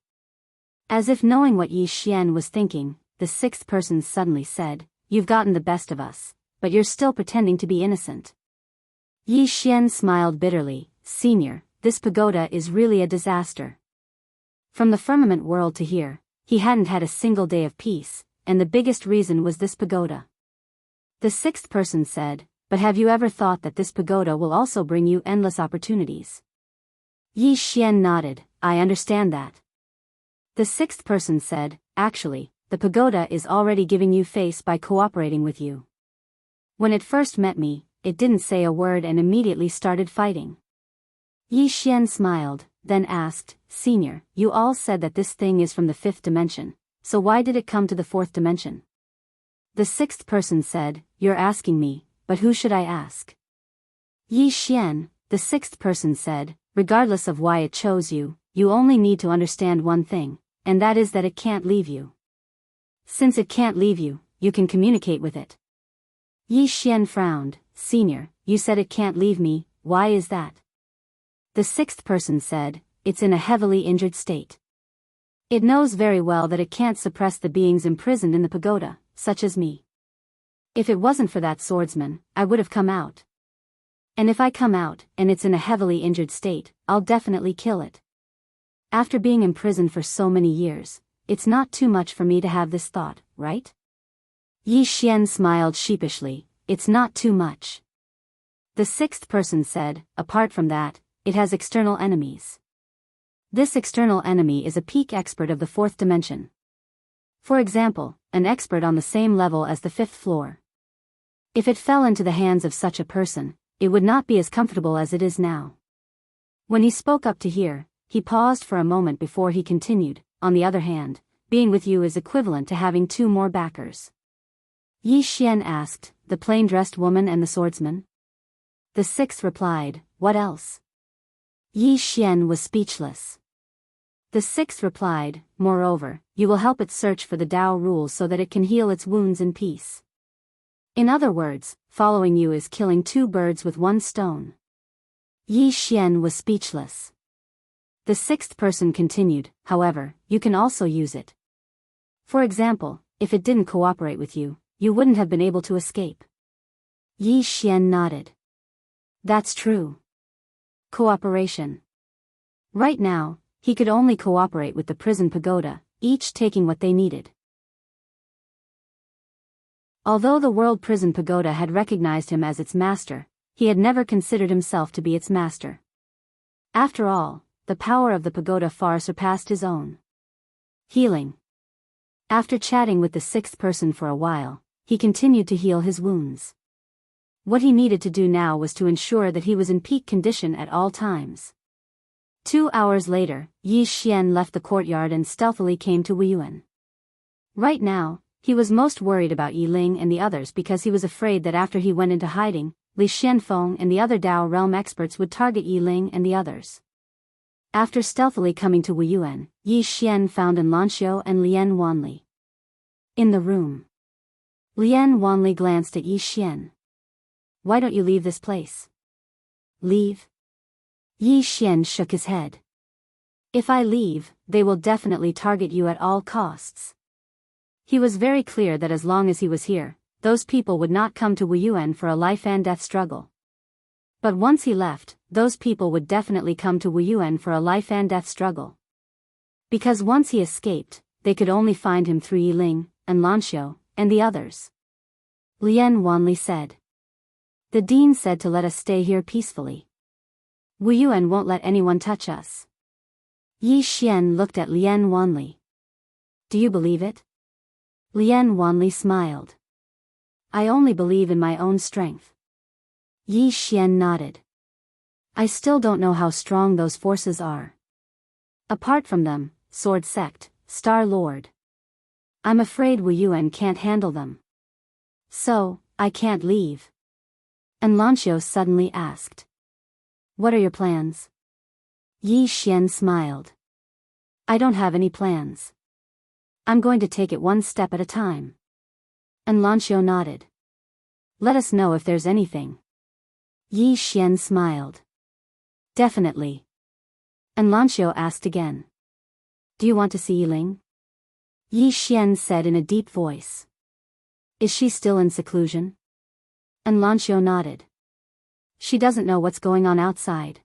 As if knowing what Yi Xian was thinking, the sixth person suddenly said, "You've gotten the best of us, but you're still pretending to be innocent." Yi Xian smiled bitterly. "Senior, this pagoda is really a disaster. From the firmament world to here, he hadn't had a single day of peace, and the biggest reason was this pagoda." The sixth person said, "But have you ever thought that this pagoda will also bring you endless opportunities?" Yi Xian nodded. "I understand that." The sixth person said, "Actually, the pagoda is already giving you face by cooperating with you. When it first met me, it didn't say a word and immediately started fighting." Yi Xian smiled, then asked, "Senior, you all said that this thing is from the fifth dimension, so why did it come to the fourth dimension?" The sixth person said, "You're asking me, but who should I ask?" Yi Xian, the sixth person said, "Regardless of why it chose you, you only need to understand one thing, and that is that it can't leave you. Since it can't leave you, you can communicate with it." Yi Xian frowned. "Senior, you said it can't leave me, why is that?" The sixth person said, "It's in a heavily injured state. It knows very well that it can't suppress the beings imprisoned in the pagoda, such as me. If it wasn't for that swordsman, I would have come out. And if I come out, and it's in a heavily injured state, I'll definitely kill it. After being imprisoned for so many years, it's not too much for me to have this thought, right?" Yi Xian smiled sheepishly. "It's not too much." The sixth person said, "Apart from that, it has external enemies. This external enemy is a peak expert of the fourth dimension. For example, an expert on the same level as the fifth floor. If it fell into the hands of such a person, it would not be as comfortable as it is now." When he spoke up to here, he paused for a moment before he continued. "On the other hand, being with you is equivalent to having 2 more backers." Yi Xian asked, "The plain-dressed woman and the swordsman?" The sixth replied, "What else?" Yi Xian was speechless. The sixth replied, "Moreover, you will help it search for the Tao rules so that it can heal its wounds in peace. In other words, following you is killing 2 birds with 1 stone." Yi Xian was speechless. The sixth person continued, "However, you can also use it. For example, if it didn't cooperate with you, you wouldn't have been able to escape." Yi Xian nodded. "That's true. Cooperation." Right now, he could only cooperate with the prison pagoda, each taking what they needed. Although the World Prison Pagoda had recognized him as its master, he had never considered himself to be its master. After all, the power of the pagoda far surpassed his own. Healing. After chatting with the sixth person for a while, he continued to heal his wounds. What he needed to do now was to ensure that he was in peak condition at all times. 2 hours later, Yi Xian left the courtyard and stealthily came to Wuyuan. Right now, he was most worried about Yi Ling and the others because he was afraid that after he went into hiding, Li Xianfeng and the other Dao realm experts would target Yi Ling and the others. After stealthily coming to Wuyuan, Yi Xian found An Lanxiu and Lian Wanli in the room. Lian Wanli glanced at Yi Xian. Why don't you leave this place? Leave? Yi Xian shook his head. If I leave, they will definitely target you at all costs. He was very clear that as long as he was here, those people would not come to Wuyuan for a life and death struggle. But once he left, those people would definitely come to Wuyuan for a life and death struggle. Because once he escaped, they could only find him through Yi Ling, and Lanxiu, and the others. Lian Wanli said. The dean said to let us stay here peacefully. Wuyuan won't let anyone touch us. Yi Xian looked at Lian Wanli. Do you believe it? Lian Wanli smiled. I only believe in my own strength. Yi Xian nodded. I still don't know how strong those forces are. Apart from them, Sword Sect, Star Lord. I'm afraid Wuyuan can't handle them. So, I can't leave. And Lanxiu suddenly asked. What are your plans? Yi Xian smiled. I don't have any plans. I'm going to take it one step at a time. And Lanxiu nodded. Let us know if there's anything. Yi Xian smiled. Definitely. And Lanxiu asked again. Do you want to see Yi Ling? Yi Xian said in a deep voice. Is she still in seclusion? And Lanxiu nodded. She doesn't know what's going on outside.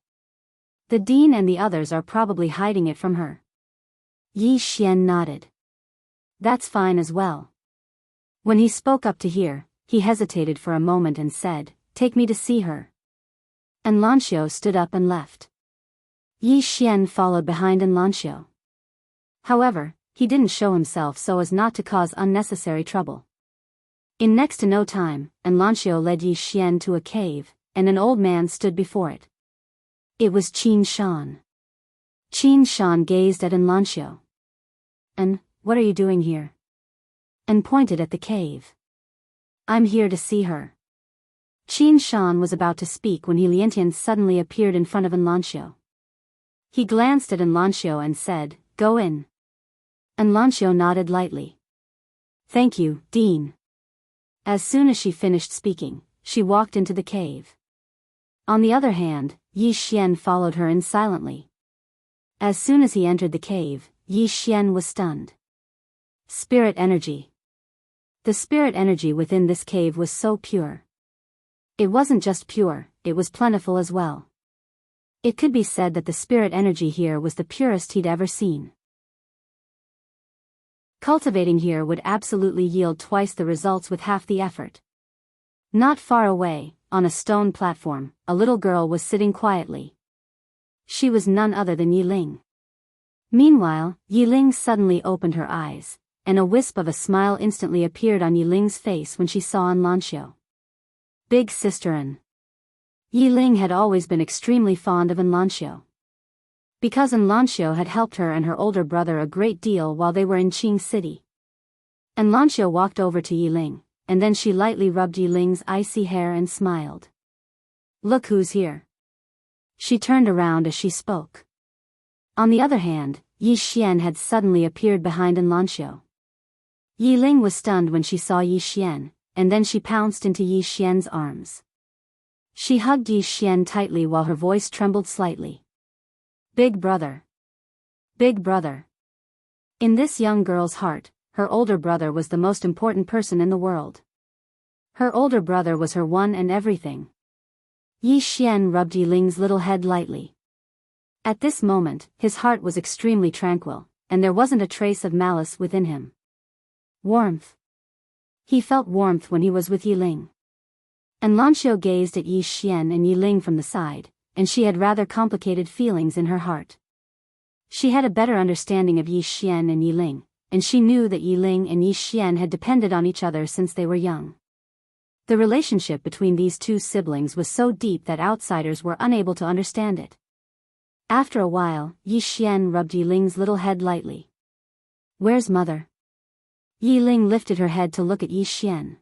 The dean and the others are probably hiding it from her. Yi Xian nodded. That's fine as well. When he spoke up to hear, he hesitated for a moment and said, Take me to see her. And Lanxiu stood up and left. Yi Xian followed behind An Lanxiu. However, he didn't show himself so as not to cause unnecessary trouble. In next to no time, An Lanxiu led Yi Xian to a cave, and an old man stood before it. It was Qin Shan. Qin Shan gazed at An Lanxiu. And, what are you doing here? And pointed at the cave. I'm here to see her. Qin Shan was about to speak when He Liantian suddenly appeared in front of An Lanxiu. He glanced at An Lanxiu and said, Go in. An Lanxiu nodded lightly. Thank you, Dean. As soon as she finished speaking, she walked into the cave. On the other hand, Yi Xian followed her in silently. As soon as he entered the cave, Yi Xian was stunned. Spirit energy. The spirit energy within this cave was so pure. It wasn't just pure, it was plentiful as well. It could be said that the spirit energy here was the purest he'd ever seen. Cultivating here would absolutely yield twice the results with half the effort. Not far away, on a stone platform, a little girl was sitting quietly. She was none other than Yi Ling. Meanwhile, Yi Ling suddenly opened her eyes, and a wisp of a smile instantly appeared on Yi Ling's face when she saw An Lanxiu. Big sister An. Yi Ling had always been extremely fond of An Lanxiu. Because An Lanxiu had helped her and her older brother a great deal while they were in Qing City. An Lanxiu walked over to Yi Ling, and then she lightly rubbed Yi Ling's icy hair and smiled. Look who's here. She turned around as she spoke. On the other hand, Yi Xian had suddenly appeared behind An Lanxiu. Yi Ling was stunned when she saw Yi Xian, and then she pounced into Yi Xian's arms. She hugged Yi Xian tightly while her voice trembled slightly. Big brother. Big brother. In this young girl's heart, her older brother was the most important person in the world. Her older brother was her one and everything. Yi Xian rubbed Yi Ling's little head lightly. At this moment, his heart was extremely tranquil, and there wasn't a trace of malice within him. Warmth. He felt warmth when he was with Yi Ling. And Lanxiu gazed at Yi Xian and Yi Ling from the side, and she had rather complicated feelings in her heart. She had a better understanding of Yi Xian and Yi Ling, and she knew that Yi Ling and Yi Xian had depended on each other since they were young. The relationship between these two siblings was so deep that outsiders were unable to understand it. After a while, Yi Xian rubbed Yi Ling's little head lightly. "Where's mother?" Yi Ling lifted her head to look at Yi Xian.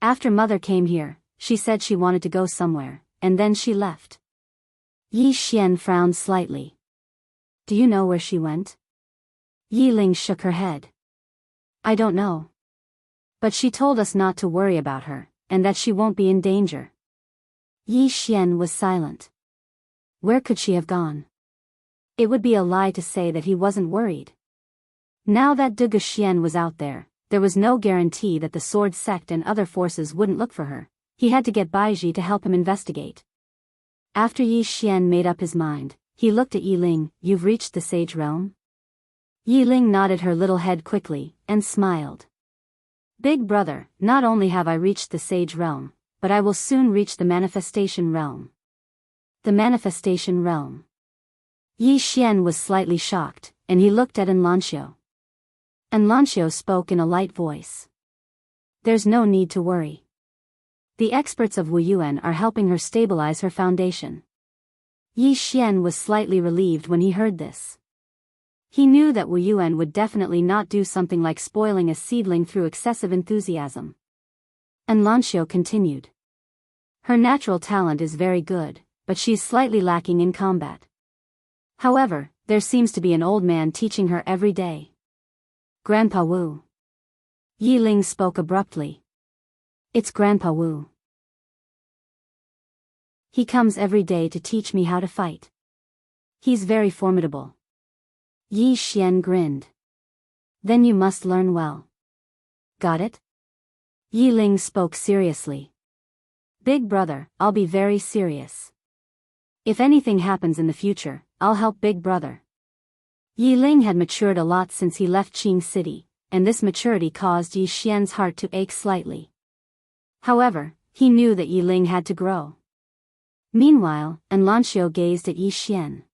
"After mother came here, she said she wanted to go somewhere, and then she left." Yi Xian frowned slightly. "Do you know where she went?" Yi Ling shook her head. "I don't know. But she told us not to worry about her, and that she won't be in danger." Yi Xian was silent. Where could she have gone? It would be a lie to say that he wasn't worried. Now that Duge Xian was out there, there was no guarantee that the sword sect and other forces wouldn't look for her. He had to get Baiji to help him investigate. After Yi Xian made up his mind, he looked at Yi Ling. "You've reached the Sage Realm?" Yi Ling nodded her little head quickly, and smiled. "Big brother, not only have I reached the Sage Realm, but I will soon reach the Manifestation Realm." The Manifestation Realm. Yi Xian was slightly shocked, and he looked at Enlancio. Enlancio spoke in a light voice. "There's no need to worry. The experts of Wuyuan are helping her stabilize her foundation." Yi Xian was slightly relieved when he heard this. He knew that Wuyuan would definitely not do something like spoiling a seedling through excessive enthusiasm. Enlancio continued. "Her natural talent is very good, but she's slightly lacking in combat. However, there seems to be an old man teaching her every day." "Grandpa Wu." Yi Ling spoke abruptly. "It's Grandpa Wu. He comes every day to teach me how to fight. He's very formidable." Yi Xian grinned. "Then you must learn well. Got it?" Yi Ling spoke seriously. "Big brother, I'll be very serious. If anything happens in the future, I'll help big brother." Yi Ling had matured a lot since he left Qing City, and this maturity caused Yi Xian's heart to ache slightly. However, he knew that Yi Ling had to grow. Meanwhile, Enlancio gazed at Yi Xian.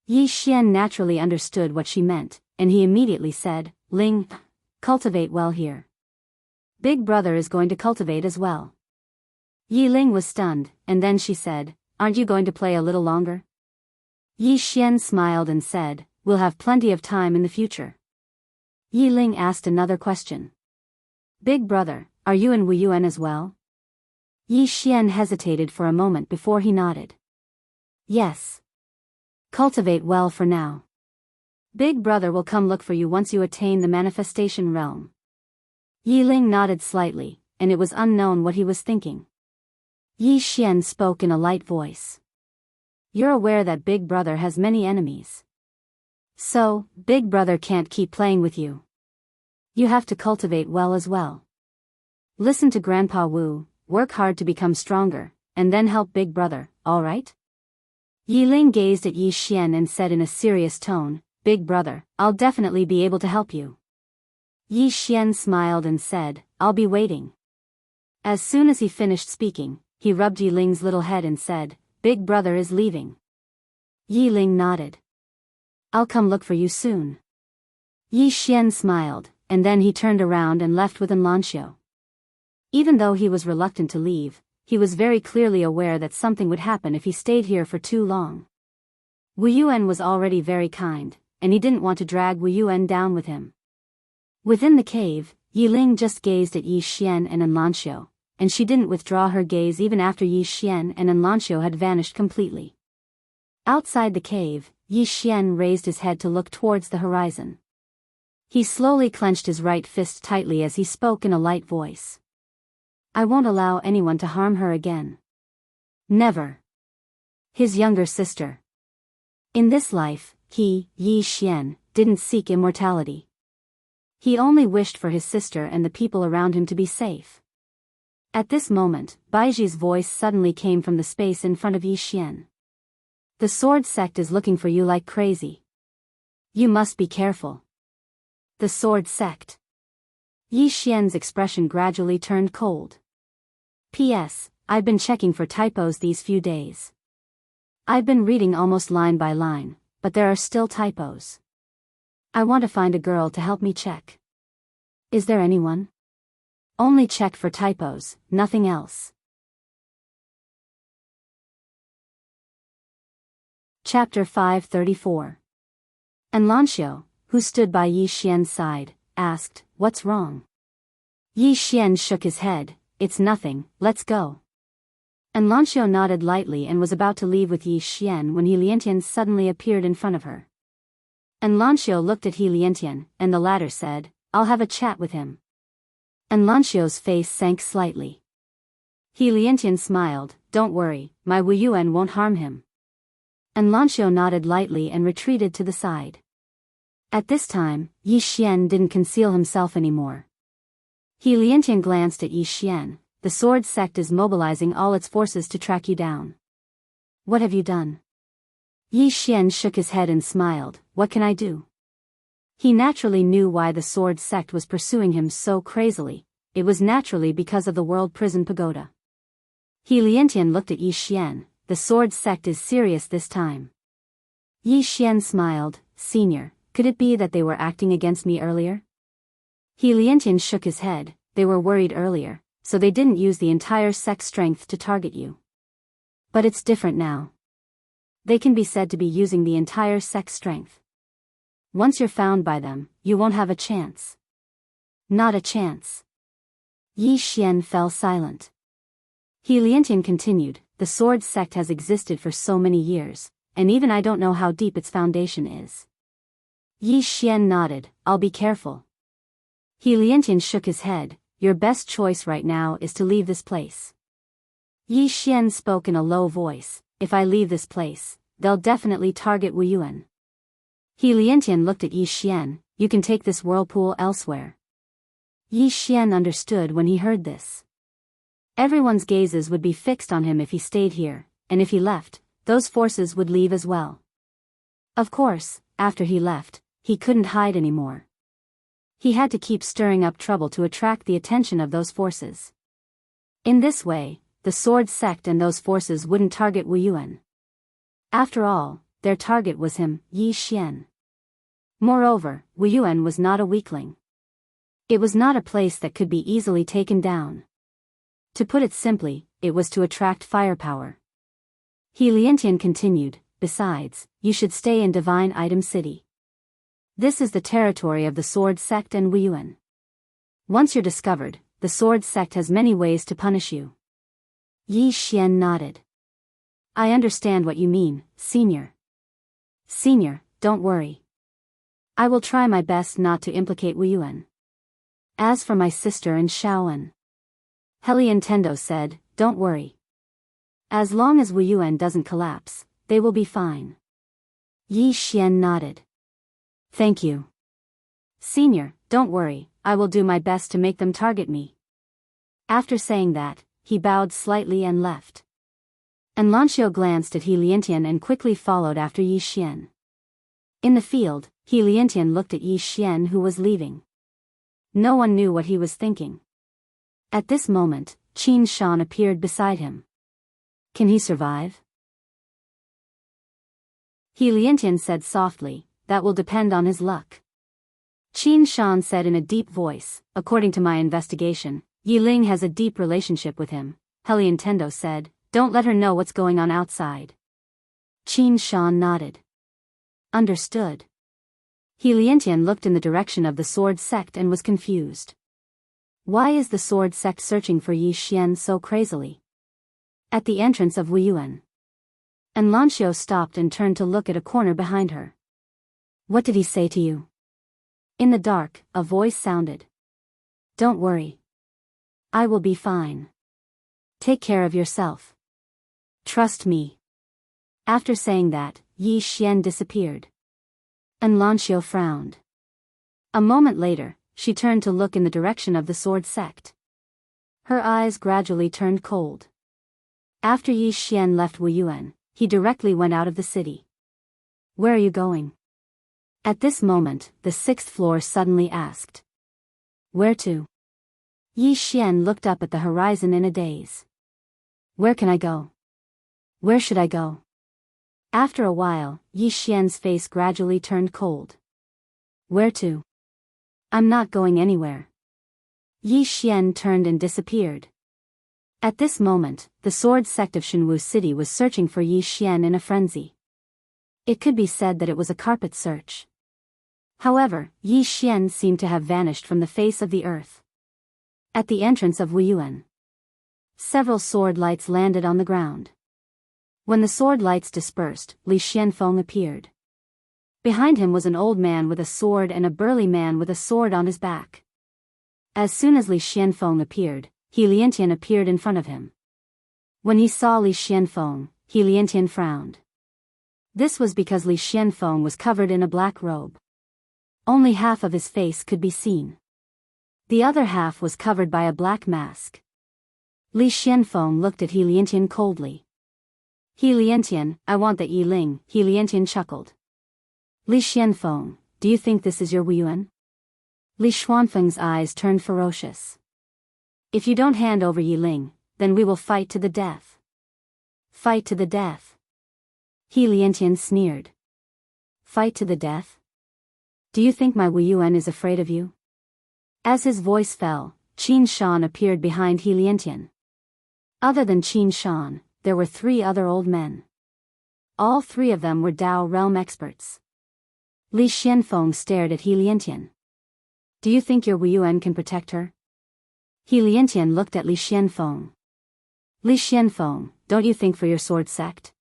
Yi Xian naturally understood what she meant, and he immediately said, "Ling, cultivate well here. Big brother is going to cultivate as well." Yi Ling was stunned, and then she said, "Aren't you going to play a little longer?" Yi Xian smiled and said, "We'll have plenty of time in the future." Yi Ling asked another question. "Big brother, are you in Wuyuan as well?" Yi Xian hesitated for a moment before he nodded. "Yes. Cultivate well for now. Big brother will come look for you once you attain the Manifestation Realm." Yi Ling nodded slightly, and it was unknown what he was thinking. Yi Xian spoke in a light voice. "You're aware that big brother has many enemies. So, big brother can't keep playing with you. You have to cultivate well as well. Listen to Grandpa Wu, work hard to become stronger, and then help big brother, alright?" Yi Ling gazed at Yi Xian and said in a serious tone, "Big brother, I'll definitely be able to help you." Yi Xian smiled and said, "I'll be waiting." As soon as he finished speaking, he rubbed Yi Ling's little head and said, "Big brother is leaving." Yi Ling nodded. "I'll come look for you soon." Yi Xian smiled, and then he turned around and left with Enlancio. Even though he was reluctant to leave, he was very clearly aware that something would happen if he stayed here for too long. Wuyuan was already very kind, and he didn't want to drag Wuyuan down with him. Within the cave, Yi Ling just gazed at Yi Xian and Enlancio, and she didn't withdraw her gaze even after Yi Xian and Enlancio had vanished completely. Outside the cave, Yi Xian raised his head to look towards the horizon. He slowly clenched his right fist tightly as he spoke in a light voice. "I won't allow anyone to harm her again. Never." His younger sister. In this life, he, Yi Xian, didn't seek immortality. He only wished for his sister and the people around him to be safe. At this moment, Baiji's voice suddenly came from the space in front of Yi Xian. "The sword sect is looking for you like crazy. You must be careful." The sword sect. Yi Xian's expression gradually turned cold. "P.S. I've been checking for typos these few days. I've been reading almost line by line, but there are still typos. I want to find a girl to help me check. Is there anyone? Only check for typos, nothing else. Chapter 534. And Lanxiu, who stood by Yi Xian's side, asked, "What's wrong?" Yi Xian shook his head, "It's nothing, let's go." And Lanxiu nodded lightly and was about to leave with Yi Xian when He Liantian suddenly appeared in front of her. And Lanxiu looked at He Liantian, and the latter said, "I'll have a chat with him." And Lanxiu's face sank slightly. He Liantian smiled, "Don't worry, my Wu Yuan won't harm him." And Lanxiu nodded lightly and retreated to the side. At this time, Yi Xian didn't conceal himself anymore. He Liantian glanced at Yi Xian. "The sword sect is mobilizing all its forces to track you down. What have you done?" Yi Xian shook his head and smiled, "What can I do?" He naturally knew why the sword sect was pursuing him so crazily. It was naturally because of the world prison pagoda. He Liantian looked at Yi Xian. "The sword sect is serious this time." Yi Xian smiled, "Senior, could it be that they were acting against me earlier?" He Liantian shook his head. "They were worried earlier, so they didn't use the entire sect's strength to target you. But it's different now. They can be said to be using the entire sect's strength. Once you're found by them, you won't have a chance." "Not a chance." Yi Xian fell silent. He Liantian continued, "The sword sect has existed for so many years, and even I don't know how deep its foundation is." Yi Xian nodded, "I'll be careful." He Liantian shook his head, "Your best choice right now is to leave this place." Yi Xian spoke in a low voice, "If I leave this place, they'll definitely target Wu Yuan." He Liantian looked at Yi Xian, "You can take this whirlpool elsewhere." Yi Xian understood when he heard this. Everyone's gazes would be fixed on him if he stayed here, and if he left, those forces would leave as well. Of course, after he left, he couldn't hide anymore. He had to keep stirring up trouble to attract the attention of those forces. In this way, the sword sect and those forces wouldn't target Wu Yuan. After all, their target was him, Yi Xian. Moreover, Wu Yuan was not a weakling. It was not a place that could be easily taken down. To put it simply, it was to attract firepower. He Liantian continued, "Besides, you should stay in Divine Item City. This is the territory of the sword sect and Wu Yuan. Once you're discovered, the sword sect has many ways to punish you." Yi Xian nodded. "I understand what you mean, Senior." "Senior, don't worry. I will try my best not to implicate Wu Yuan. As for my sister and Shaoan," Helian Tendo said, "Don't worry. As long as Wu Yuan doesn't collapse, they will be fine." Yi Xian nodded. "Thank you. Senior, don't worry, I will do my best to make them target me." After saying that, he bowed slightly and left. And Lanxiu glanced at He Liantian and quickly followed after Yi Xian. In the field, He Liantian looked at Yi Xian who was leaving. No one knew what he was thinking. At this moment, Qin Shan appeared beside him. Can he survive? He Liantian said softly, "That will depend on his luck." Qin Shan said in a deep voice, "According to my investigation, Yi Ling has a deep relationship with him." Helian Tendo said, "Don't let her know what's going on outside." Qin Shan nodded. Understood. He Liantian looked in the direction of the sword sect and was confused. Why is the sword sect searching for Yi Xian so crazily? At the entrance of Wu Yuan. And Lanxiu stopped and turned to look at a corner behind her. "What did he say to you?" In the dark, a voice sounded. "Don't worry. I will be fine. Take care of yourself. Trust me." After saying that, Yi Xian disappeared. And Lanxiu frowned. A moment later, she turned to look in the direction of the sword sect. Her eyes gradually turned cold. After Yi Xian left Wu Yuan, he directly went out of the city. "Where are you going?" At this moment, the sixth floor suddenly asked. "Where to?" Yi Xian looked up at the horizon in a daze. "Where can I go? Where should I go?" After a while, Yi Xian's face gradually turned cold. Where to? I'm not going anywhere. Yi Xian turned and disappeared. At this moment, the sword sect of Shenwu City was searching for Yi Xian in a frenzy. It could be said that it was a carpet search. However, Yi Xian seemed to have vanished from the face of the earth. At the entrance of Wuyuan, several sword lights landed on the ground. When the sword lights dispersed, Li Xianfeng appeared. Behind him was an old man with a sword and a burly man with a sword on his back. As soon as Li Xianfeng appeared, He Liantian appeared in front of him. When he saw Li Xianfeng, He Liantian frowned. This was because Li Xianfeng was covered in a black robe. Only half of his face could be seen. The other half was covered by a black mask. Li Xianfeng looked at He Liantian coldly. He Liantian, I want the Yi Ling, He Liantian chuckled. Li Xianfeng, do you think this is your Wuyuan? Li Xuanfeng's eyes turned ferocious. If you don't hand over Yi Ling, then we will fight to the death. Fight to the death. He Liantian sneered. Fight to the death? Do you think my Wuyuan is afraid of you? As his voice fell, Qin Shan appeared behind He Liantian. Other than Qin Shan, there were 3 other old men. All 3 of them were Dao realm experts. Li Xianfeng stared at He Liantian. Do you think your Wuyuan can protect her? He Liantian looked at Li Xianfeng. Li Xianfeng, don't you think for your sword sect?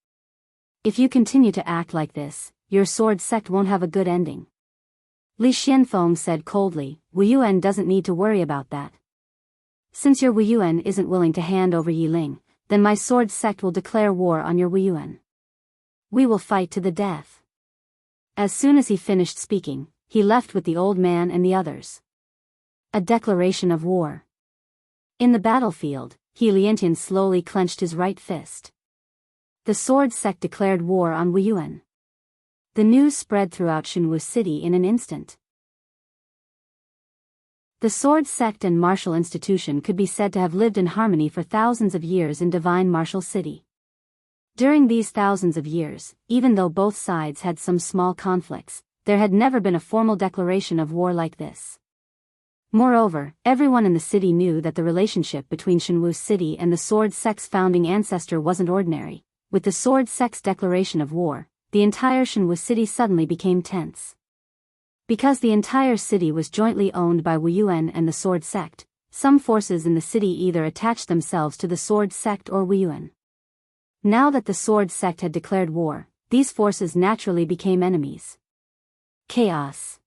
If you continue to act like this, your sword sect won't have a good ending. Li Xianfeng said coldly, Wuyuan doesn't need to worry about that. Since your Wuyuan isn't willing to hand over Yi Ling, then my sword sect will declare war on your Wuyuan. We will fight to the death. As soon as he finished speaking, he left with the old man and the others. A declaration of war. In the battlefield, He Liantian slowly clenched his right fist. The sword sect declared war on Wuyuan. The news spread throughout Shenwu City in an instant. The sword sect and martial institution could be said to have lived in harmony for thousands of years in divine martial city. During these thousands of years, even though both sides had some small conflicts, there had never been a formal declaration of war like this. Moreover, everyone in the city knew that the relationship between Shenwu City and the sword sect's founding ancestor wasn't ordinary. With the sword sect's declaration of war, the entire Shenwu City suddenly became tense. Because the entire city was jointly owned by Wuyuan and the sword sect, some forces in the city either attached themselves to the sword sect or Wuyuan. Now that the sword sect had declared war, these forces naturally became enemies. Chaos.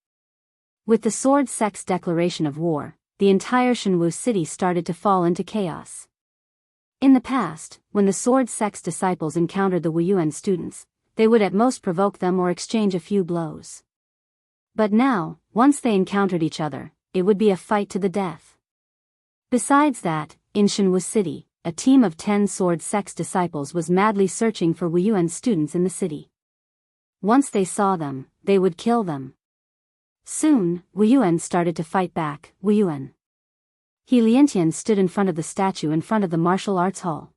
With the sword sect's declaration of war, the entire Shenwu City started to fall into chaos. In the past, when the sword sect's disciples encountered the Wuyuan students, they would at most provoke them or exchange a few blows. But now, once they encountered each other, it would be a fight to the death. Besides that, in Shenwu City, a team of 10 sword sect's disciples was madly searching for Wuyuan students in the city. Once they saw them, they would kill them. Soon, Wuyuan started to fight back. Wuyuan. He Liantian stood in front of the statue in front of the martial arts hall.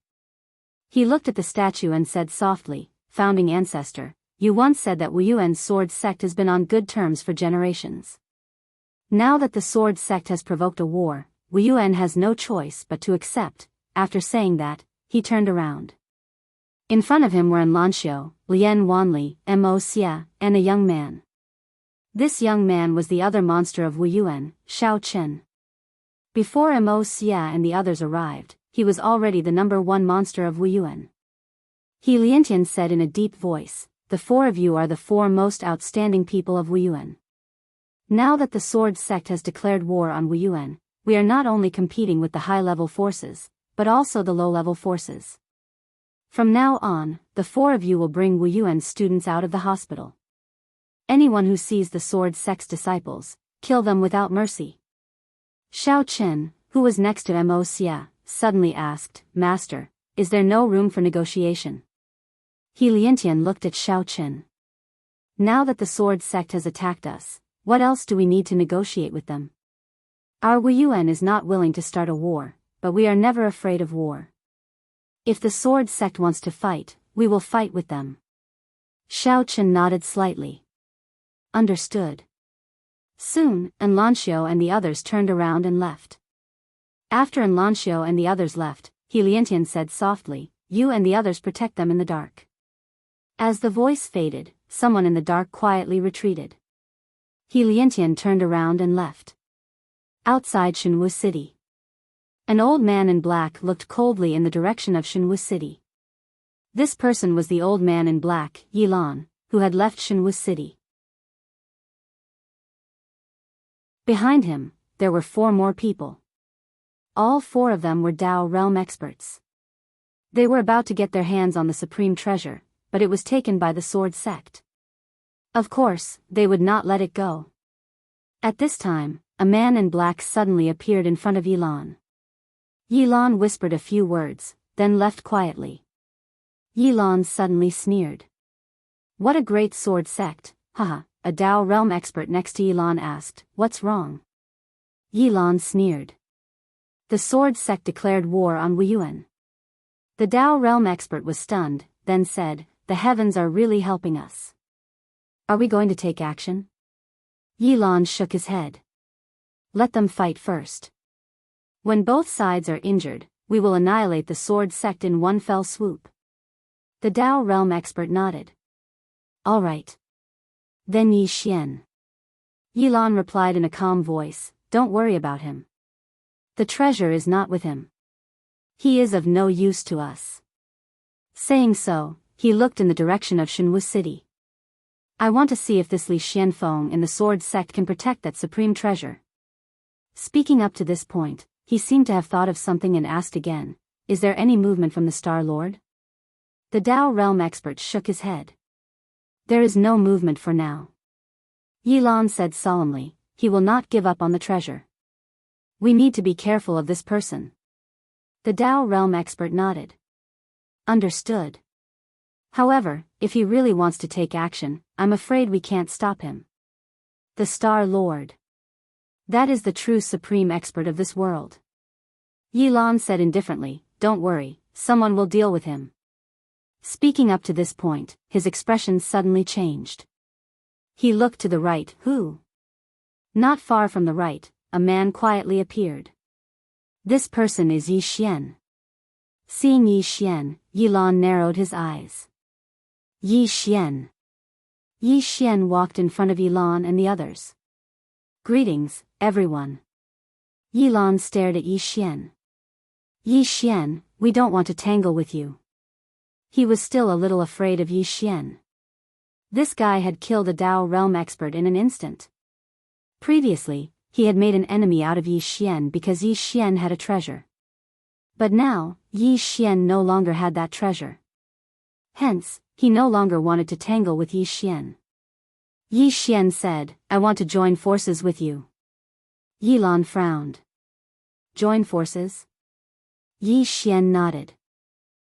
He looked at the statue and said softly, Founding ancestor, you once said that Wuyuan's sword sect has been on good terms for generations. Now that the sword sect has provoked a war, Wuyuan has no choice but to accept. After saying that, he turned around. In front of him were An Lanxiu, Lian Wanli, Mo Xia, and a young man. This young man was the other monster of Wuyuan, Shao Chen. Before Mo Xia and the others arrived, he was already the #1 monster of Wuyuan. He Liantian said in a deep voice, the 4 of you are the 4 most outstanding people of Wuyuan. Now that the sword sect has declared war on Wuyuan, we are not only competing with the high-level forces, but also the low-level forces. From now on, the 4 of you will bring Wuyuan students out of the hospital. Anyone who sees the sword sect's disciples, kill them without mercy. Shao Chen, who was next to Mo Xia, suddenly asked, Master, is there no room for negotiation? He Liantian looked at Shao Chen. Now that the sword sect has attacked us, what else do we need to negotiate with them? Our Wuyuan is not willing to start a war, but we are never afraid of war. If the sword sect wants to fight, we will fight with them. Xiao Chen nodded slightly. Understood. Soon, Enlancio and the others turned around and left. After Enlancio and the others left, He Liantian said softly, "You and the others protect them in the dark." As the voice faded, someone in the dark quietly retreated. He Liantian turned around and left. Outside Shenwu City. An old man in black looked coldly in the direction of Shenwu City. This person was the old man in black, Yilan, who had left Shenwu City. Behind him, there were 4 more people. All 4 of them were Dao realm experts. They were about to get their hands on the supreme treasure, but it was taken by the sword sect. Of course, they would not let it go. At this time, a man in black suddenly appeared in front of Yilan. Yilan whispered a few words, then left quietly. Yilan suddenly sneered. "What a great sword sect, haha," a Dao realm expert next to Yilan asked, "What's wrong?" Yilan sneered. The sword sect declared war on Wuyuan. The Dao realm expert was stunned, then said, "The heavens are really helping us. Are we going to take action?" Yilan shook his head. "Let them fight first. When both sides are injured, we will annihilate the sword sect in one fell swoop." The Dao realm expert nodded. "All right. Then Yi Xian." Yilan replied in a calm voice, "Don't worry about him. The treasure is not with him. He is of no use to us." Saying so, he looked in the direction of Shenwu City. "I want to see if this Li Xianfeng in the sword sect can protect that supreme treasure." Speaking up to this point, he seemed to have thought of something and asked again, "Is there any movement from the Star Lord?" The Dao realm expert shook his head. "There is no movement for now." Yilan said solemnly, "He will not give up on the treasure. We need to be careful of this person." The Dao realm expert nodded. "Understood. However, if he really wants to take action, I'm afraid we can't stop him. The Star Lord. That is the true supreme expert of this world." Yilan said indifferently, "Don't worry, someone will deal with him." Speaking up to this point, his expression suddenly changed. He looked to the right, who? Not far from the right, a man quietly appeared. This person is Yi Xian. Seeing Yi Xian, Yilan narrowed his eyes. Yi Xian. Yi Xian walked in front of Yilan and the others. "Greetings, everyone." Yilan stared at Yi Xian. "Yi Xian, we don't want to tangle with you." He was still a little afraid of Yi Xian. This guy had killed a Dao realm expert in an instant. Previously, he had made an enemy out of Yi Xian because Yi Xian had a treasure. But now, Yi Xian no longer had that treasure. Hence, he no longer wanted to tangle with Yi Xian. Yi Xian said, "I want to join forces with you." Yilan frowned. "Join forces?" Yi Xian nodded.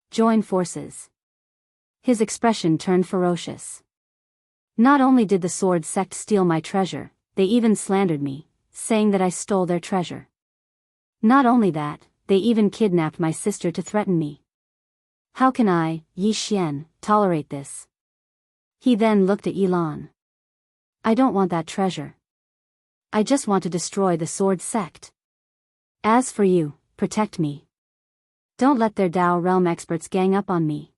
"Join forces." His expression turned ferocious. "Not only did the sword sect steal my treasure, they even slandered me, saying that I stole their treasure. Not only that, they even kidnapped my sister to threaten me. How can I, Yi Xian, tolerate this?" He then looked at Yilan. "I don't want that treasure. I just want to destroy the sword sect. As for you, protect me. Don't let their Dao realm experts gang up on me.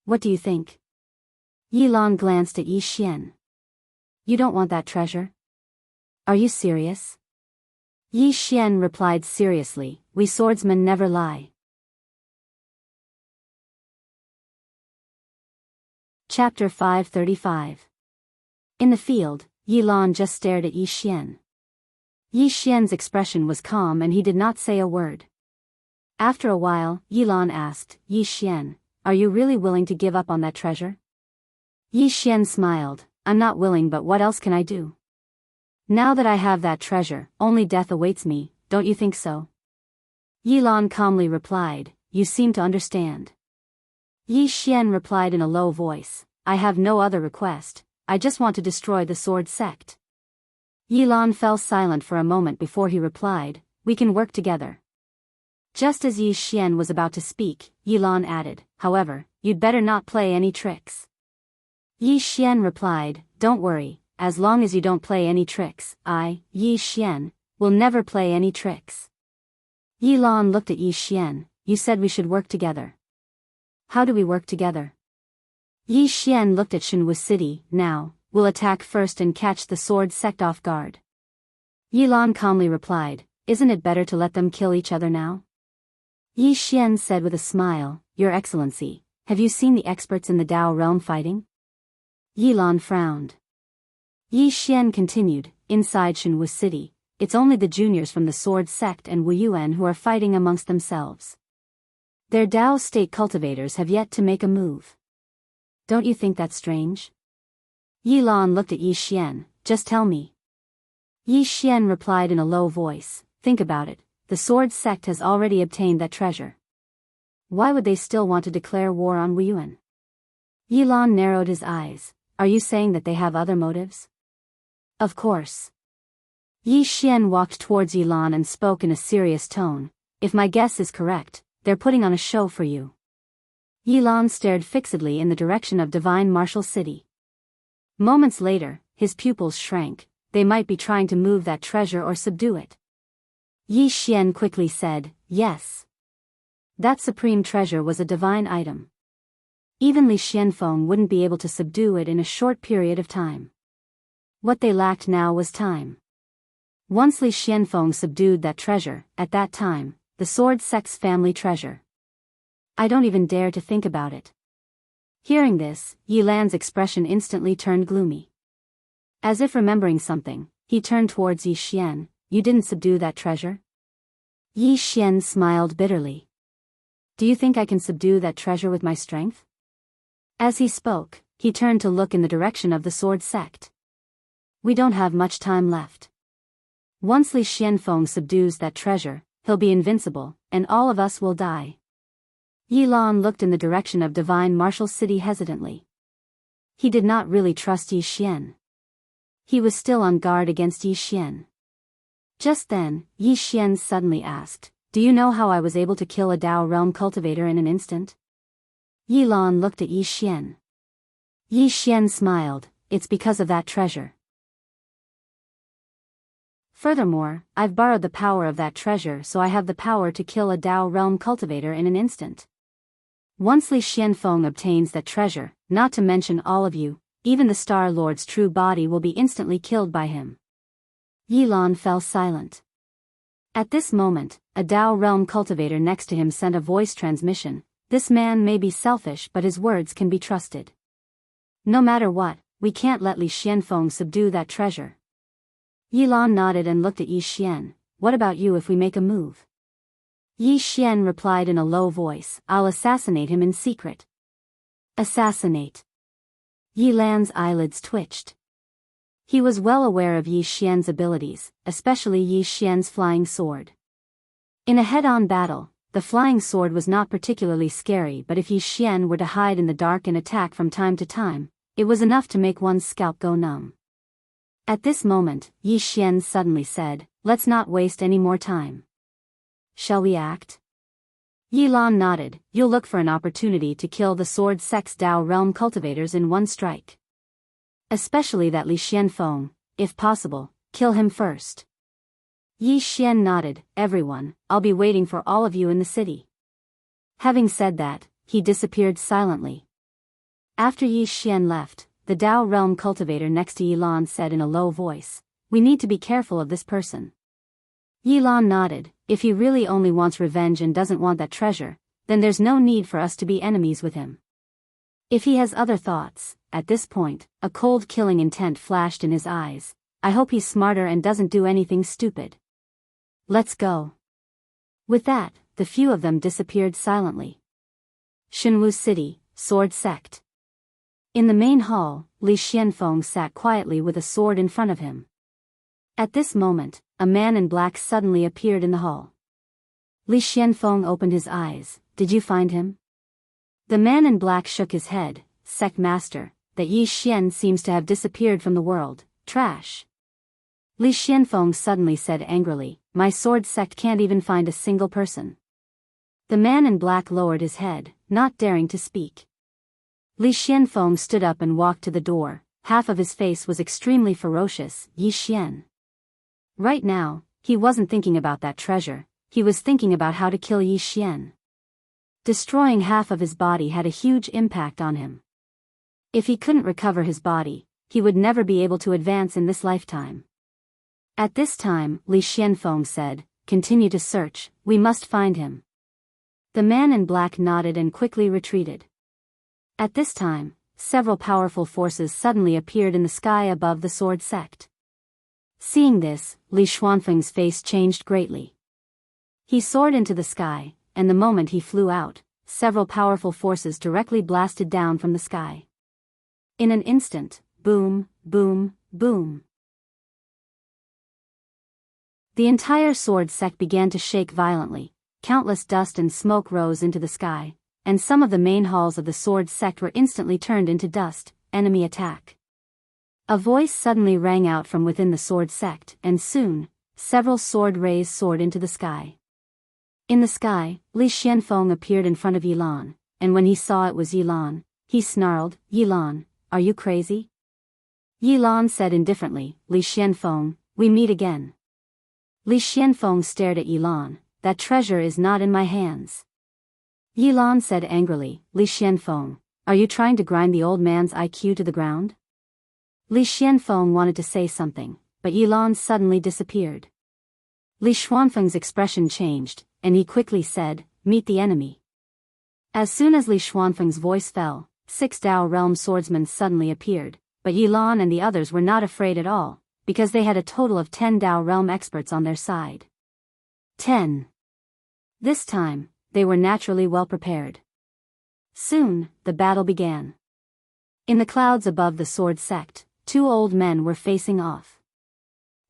What do you think?" Yilan glanced at Yi Xian. "You don't want that treasure? Are you serious?" Yi Xian replied seriously, "We swordsmen never lie." Chapter 535. In the field, Yilan just stared at Yi Xian. Yi Xian's expression was calm and he did not say a word. After a while, Yilan asked, "Yi Xian, are you really willing to give up on that treasure?" Yi Xian smiled, "I'm not willing, but what else can I do? Now that I have that treasure, only death awaits me, don't you think so?" Yilan calmly replied, "You seem to understand." Yi Xian replied in a low voice, "I have no other request, I just want to destroy the sword sect." Yilan fell silent for a moment before he replied, "We can work together." Just as Yi Xian was about to speak, Yilan added, "However, you'd better not play any tricks. Yi Xian replied, don't worry, as long as you don't play any tricks, Yi Xian, will never play any tricks. Yi Lan looked at Yi Xian, you said we should work together. How do we work together? Yi Xian looked at Shenwu City, now, we'll attack first and catch the sword sect off guard. Yi Lan calmly replied, isn't it better to let them kill each other now? Yi Xian said with a smile, Your Excellency, have you seen the experts in the Dao realm fighting? Yi Lan frowned. Yi Xian continued, inside Shenwu City, it's only the juniors from the sword sect and Wu Yuan who are fighting amongst themselves. Their Dao state cultivators have yet to make a move. Don't you think that's strange? Yi Lan looked at Yi Xian, just tell me. Yi Xian replied in a low voice, think about it, the sword sect has already obtained that treasure. Why would they still want to declare war on Wu Yuan? Yi Lan narrowed his eyes, are you saying that they have other motives? Of course. Yi Xian walked towards Yi Lan and spoke in a serious tone, if my guess is correct, they're putting on a show for you. Yi Lan stared fixedly in the direction of Divine Martial City. Moments later, his pupils shrank, they might be trying to move that treasure or subdue it. Yi Xian quickly said, yes. That supreme treasure was a divine item. Even Li Xianfeng wouldn't be able to subdue it in a short period of time. What they lacked now was time. Once Li Xianfeng subdued that treasure, at that time, the sword sect's family treasure. I don't even dare to think about it. Hearing this, Yi Lan's expression instantly turned gloomy. As if remembering something, he turned towards Yi Xian, you didn't subdue that treasure? Yi Xian smiled bitterly. Do you think I can subdue that treasure with my strength? As he spoke, he turned to look in the direction of the sword sect. We don't have much time left. Once Li Xianfeng subdues that treasure, he'll be invincible, and all of us will die. Yi Lan looked in the direction of Divine Martial City hesitantly. He did not really trust Yi Xian. He was still on guard against Yi Xian. Just then, Yi Xian suddenly asked, do you know how I was able to kill a Dao realm cultivator in an instant? Yi Lan looked at Yi Xian. Yi Xian smiled, it's because of that treasure. Furthermore, I've borrowed the power of that treasure, so I have the power to kill a Dao realm cultivator in an instant. Once Li Xianfeng obtains that treasure, not to mention all of you, even the Star Lord's true body will be instantly killed by him. Yi Lan fell silent. At this moment, a Dao realm cultivator next to him sent a voice transmission, this man may be selfish but his words can be trusted. No matter what, we can't let Li Xianfeng subdue that treasure. Yi Lan nodded and looked at Yi Xian, what about you if we make a move? Yi Xian replied in a low voice, I'll assassinate him in secret. Assassinate. Yi Lan's eyelids twitched. He was well aware of Yi Xian's abilities, especially Yi Xian's flying sword. In a head-on battle, the flying sword was not particularly scary, but if Yi Xian were to hide in the dark and attack from time to time, it was enough to make one's scalp go numb. At this moment, Yi Xian suddenly said, let's not waste any more time. Shall we act? Yi Lan nodded, you'll look for an opportunity to kill the sword sect's Dao realm cultivators in one strike. Especially that Li Xianfeng, if possible, kill him first. Yi Xian nodded, everyone, I'll be waiting for all of you in the city. Having said that, he disappeared silently. After Yi Xian left, the Dao realm cultivator next to Yi Lan said in a low voice, we need to be careful of this person. Yi Lan nodded, if he really only wants revenge and doesn't want that treasure, then there's no need for us to be enemies with him. If he has other thoughts, at this point, a cold killing intent flashed in his eyes, I hope he's smarter and doesn't do anything stupid. Let's go. With that, the few of them disappeared silently. Shenwu City, Sword Sect. In the main hall, Li Xianfeng sat quietly with a sword in front of him. At this moment, a man in black suddenly appeared in the hall. Li Xianfeng opened his eyes, did you find him? The man in black shook his head, Sect Master, that Yi Xian seems to have disappeared from the world, trash. Li Xianfeng suddenly said angrily, my sword sect can't even find a single person. The man in black lowered his head, not daring to speak. Li Xianfeng stood up and walked to the door. Half of his face was extremely ferocious. Yi Xian. Right now, he wasn't thinking about that treasure, he was thinking about how to kill Yi Xian. Destroying half of his body had a huge impact on him. If he couldn't recover his body, he would never be able to advance in this lifetime. At this time, Li Xianfeng said, "Continue to search, we must find him." The man in black nodded and quickly retreated. At this time, several powerful forces suddenly appeared in the sky above the sword sect. Seeing this, Li Xuanfeng's face changed greatly. He soared into the sky, and the moment he flew out, several powerful forces directly blasted down from the sky. In an instant, boom, boom, boom. The entire sword sect began to shake violently, countless dust and smoke rose into the sky, and some of the main halls of the sword sect were instantly turned into dust. Enemy attack. A voice suddenly rang out from within the sword sect, and soon, several sword rays soared into the sky. In the sky, Li Xianfeng appeared in front of Yilan, and when he saw it was Yilan, he snarled, "Yilan, are you crazy?" Yilan said indifferently, "Li Xianfeng, we meet again." Li Xianfeng stared at Yilan, "That treasure is not in my hands." Yilan said angrily, "Li Xianfeng, are you trying to grind the old man's IQ to the ground?" Li Xianfeng wanted to say something, but Yilan suddenly disappeared. Li Xuanfeng's expression changed, and he quickly said, "Meet the enemy." As soon as Li Xuanfeng's voice fell, 6 Dao realm swordsmen suddenly appeared, but Yilan and the others were not afraid at all, because they had a total of 10 Dao realm experts on their side. 10. This time, they were naturally well prepared. Soon, the battle began. In the clouds above the sword sect, 2 old men were facing off.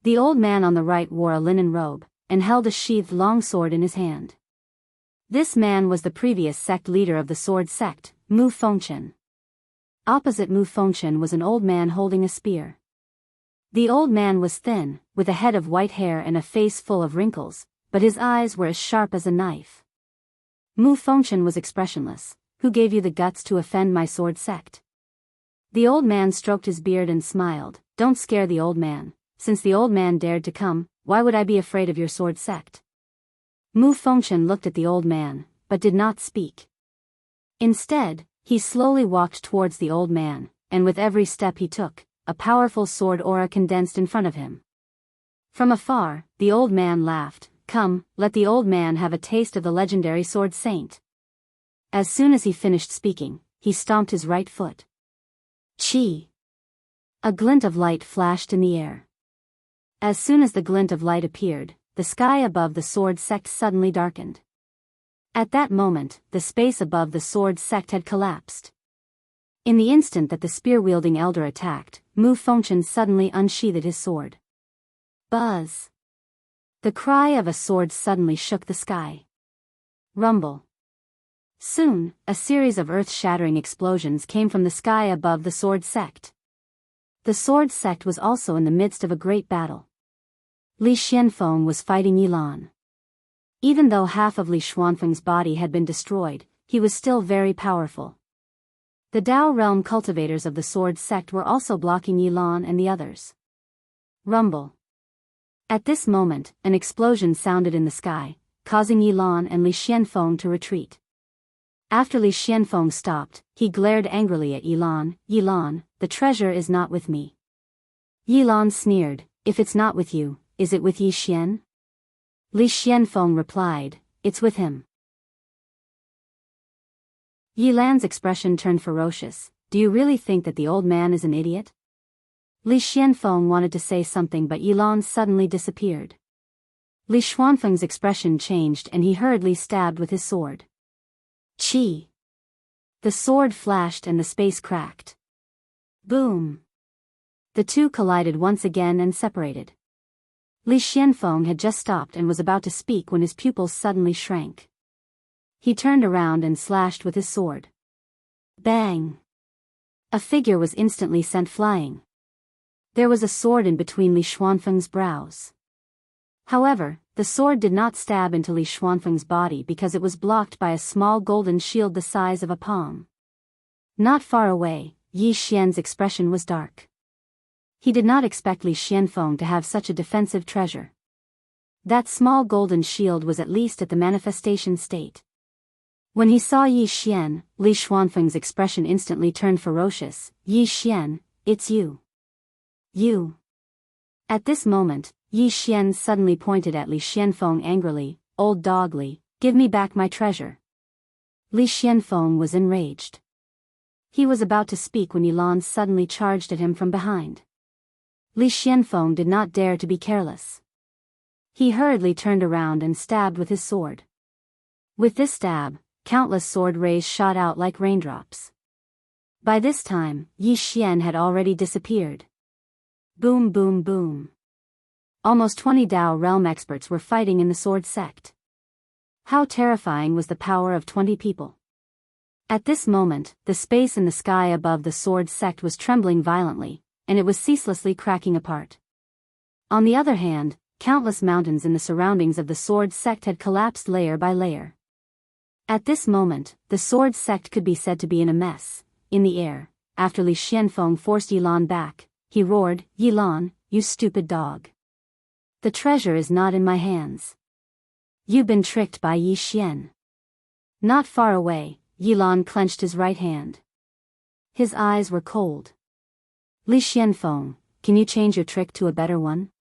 The old man on the right wore a linen robe, and held a sheathed long sword in his hand. This man was the previous sect leader of the sword sect, Mu Fengchen. Opposite Mu Fengchen was an old man holding a spear. The old man was thin, with a head of white hair and a face full of wrinkles, but his eyes were as sharp as a knife. Mu Fengchen was expressionless. "Who gave you the guts to offend my sword sect?" The old man stroked his beard and smiled. "Don't scare the old man. Since the old man dared to come, why would I be afraid of your sword sect?" Mu Fengchen looked at the old man, but did not speak. Instead, he slowly walked towards the old man, and with every step he took, a powerful sword aura condensed in front of him. From afar, the old man laughed. "Come, let the old man have a taste of the legendary sword saint." As soon as he finished speaking, he stomped his right foot. Chi! A glint of light flashed in the air. As soon as the glint of light appeared, the sky above the sword sect suddenly darkened. At that moment, the space above the sword sect had collapsed. In the instant that the spear-wielding elder attacked, Mu Fengchen suddenly unsheathed his sword. Buzz! The cry of a sword suddenly shook the sky. Rumble! Soon, a series of earth-shattering explosions came from the sky above the sword sect. The sword sect was also in the midst of a great battle. Li Xianfeng was fighting Yilan. Even though half of Li Xuanfeng's body had been destroyed, he was still very powerful. The Dao realm cultivators of the sword sect were also blocking Yilan and the others. Rumble! At this moment, an explosion sounded in the sky, causing Yilan and Li Xianfeng to retreat. After Li Xianfeng stopped, he glared angrily at Yilan. "Yilan, the treasure is not with me." Yilan sneered, "If it's not with you, is it with Yi Xian?" Li Xianfeng replied, "It's with him." Yilan's expression turned ferocious. "Do you really think that the old man is an idiot?" Li Xianfeng wanted to say something, but Yilan suddenly disappeared. Li Xuanfeng's expression changed and he hurriedly stabbed with his sword. Chi! The sword flashed and the space cracked. Boom! The two collided once again and separated. Li Xianfeng had just stopped and was about to speak when his pupils suddenly shrank. He turned around and slashed with his sword. Bang! A figure was instantly sent flying. There was a sword in between Li Xuanfeng's brows. However, the sword did not stab into Li Xuanfeng's body because it was blocked by a small golden shield the size of a palm. Not far away, Yi Xian's expression was dark. He did not expect Li Xianfeng to have such a defensive treasure. That small golden shield was at least at the manifestation state. When he saw Yi Xian, Li Xuanfeng's expression instantly turned ferocious. Yi Xian, it's you. You. At this moment, Yi Xian suddenly pointed at Li Xianfeng angrily. Old dog Li, give me back my treasure. Li Xianfeng was enraged. He was about to speak when Yilan suddenly charged at him from behind. Li Xianfeng did not dare to be careless. He hurriedly turned around and stabbed with his sword. With this stab, countless sword rays shot out like raindrops. By this time, Yi Xian had already disappeared. Boom boom boom. Almost 20 Dao realm experts were fighting in the sword sect. How terrifying was the power of 20 people. At this moment, the space in the sky above the sword sect was trembling violently, and it was ceaselessly cracking apart. On the other hand, countless mountains in the surroundings of the sword sect had collapsed layer by layer. At this moment, the sword sect could be said to be in a mess. In the air, after Li Xianfeng forced Yilan back, he roared, Yilan, you stupid dog. The treasure is not in my hands. You've been tricked by Yi Xian. Not far away, Yilan clenched his right hand. His eyes were cold. Li Xianfeng, can you change your trick to a better one?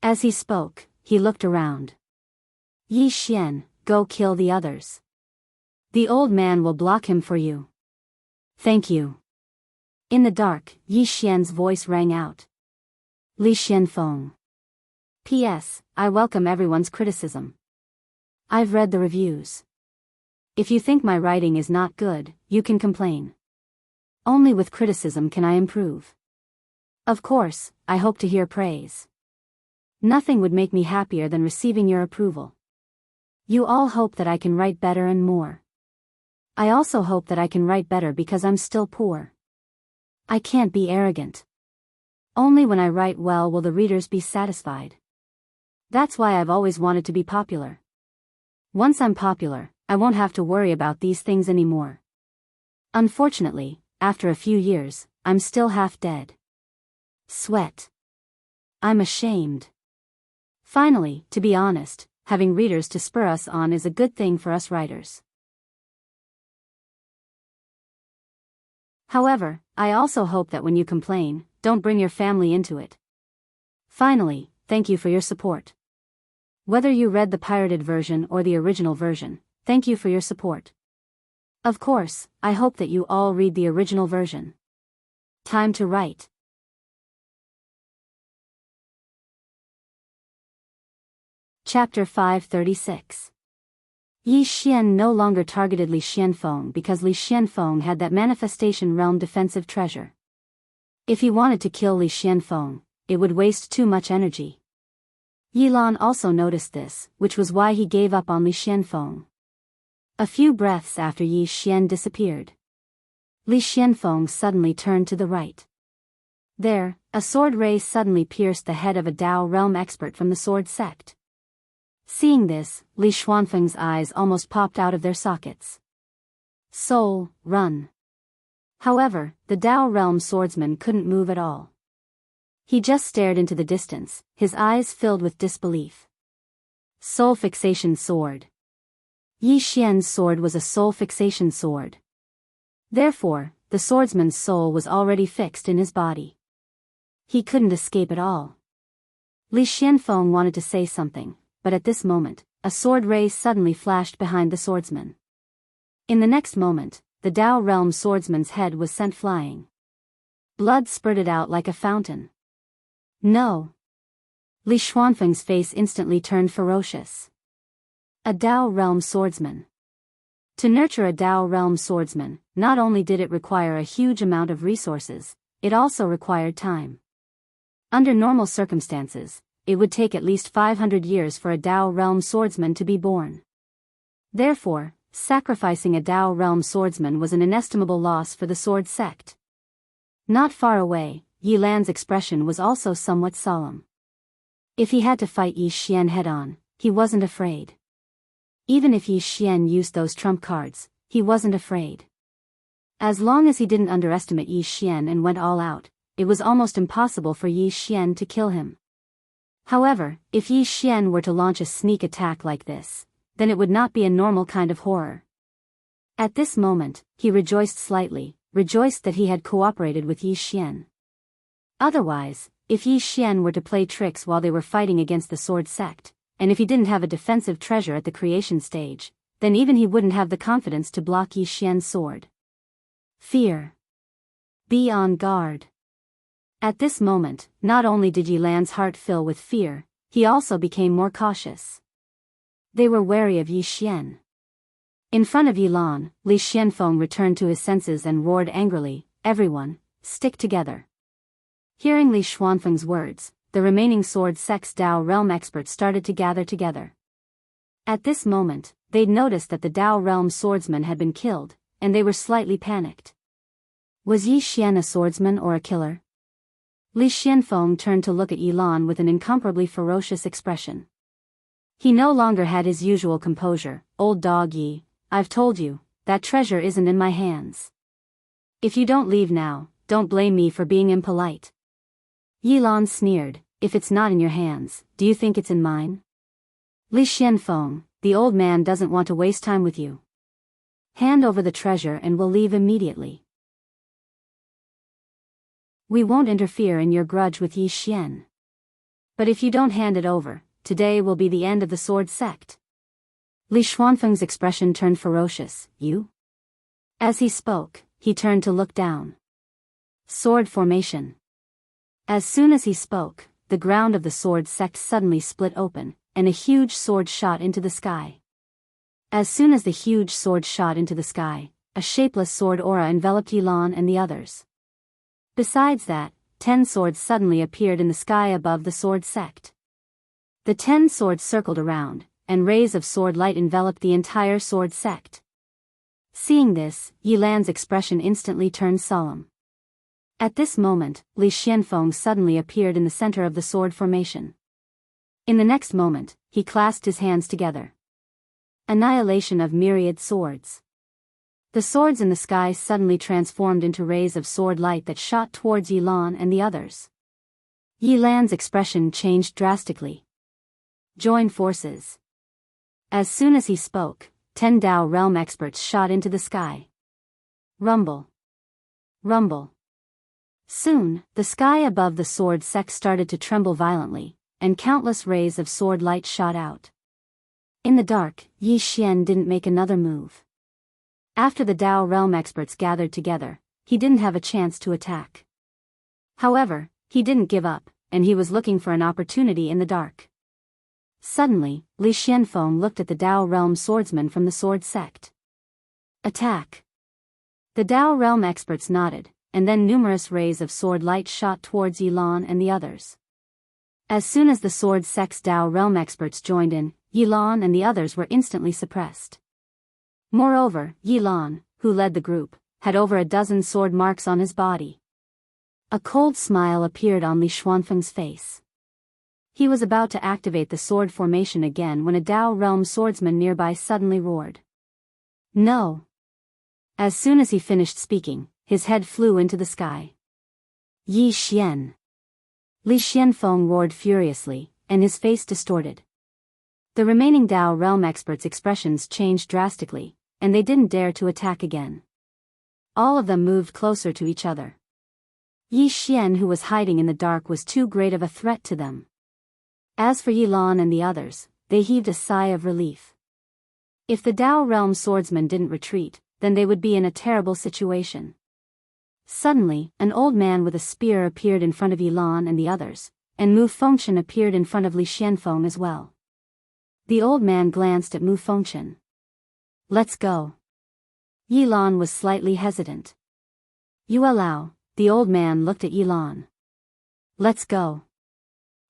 As he spoke, he looked around. Yi Xian, go kill the others. The old man will block him for you. Thank you. In the dark, Yi Xian's voice rang out. Li Xianfeng. P.S. I welcome everyone's criticism. I've read the reviews. If you think my writing is not good, you can complain. Only with criticism can I improve. Of course, I hope to hear praise. Nothing would make me happier than receiving your approval. You all hope that I can write better and more. I also hope that I can write better because I'm still poor. I can't be arrogant. Only when I write well will the readers be satisfied. That's why I've always wanted to be popular. Once I'm popular, I won't have to worry about these things anymore. Unfortunately, after a few years, I'm still half dead. Sweat. I'm ashamed. Finally, to be honest, having readers to spur us on is a good thing for us writers. However, I also hope that when you complain, don't bring your family into it. Finally, thank you for your support. Whether you read the pirated version or the original version, thank you for your support. Of course, I hope that you all read the original version. Time to write. Chapter 536. Yi Xian no longer targeted Li Xianfeng because Li Xianfeng had that manifestation realm defensive treasure. If he wanted to kill Li Xianfeng, it would waste too much energy. Yilan also noticed this, which was why he gave up on Li Xianfeng. A few breaths after Yi Xian disappeared, Li Xianfeng suddenly turned to the right. There, a sword ray suddenly pierced the head of a Dao realm expert from the sword sect. Seeing this, Li Xuanfeng's eyes almost popped out of their sockets. Soul, run. However, the Dao realm swordsman couldn't move at all. He just stared into the distance, his eyes filled with disbelief. Soul fixation sword. Yi Xian's sword was a soul fixation sword. Therefore, the swordsman's soul was already fixed in his body. He couldn't escape at all. Li Xianfeng wanted to say something, but at this moment, a sword ray suddenly flashed behind the swordsman. In the next moment, the Dao realm swordsman's head was sent flying. Blood spurted out like a fountain. No. Li Xuanfeng's face instantly turned ferocious. A Dao realm swordsman. To nurture a Dao realm swordsman, not only did it require a huge amount of resources, it also required time. Under normal circumstances, it would take at least 500 years for a Dao realm swordsman to be born. Therefore, sacrificing a Dao realm swordsman was an inestimable loss for the sword sect. Not far away, Yi Lan's expression was also somewhat solemn. If he had to fight Yi Xian head-on, he wasn't afraid. Even if Yi Xian used those trump cards, he wasn't afraid. As long as he didn't underestimate Yi Xian and went all out, it was almost impossible for Yi Xian to kill him. However, if Yi Xian were to launch a sneak attack like this, then it would not be a normal kind of horror. At this moment, he rejoiced slightly, rejoiced that he had cooperated with Yi Xian. Otherwise, if Yi Xian were to play tricks while they were fighting against the sword sect, and if he didn't have a defensive treasure at the creation stage, then even he wouldn't have the confidence to block Yi Xian's sword. Fear. Be on guard. At this moment, not only did Yi Lan's heart fill with fear, he also became more cautious. They were wary of Yi Xian. In front of Yi Lan, Li Xianfeng returned to his senses and roared angrily, "Everyone, stick together." Hearing Li Xuanfeng's words, the remaining sword sect's Dao realm experts started to gather together. At this moment, they'd noticed that the Dao realm swordsman had been killed, and they were slightly panicked. Was Yi Xian a swordsman or a killer? Li Xianfeng turned to look at Yi Lan with an incomparably ferocious expression. He no longer had his usual composure. "Old dog Yi, I've told you, that treasure isn't in my hands. If you don't leave now, don't blame me for being impolite." Yi Lan sneered, "If it's not in your hands, do you think it's in mine?" Li Xianfeng, the old man doesn't want to waste time with you. Hand over the treasure and we'll leave immediately. We won't interfere in your grudge with Yi Xian. But if you don't hand it over, today will be the end of the sword sect. Li Xuanfeng's expression turned ferocious. "You?" As he spoke, he turned to look down. Sword formation. As soon as he spoke, the ground of the sword sect suddenly split open, and a huge sword shot into the sky. As soon as the huge sword shot into the sky, a shapeless sword aura enveloped Yi Lan and the others. Besides that, 10 swords suddenly appeared in the sky above the sword sect. The 10 swords circled around, and rays of sword light enveloped the entire sword sect. Seeing this, Yi Lan's expression instantly turned solemn. At this moment, Li Xianfeng suddenly appeared in the center of the sword formation. In the next moment, he clasped his hands together. Annihilation of myriad swords. The swords in the sky suddenly transformed into rays of sword light that shot towards Yi Lan and the others. Yi Lan's expression changed drastically. Join forces. As soon as he spoke, 10 Dao realm experts shot into the sky. Rumble. Rumble. Soon, the sky above the sword sect started to tremble violently, and countless rays of sword light shot out. In the dark, Yi Xian didn't make another move. After the Dao realm experts gathered together, he didn't have a chance to attack. However, he didn't give up, and he was looking for an opportunity in the dark. Suddenly, Li Xianfeng looked at the Dao realm swordsman from the sword sect. Attack! The Dao realm experts nodded, and then numerous rays of sword light shot towards Yi Lan and the others. As soon as the sword sect's Dao realm experts joined in, Yi Lan and the others were instantly suppressed. Moreover, Yi Lan, who led the group, had over a dozen sword marks on his body. A cold smile appeared on Li Xuanfeng's face. He was about to activate the sword formation again when a Dao realm swordsman nearby suddenly roared. "No!" As soon as he finished speaking, his head flew into the sky. "Yi Xian!" Li Xianfeng roared furiously, and his face distorted. The remaining Dao realm experts' expressions changed drastically, and they didn't dare to attack again. All of them moved closer to each other. Yi Xian, who was hiding in the dark, was too great of a threat to them. As for Yi Lan and the others, they heaved a sigh of relief. If the Dao realm swordsman didn't retreat, then they would be in a terrible situation. Suddenly, an old man with a spear appeared in front of Yi Lan and the others, and Mu Fengchen appeared in front of Li Xianfeng as well. The old man glanced at Mu Fengchen. "Let's go." Yi Lan was slightly hesitant. "Yuelao," the old man looked at Yi Lan. "Let's go."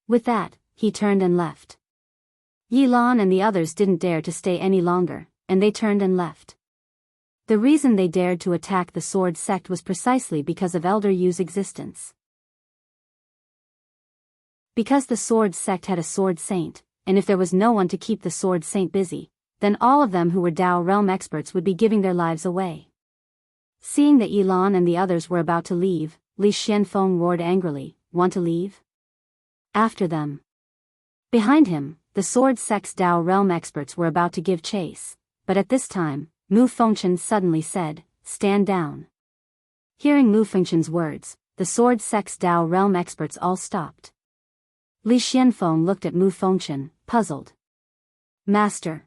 With that, he turned and left. Yi Lan and the others didn't dare to stay any longer, and they turned and left. The reason they dared to attack the sword sect was precisely because of Elder Yu's existence. Because the sword sect had a sword saint, and if there was no one to keep the sword saint busy, then all of them who were Dao realm experts would be giving their lives away. Seeing that Yilan and the others were about to leave, Li Xianfeng roared angrily, "Want to leave? After them." Behind him, the sword sect's Dao realm experts were about to give chase, but at this time, Mu Fengchen suddenly said, "Stand down." Hearing Mu Fengchen's words, the sword sect's Dao realm experts all stopped. Li Xianfeng looked at Mu Fengchen, puzzled. "Master."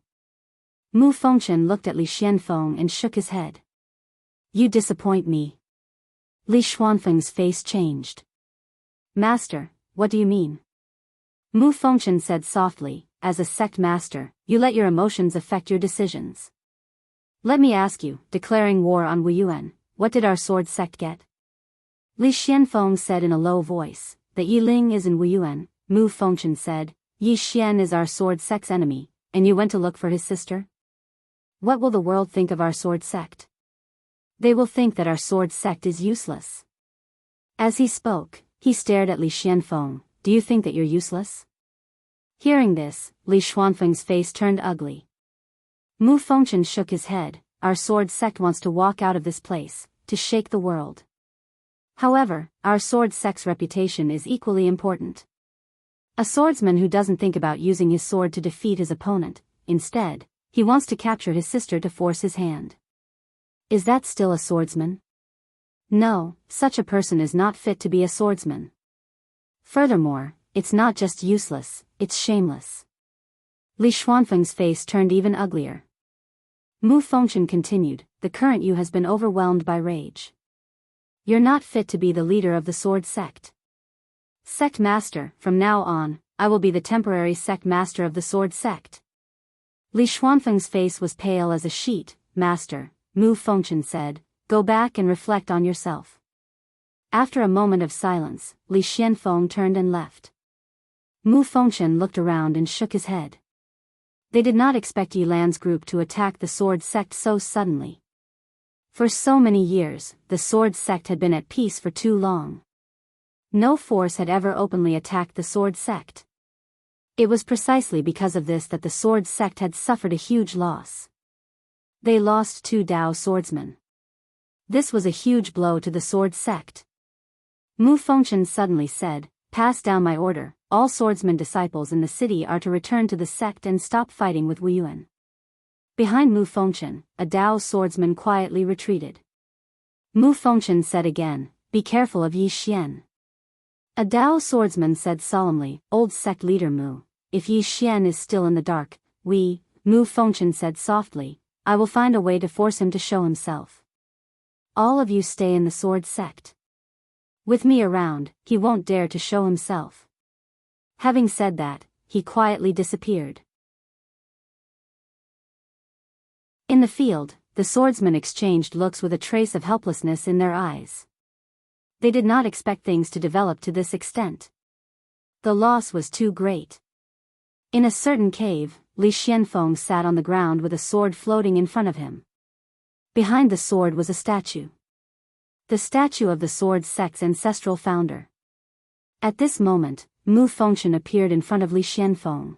Mu Fengchen looked at Li Xianfeng and shook his head. "You disappoint me." Li Xuanfeng's face changed. "Master, what do you mean?" Mu Fengchen said softly, "As a sect master, you let your emotions affect your decisions. Let me ask you, declaring war on Wuyuan, what did our sword sect get?" Li Xianfeng said in a low voice, "That Yi Ling is in Wuyuan." Mu Fengchen said, "Yi Xian is our sword sect's enemy, and you went to look for his sister? What will the world think of our sword sect? They will think that our sword sect is useless." As he spoke, he stared at Li Xianfeng. "Do you think that you're useless?" Hearing this, Li Xuanfeng's face turned ugly. Mu Fengchen shook his head. "Our sword sect wants to walk out of this place, to shake the world. However, our sword sect's reputation is equally important. A swordsman who doesn't think about using his sword to defeat his opponent, instead, he wants to capture his sister to force his hand. Is that still a swordsman? No, such a person is not fit to be a swordsman. Furthermore, it's not just useless, it's shameless." Li Xuanfeng's face turned even uglier. Mu Fengchen continued, "The current you has been overwhelmed by rage. You're not fit to be the leader of the sword sect. Sect master, from now on, I will be the temporary sect master of the sword sect." Li Xuanfeng's face was pale as a sheet. "Master," Mu Fengchen said, "go back and reflect on yourself." After a moment of silence, Li Xianfeng turned and left. Mu Fengchen looked around and shook his head. They did not expect Yilan's group to attack the sword sect so suddenly. For so many years, the sword sect had been at peace for too long. No force had ever openly attacked the sword sect. It was precisely because of this that the sword sect had suffered a huge loss. They lost 2 Dao swordsmen. This was a huge blow to the sword sect. Mu Fengchen suddenly said, "Pass down my order, all swordsman disciples in the city are to return to the sect and stop fighting with Wuyuan." Behind Mu Fengchen, a Dao swordsman quietly retreated. Mu Fengchen said again, "Be careful of Yi Xian." A Dao swordsman said solemnly, "Old sect leader Mu, if Yi Xian is still in the dark, Mu Fengchen said softly, "I will find a way to force him to show himself. All of you stay in the sword sect. With me around, he won't dare to show himself." Having said that, he quietly disappeared. In the field, the swordsmen exchanged looks with a trace of helplessness in their eyes. They did not expect things to develop to this extent. The loss was too great. In a certain cave, Li Xianfeng sat on the ground with a sword floating in front of him. Behind the sword was a statue. The statue of the sword sect's ancestral founder. At this moment, Mu Fengchen appeared in front of Li Xianfeng.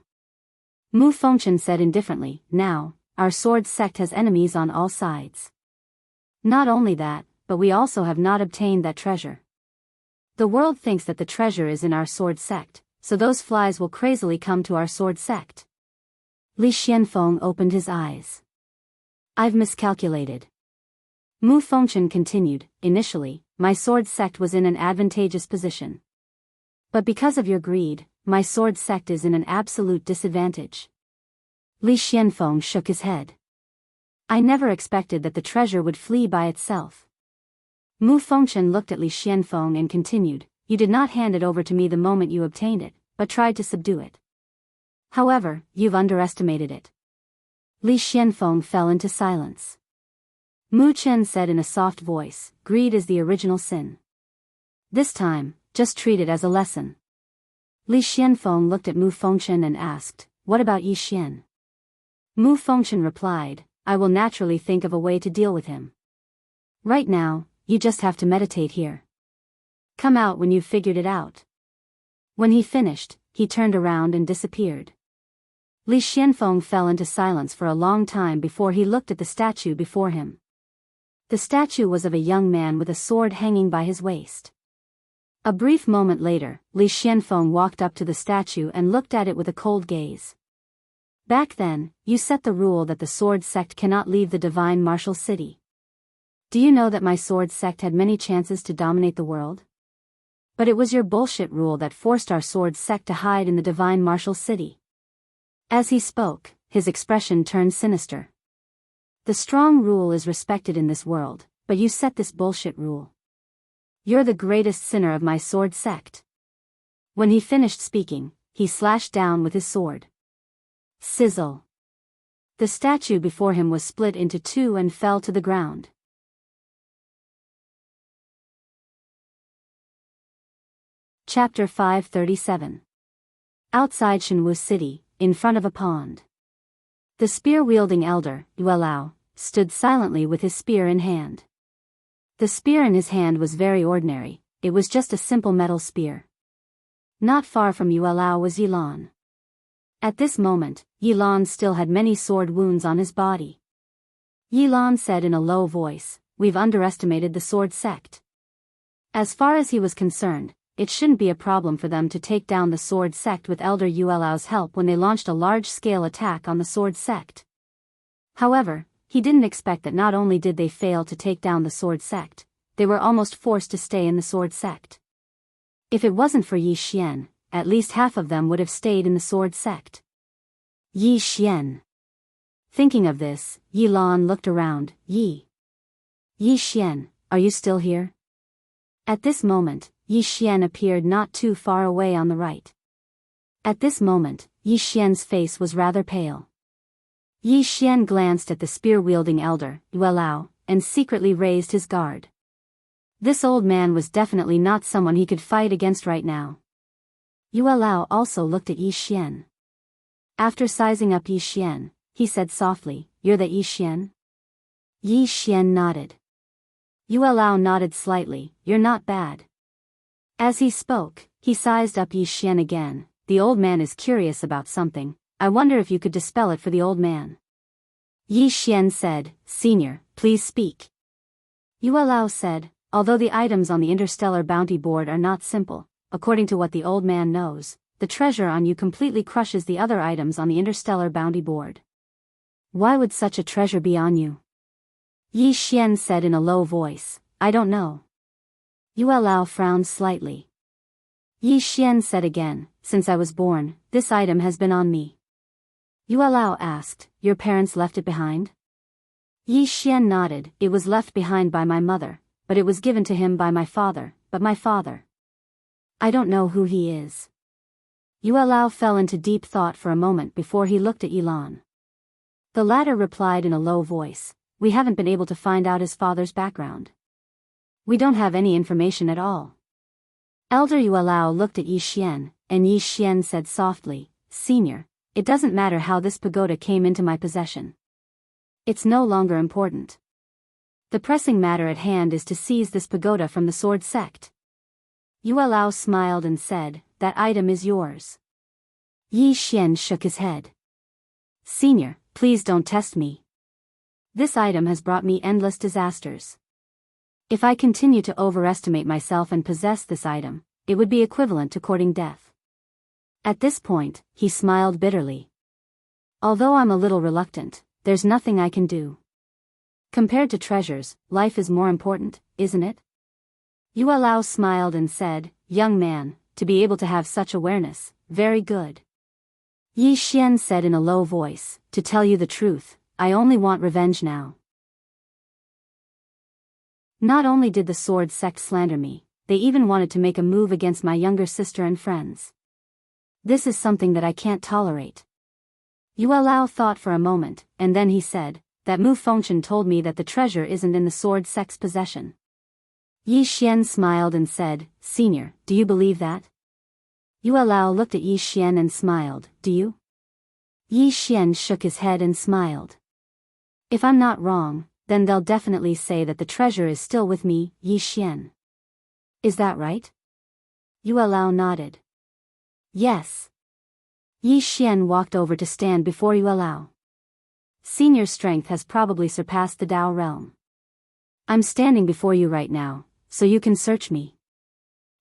Mu Fengchen said indifferently, "Now, our sword sect has enemies on all sides. Not only that, but we also have not obtained that treasure. The world thinks that the treasure is in our sword sect, so those flies will crazily come to our sword sect." Li Xianfeng opened his eyes. "I've miscalculated." Mu Fengchen continued, "Initially, my sword sect was in an advantageous position. But because of your greed, my sword sect is in an absolute disadvantage." Li Xianfeng shook his head. "I never expected that the treasure would flee by itself." Mu Fengchen looked at Li Xianfeng and continued, "You did not hand it over to me the moment you obtained it, but tried to subdue it. However, you've underestimated it." Li Xianfeng fell into silence. Mu Chen said in a soft voice, "Greed is the original sin. This time, just treat it as a lesson." Li Xianfeng looked at Mu Fengchen and asked, "What about Yi Xian?" Mu Fengchen replied, "I will naturally think of a way to deal with him. Right now, you just have to meditate here. Come out when you've figured it out." When he finished, he turned around and disappeared. Li Xianfeng fell into silence for a long time before he looked at the statue before him. The statue was of a young man with a sword hanging by his waist. A brief moment later, Li Xianfeng walked up to the statue and looked at it with a cold gaze. Back then, you set the rule that the sword sect cannot leave the divine martial city. Do you know that my sword sect had many chances to dominate the world? But it was your bullshit rule that forced our sword sect to hide in the divine martial city. As he spoke, his expression turned sinister. The strong rule is respected in this world, but you set this bullshit rule. You're the greatest sinner of my sword sect. When he finished speaking, he slashed down with his sword. Sizzle. The statue before him was split into two and fell to the ground. Chapter 537. Outside Shenwu City, in front of a pond. The spear-wielding elder, Yuelao, stood silently with his spear in hand. The spear in his hand was very ordinary, it was just a simple metal spear. Not far from Yuelao was Yilan. At this moment, Yilan still had many sword wounds on his body. Yilan said in a low voice, "We've underestimated the sword sect." As far as he was concerned, it shouldn't be a problem for them to take down the sword sect with Elder Yuelao's help when they launched a large-scale attack on the sword sect. However, he didn't expect that not only did they fail to take down the sword sect, they were almost forced to stay in the sword sect. If it wasn't for Yi Xian, at least half of them would have stayed in the sword sect. Yi Xian. Thinking of this, Yilan looked around. Yi Xian, are you still here? At this moment, Yi Xian appeared not too far away on the right. At this moment, Yi Xian's face was rather pale. Yi Xian glanced at the spear-wielding elder, Yuelao, and secretly raised his guard. This old man was definitely not someone he could fight against right now. Yuelao also looked at Yi Xian. After sizing up Yi Xian, he said softly, "You're the Yi Xian?" Yi Xian nodded. Yuelao nodded slightly, "You're not bad." As he spoke, he sized up Yi Xian again. "The old man is curious about something, I wonder if you could dispel it for the old man." Yi Xian said, "Senior, please speak." Yuelao said, "Although the items on the interstellar bounty board are not simple, according to what the old man knows, the treasure on you completely crushes the other items on the interstellar bounty board." "Why would such a treasure be on you?" Yi Xian said in a low voice, "I don't know." Yuelao frowned slightly. Yi Xian said again, "Since I was born, this item has been on me." Yuelao asked, "Your parents left it behind?" Yi Xian nodded, "It was left behind by my mother, but it was given to him by my father, but my father. I don't know who he is." Yuelao fell into deep thought for a moment before he looked at Yilan. The latter replied in a low voice, "We haven't been able to find out his father's background. We don't have any information at all." Elder Yuelao looked at Yi Xian, and Yi Xian said softly, "Senior, it doesn't matter how this pagoda came into my possession. It's no longer important. The pressing matter at hand is to seize this pagoda from the sword sect." Yuelao smiled and said, "That item is yours." Yi Xian shook his head. "Senior, please don't test me. This item has brought me endless disasters. If I continue to overestimate myself and possess this item, it would be equivalent to courting death." At this point, he smiled bitterly. "Although I'm a little reluctant, there's nothing I can do. Compared to treasures, life is more important, isn't it?" Yuelao smiled and said, "Young man, to be able to have such awareness, very good." Yi Xian said in a low voice, "To tell you the truth, I only want revenge now. Not only did the sword sect slander me, they even wanted to make a move against my younger sister and friends. This is something that I can't tolerate." Yuelao thought for a moment, and then he said, "That Mu Fengchen told me that the treasure isn't in the sword sect's possession." Yi Xian smiled and said, "Senior, do you believe that?" Yuelao looked at Yi Xian and smiled, "Do you?" Yi Xian shook his head and smiled. "If I'm not wrong, then they'll definitely say that the treasure is still with me, Yi Xian. Is that right?" Yuelao nodded. "Yes." Yi Xian walked over to stand before Yuelao. "Senior strength has probably surpassed the Dao realm. I'm standing before you right now, so you can search me.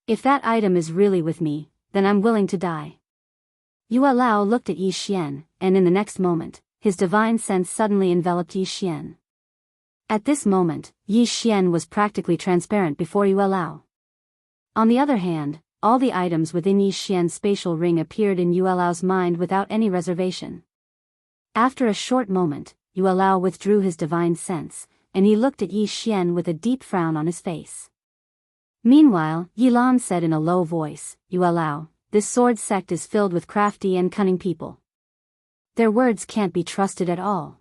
If that item is really with me, then I'm willing to die. Yue Lao looked at Yi Xian, and in the next moment, his divine sense suddenly enveloped Yi Xian. At this moment, Yi Xian was practically transparent before Yue Lao. On the other hand, all the items within Yi Xian's spatial ring appeared in Yue Lao's mind without any reservation. After a short moment, Yue Lao withdrew his divine sense, and he looked at Yi Xian with a deep frown on his face. Meanwhile, Yilan said in a low voice, Yue Lao, this sword sect is filled with crafty and cunning people. Their words can't be trusted at all.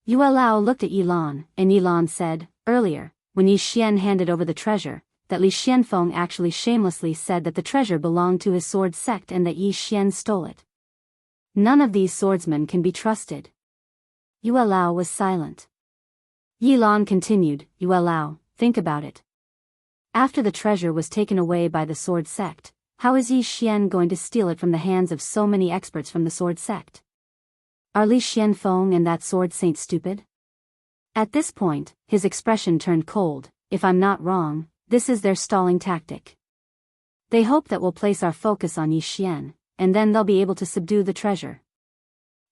Yue Lao looked at Yilan, and Yilan said, earlier, when Yi Xian handed over the treasure, that Li Xianfeng actually shamelessly said that the treasure belonged to his sword sect and that Yi Xian stole it. None of these swordsmen can be trusted. Yue Lao was silent. Yilan continued, Yue Lao, think about it. After the treasure was taken away by the sword sect, how is Yi Xian going to steal it from the hands of so many experts from the sword sect? Are Li Xianfeng and that sword saint stupid? At this point, his expression turned cold. If I'm not wrong, this is their stalling tactic. They hope that we'll place our focus on Yi Xian, and then they'll be able to subdue the treasure.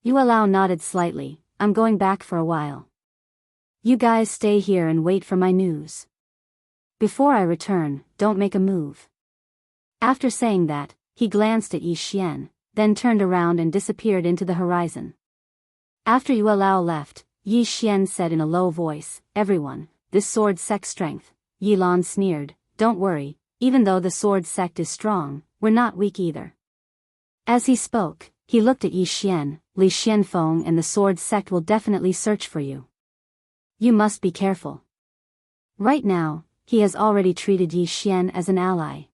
Yue Lao nodded slightly. I'm going back for a while. You guys stay here and wait for my news. Before I return, don't make a move. After saying that, he glanced at Yi Xian, then turned around and disappeared into the horizon. After Yue Lao left, Yi Xian said in a low voice, everyone, this sword sect strength. Yilan sneered, don't worry, even though the sword sect is strong, we're not weak either. As he spoke, he looked at Yi Xian, Li Xianfeng and the sword sect will definitely search for you. You must be careful. Right now, he has already treated Yi Xian as an ally.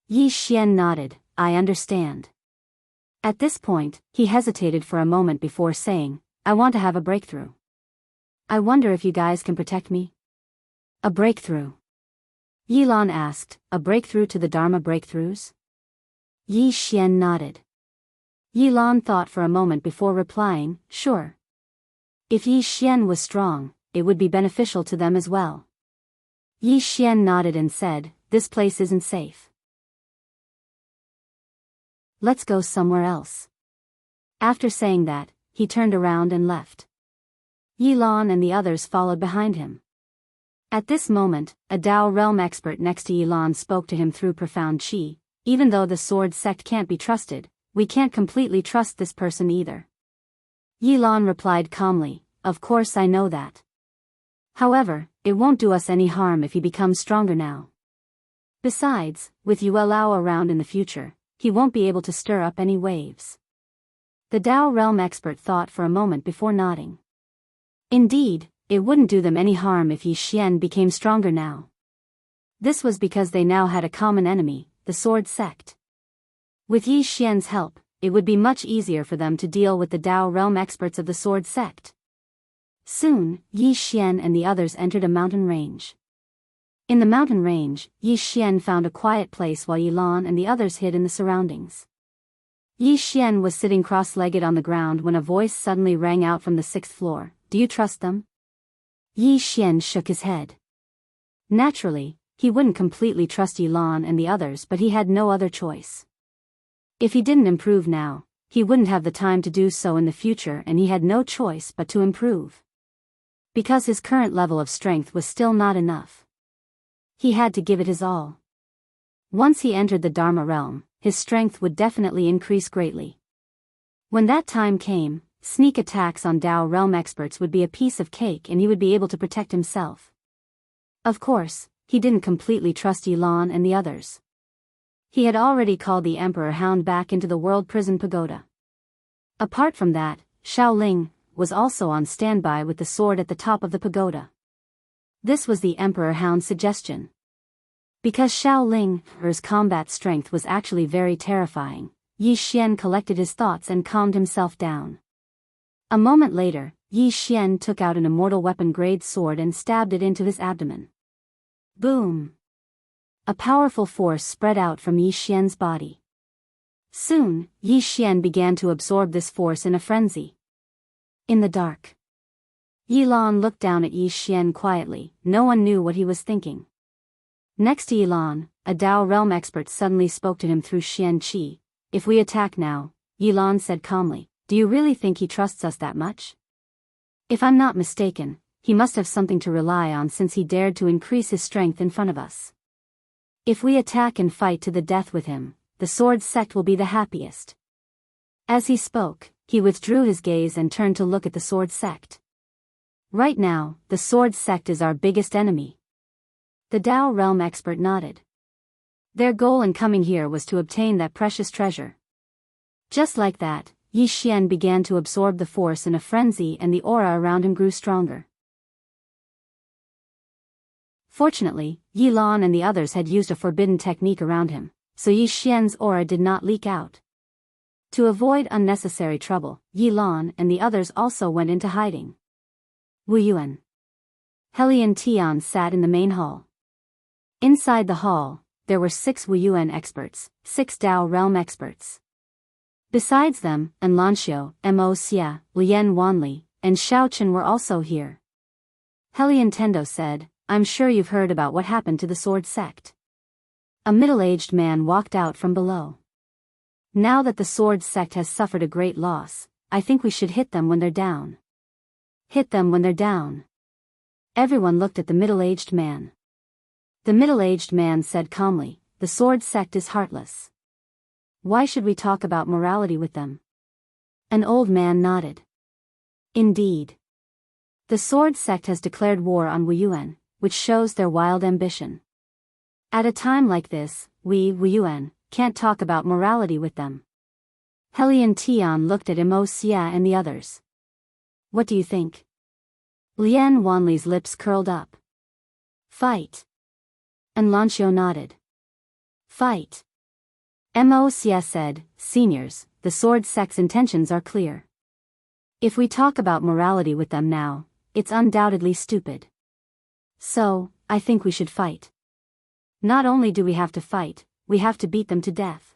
Yi Xian nodded, I understand. At this point, he hesitated for a moment before saying, I want to have a breakthrough. I wonder if you guys can protect me? A breakthrough? Yilan asked, a breakthrough to the Dharma breakthroughs? Yi Xian nodded. Yilan thought for a moment before replying, sure. If Yi Xian was strong, it would be beneficial to them as well. Yi Xian nodded and said, this place isn't safe. Let's go somewhere else. After saying that, he turned around and left. Yilan and the others followed behind him. At this moment, a Dao realm expert next to Yilan spoke to him through profound qi, even though the sword sect can't be trusted, we can't completely trust this person either. Yilan replied calmly, of course I know that. However, it won't do us any harm if he becomes stronger now. Besides, with Yue Lao around in the future, he won't be able to stir up any waves. The Dao realm expert thought for a moment before nodding. Indeed, it wouldn't do them any harm if Yi Xian became stronger now. This was because they now had a common enemy, the sword sect. With Yi Xian's help, it would be much easier for them to deal with the Dao realm experts of the sword sect. Soon, Yi Xian and the others entered a mountain range. In the mountain range, Yi Xian found a quiet place while Yilan and the others hid in the surroundings. Yi Xian was sitting cross-legged on the ground when a voice suddenly rang out from the 6th floor, do you trust them? Yi Xian shook his head. Naturally, he wouldn't completely trust Yilan and the others, but he had no other choice. If he didn't improve now, he wouldn't have the time to do so in the future, and he had no choice but to improve. Because his current level of strength was still not enough. He had to give it his all. Once he entered the Dharma realm, his strength would definitely increase greatly. When that time came, sneak attacks on Dao realm experts would be a piece of cake and he would be able to protect himself. Of course, he didn't completely trust Yilan and the others. He had already called the Emperor Hound back into the World Prison Pagoda. Apart from that, Shaoling was also on standby with the sword at the top of the pagoda. This was the Emperor Hound's suggestion. Because Shaoling's combat strength was actually very terrifying, Yi Xian collected his thoughts and calmed himself down. A moment later, Yi Xian took out an immortal weapon-grade sword and stabbed it into his abdomen. Boom! A powerful force spread out from Yi Xian's body. Soon, Yi Xian began to absorb this force in a frenzy. In the dark, Yi Lan looked down at Yi Xian quietly. No one knew what he was thinking. Next to Yi Lan, a Dao realm expert suddenly spoke to him through Xian Qi. If we attack now, Yi Lan said calmly, do you really think he trusts us that much? If I'm not mistaken, he must have something to rely on since he dared to increase his strength in front of us. If we attack and fight to the death with him, the sword sect will be the happiest. As he spoke, he withdrew his gaze and turned to look at the sword sect. Right now, the sword sect is our biggest enemy. The Dao realm expert nodded. Their goal in coming here was to obtain that precious treasure. Just like that, Yi Xian began to absorb the force in a frenzy and the aura around him grew stronger. Fortunately, Yi Lan and the others had used a forbidden technique around him, so Yi Xian's aura did not leak out. To avoid unnecessary trouble, Yi Lan and the others also went into hiding. Wu Yuan. Heli and Tian sat in the main hall. Inside the hall, there were 6 Wu Yuan experts, 6 Dao realm experts. Besides them, Anlanxiu, Mo Xia, Lian Wanli, and Xiao Chen were also here. Heli and Tendo said, I'm sure you've heard about what happened to the sword sect. A middle-aged man walked out from below. Now that the sword sect has suffered a great loss, I think we should hit them when they're down. Hit them when they're down. Everyone looked at the middle-aged man. The middle-aged man said calmly, the sword sect is heartless. Why should we talk about morality with them? An old man nodded. Indeed. The sword sect has declared war on Wu Yuan, which shows their wild ambition. At a time like this, we, Wu Yuan, can't talk about morality with them. Heli and Tian looked at Mo Xia and the others. What do you think? Lian Wanli's lips curled up. Fight. And Lanxiu nodded. Fight. Mo Xia said, Seniors, the sword sect's intentions are clear. If we talk about morality with them now, it's undoubtedly stupid. So, I think we should fight. Not only do we have to fight, we have to beat them to death.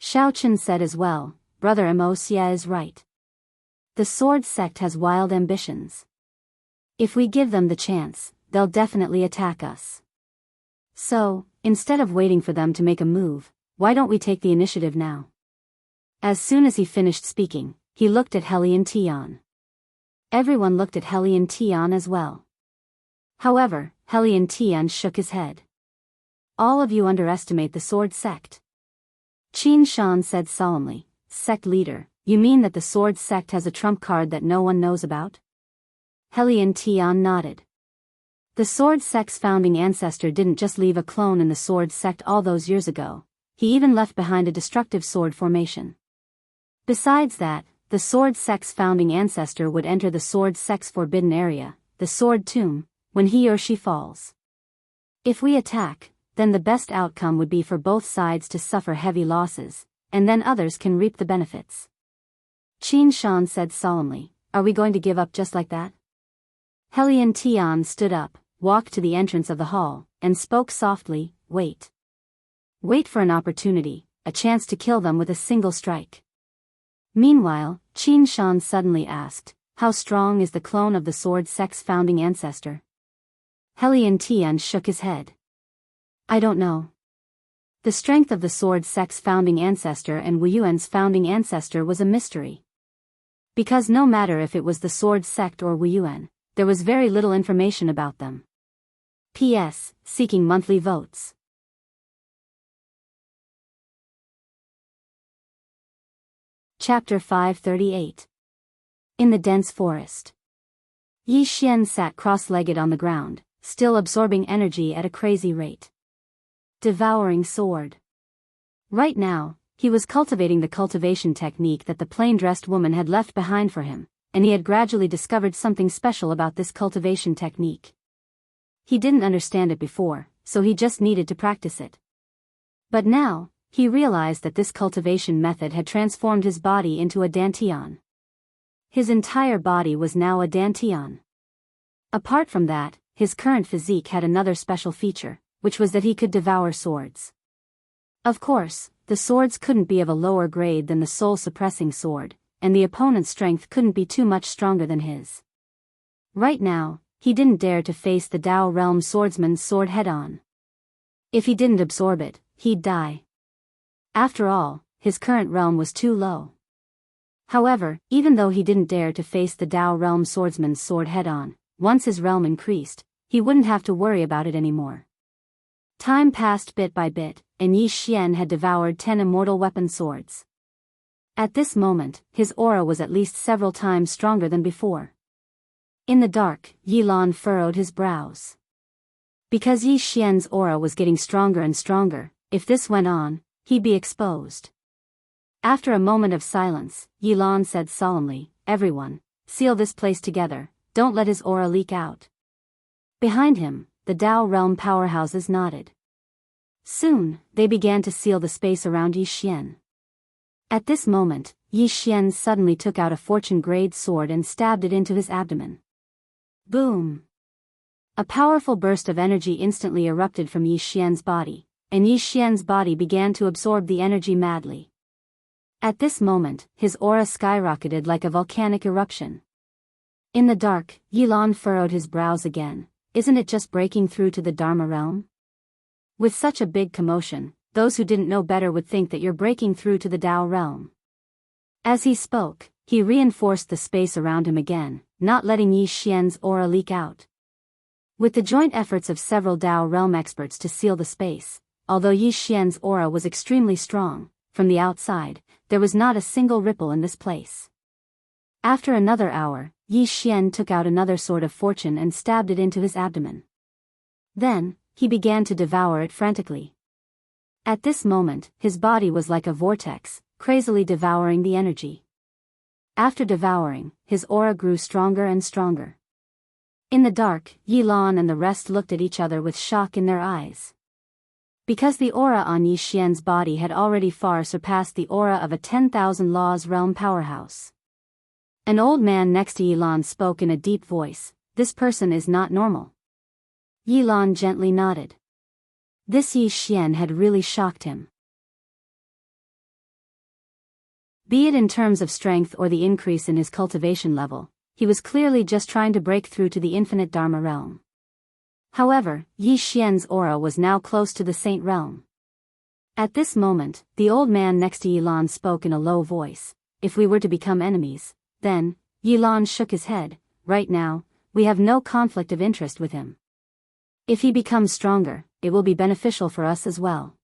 Xiao Chen said as well, Brother Mo Xia is right. The sword sect has wild ambitions. If we give them the chance, they'll definitely attack us. So, instead of waiting for them to make a move, why don't we take the initiative now? As soon as he finished speaking, he looked at Heli and Tian. Everyone looked at Heli and Tian as well. However, Heli and Tian shook his head. All of you underestimate the sword sect. Qin Shan said solemnly, Sect leader, you mean that the sword sect has a trump card that no one knows about? Heli and Tian nodded. The sword sect's founding ancestor didn't just leave a clone in the sword sect all those years ago, he even left behind a destructive sword formation. Besides that, the sword sect's founding ancestor would enter the sword sect's forbidden area, the sword tomb, when he or she falls. If we attack, then the best outcome would be for both sides to suffer heavy losses, and then others can reap the benefits. Qin Shan said solemnly, Are we going to give up just like that? Heli and Tian stood up, walked to the entrance of the hall, and spoke softly, Wait. Wait for an opportunity, a chance to kill them with a single strike. Meanwhile, Qin Shan suddenly asked, How strong is the clone of the sword sect's founding ancestor? Heli and Tian shook his head. I don't know. The strength of the sword sect's founding ancestor and Wu Yuan's founding ancestor was a mystery. Because no matter if it was the sword sect or Wu Yuan, there was very little information about them. P.S. Seeking monthly votes. Chapter 538. In the dense forest. Yi Xian sat cross-legged on the ground, still absorbing energy at a crazy rate. Devouring sword. Right now, he was cultivating the cultivation technique that the plain-dressed woman had left behind for him, and he had gradually discovered something special about this cultivation technique. He didn't understand it before, so he just needed to practice it. But now, he realized that this cultivation method had transformed his body into a dantian. His entire body was now a dantian. Apart from that, his current physique had another special feature, which was that he could devour swords. Of course, the swords couldn't be of a lower grade than the soul-suppressing sword, and the opponent's strength couldn't be too much stronger than his. Right now, he didn't dare to face the Dao Realm swordsman's sword head-on. If he didn't absorb it, he'd die. After all, his current realm was too low. However, even though he didn't dare to face the Dao Realm swordsman's sword head-on, once his realm increased, he wouldn't have to worry about it anymore. Time passed bit by bit, and Yi Xian had devoured 10 immortal weapon swords. At this moment, his aura was at least several times stronger than before. In the dark, Yi Lan furrowed his brows. Because Yi Xian's aura was getting stronger and stronger, if this went on, he'd be exposed. After a moment of silence, Yi Lan said solemnly, "Everyone, seal this place together, don't let his aura leak out." Behind him, the Dao Realm powerhouses nodded. Soon, they began to seal the space around Yi Xian. At this moment, Yi Xian suddenly took out a fortune-grade sword and stabbed it into his abdomen. Boom! A powerful burst of energy instantly erupted from Yi Xian's body, and Yi Xian's body began to absorb the energy madly. At this moment, his aura skyrocketed like a volcanic eruption. In the dark, Yi Lan furrowed his brows again. Isn't it just breaking through to the Dharma realm? With such a big commotion, those who didn't know better would think that you're breaking through to the Dao realm. As he spoke, he reinforced the space around him again, not letting Yi Xian's aura leak out. With the joint efforts of several Dao realm experts to seal the space, although Yi Xian's aura was extremely strong, from the outside, there was not a single ripple in this place. After another hour, Yi Xian took out another sword of fortune and stabbed it into his abdomen. Then, he began to devour it frantically. At this moment, his body was like a vortex, crazily devouring the energy. After devouring, his aura grew stronger and stronger. In the dark, Yi Lan and the rest looked at each other with shock in their eyes. Because the aura on Yi Xian's body had already far surpassed the aura of a 10,000 laws realm powerhouse. An old man next to Yi Lan spoke in a deep voice, "This person is not normal." Yi Lan gently nodded. This Yi Xian had really shocked him. Be it in terms of strength or the increase in his cultivation level, he was clearly just trying to break through to the infinite Dharma realm. However, Yi Xian's aura was now close to the Saint realm. At this moment, the old man next to Yi Lan spoke in a low voice, "If we were to become enemies, then," Yi Lan shook his head, "right now, we have no conflict of interest with him. If he becomes stronger, it will be beneficial for us as well."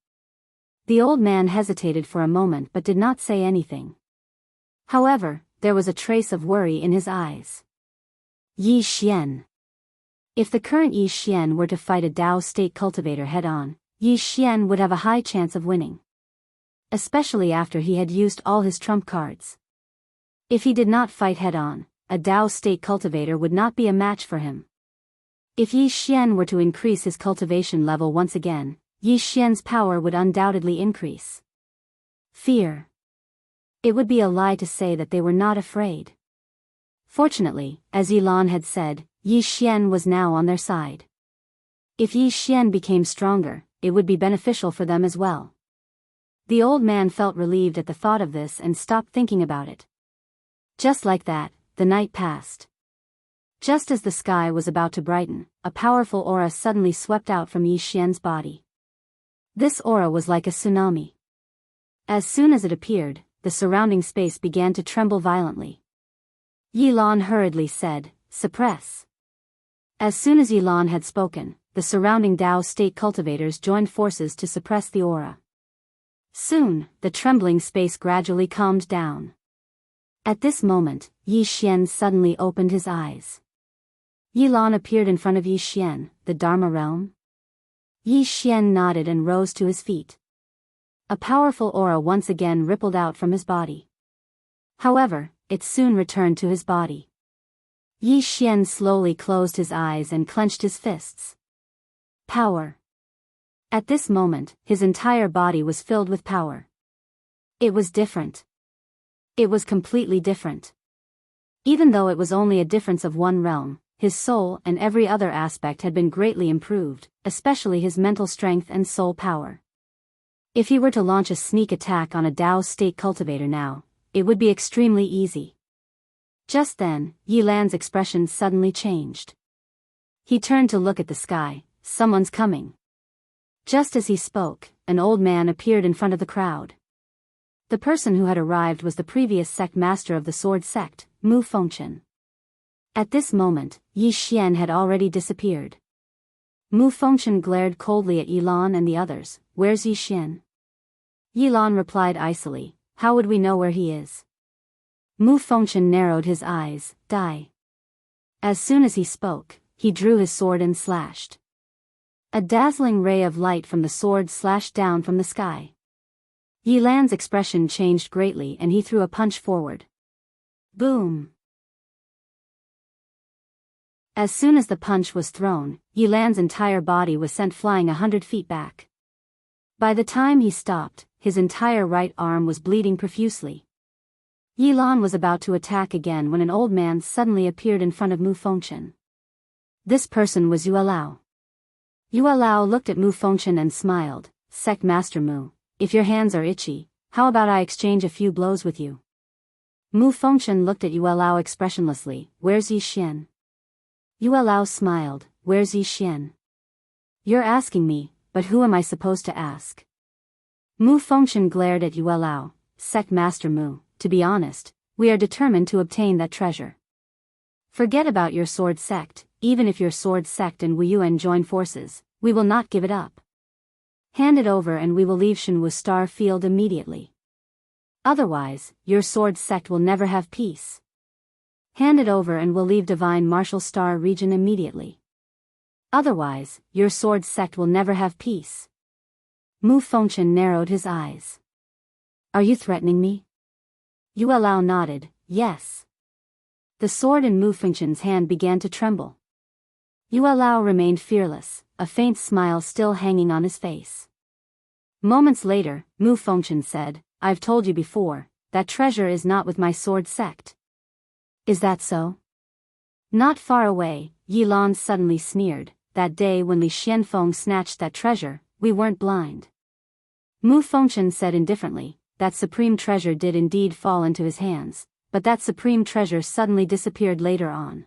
The old man hesitated for a moment but did not say anything. However, there was a trace of worry in his eyes. Yi Xian. If the current Yi Xian were to fight a Dao state cultivator head-on, Yi Xian would have a high chance of winning. Especially after he had used all his trump cards. If he did not fight head-on, a Dao state cultivator would not be a match for him. If Yi Xian were to increase his cultivation level once again, Yi Xian's power would undoubtedly increase. Fear. It would be a lie to say that they were not afraid. Fortunately, as Yi Lan had said, Yi Xian was now on their side. If Yi Xian became stronger, it would be beneficial for them as well. The old man felt relieved at the thought of this and stopped thinking about it. Just like that, the night passed. Just as the sky was about to brighten, a powerful aura suddenly swept out from Yi Xian's body. This aura was like a tsunami. As soon as it appeared, the surrounding space began to tremble violently. Yi Lan hurriedly said, "Suppress." As soon as Yi Lan had spoken, the surrounding Dao state cultivators joined forces to suppress the aura. Soon, the trembling space gradually calmed down. At this moment, Yi Xian suddenly opened his eyes. Yi Lan appeared in front of Yi Xian, the Dharma realm. Yi Xian nodded and rose to his feet. A powerful aura once again rippled out from his body. However, it soon returned to his body. Yi Xian slowly closed his eyes and clenched his fists. Power. At this moment, his entire body was filled with power. It was different. It was completely different. Even though it was only a difference of one realm, his soul and every other aspect had been greatly improved, especially his mental strength and soul power. If he were to launch a sneak attack on a Dao state cultivator now, it would be extremely easy. Just then, Yi Lan's expression suddenly changed. He turned to look at the sky. Someone's coming. Just as he spoke, an old man appeared in front of the crowd. The person who had arrived was the previous sect master of the sword sect, Mu Fengchen. At this moment, Yi Xian had already disappeared. Mu Fengchen glared coldly at Yi Lan and the others. Where's Yi Xian? Yi Lan replied icily, how would we know where he is? Mu Fengchen narrowed his eyes. Die. As soon as he spoke, he drew his sword and slashed. A dazzling ray of light from the sword slashed down from the sky. Yi Lan's expression changed greatly and he threw a punch forward. Boom! As soon as the punch was thrown, Yi Lan's entire body was sent flying 100 feet back. By the time he stopped, his entire right arm was bleeding profusely. Yi Lan was about to attack again when an old man suddenly appeared in front of Mu Fengchen. This person was Yuelao. Yuelao looked at Mu Fengchen and smiled. Sect Master Mu, if your hands are itchy, how about I exchange a few blows with you? Mu Fengchen looked at Yuelao expressionlessly. Where's Yi Xian? Yuelao smiled. Where's Yi Xian? You're asking me, but who am I supposed to ask? Mu Fengchen glared at Yuelao. Sect Master Mu, to be honest, we are determined to obtain that treasure. Forget about your sword sect, even if your sword sect and Wuyuan join forces, we will not give it up. Hand it over and we will leave Shenwu Star Field immediately. Otherwise, your sword sect will never have peace. Hand it over and we'll leave Divine Martial Star region immediately. Otherwise, your sword sect will never have peace. Mu Fengchen narrowed his eyes. Are you threatening me? Yuelao nodded, yes. The sword in Mu Fengchen's hand began to tremble. Yuelao remained fearless, a faint smile still hanging on his face. Moments later, Mu Fengchen said, I've told you before, that treasure is not with my sword sect. Is that so? Not far away, Yi Lan suddenly sneered, that day when Li Xianfeng snatched that treasure, we weren't blind. Mu Fengchen said indifferently, that supreme treasure did indeed fall into his hands, but that supreme treasure suddenly disappeared later on.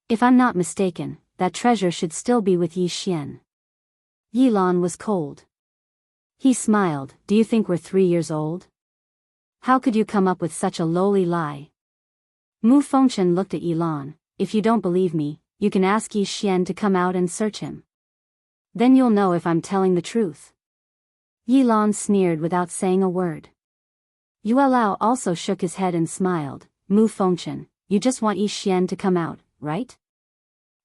If I'm not mistaken, that treasure should still be with Yi Xian. Yi Lan was cold. He smiled. Do you think we're 3 years old? How could you come up with such a lowly lie? Mu Fengchen looked at Yi Lan. If you don't believe me, you can ask Yi Xian to come out and search him. Then you'll know if I'm telling the truth. Yi Lan sneered without saying a word. Yuelao also shook his head and smiled. Mu Fengchen, you just want Yi Xian to come out, right?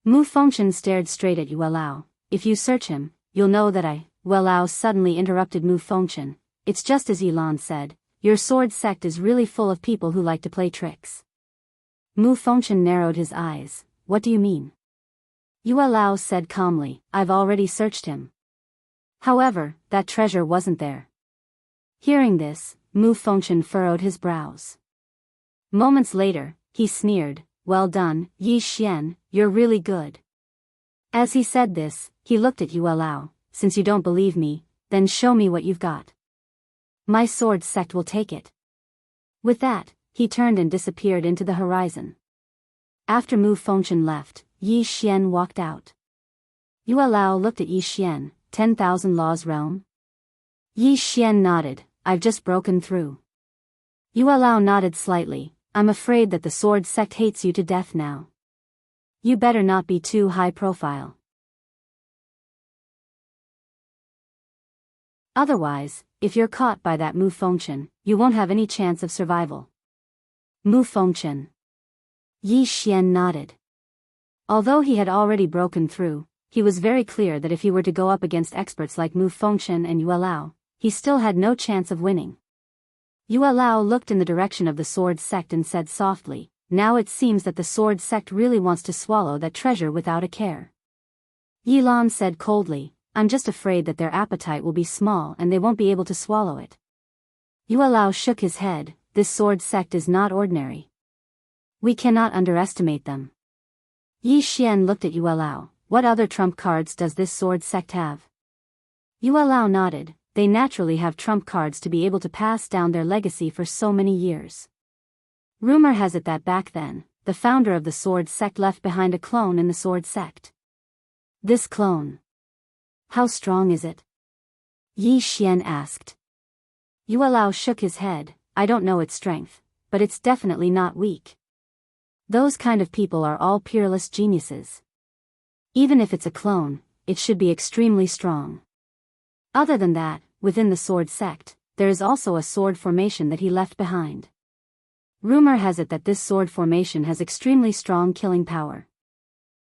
Mu Fengchen stared straight at Yuelao. If you search him, you'll know that I... Yuelao suddenly interrupted Mu Fengchen. It's just as Yi Lan said, your sword sect is really full of people who like to play tricks. Mu Fengchen narrowed his eyes. What do you mean? Yuelao said calmly, I've already searched him. However, that treasure wasn't there. Hearing this, Mu Fengchen furrowed his brows. Moments later, he sneered, well done, Yi Xian, you're really good. As he said this, he looked at Yuelao. Since you don't believe me, then show me what you've got. My sword sect will take it. With that, he turned and disappeared into the horizon. After Mu Fengchen left, Yi Xian walked out. Yuelao looked at Yi Xian. 10,000 Laws Realm? Yi Xian nodded. I've just broken through. Yuelao nodded slightly. I'm afraid that the sword sect hates you to death now. You better not be too high profile. Otherwise, if you're caught by that Mu Fengchen, you won't have any chance of survival. Mu Fengchen. Yi Xian nodded. Although he had already broken through, he was very clear that if he were to go up against experts like Mu Fengchen and Yuelao, he still had no chance of winning. Yuelao looked in the direction of the sword sect and said softly, now it seems that the sword sect really wants to swallow that treasure without a care. Yi Lan said coldly, I'm just afraid that their appetite will be small and they won't be able to swallow it. Yuelao shook his head. This sword sect is not ordinary. We cannot underestimate them. Yi Xian looked at Yuelao. What other trump cards does this sword sect have? Yuelao nodded. They naturally have trump cards to be able to pass down their legacy for so many years. Rumor has it that back then, the founder of the sword sect left behind a clone in the sword sect. This clone. How strong is it? Yi Xian asked. Yuan Lao shook his head. I don't know its strength, but it's definitely not weak. Those kind of people are all peerless geniuses. Even if it's a clone, it should be extremely strong. Other than that, within the sword sect, there is also a sword formation that he left behind. Rumor has it that this sword formation has extremely strong killing power.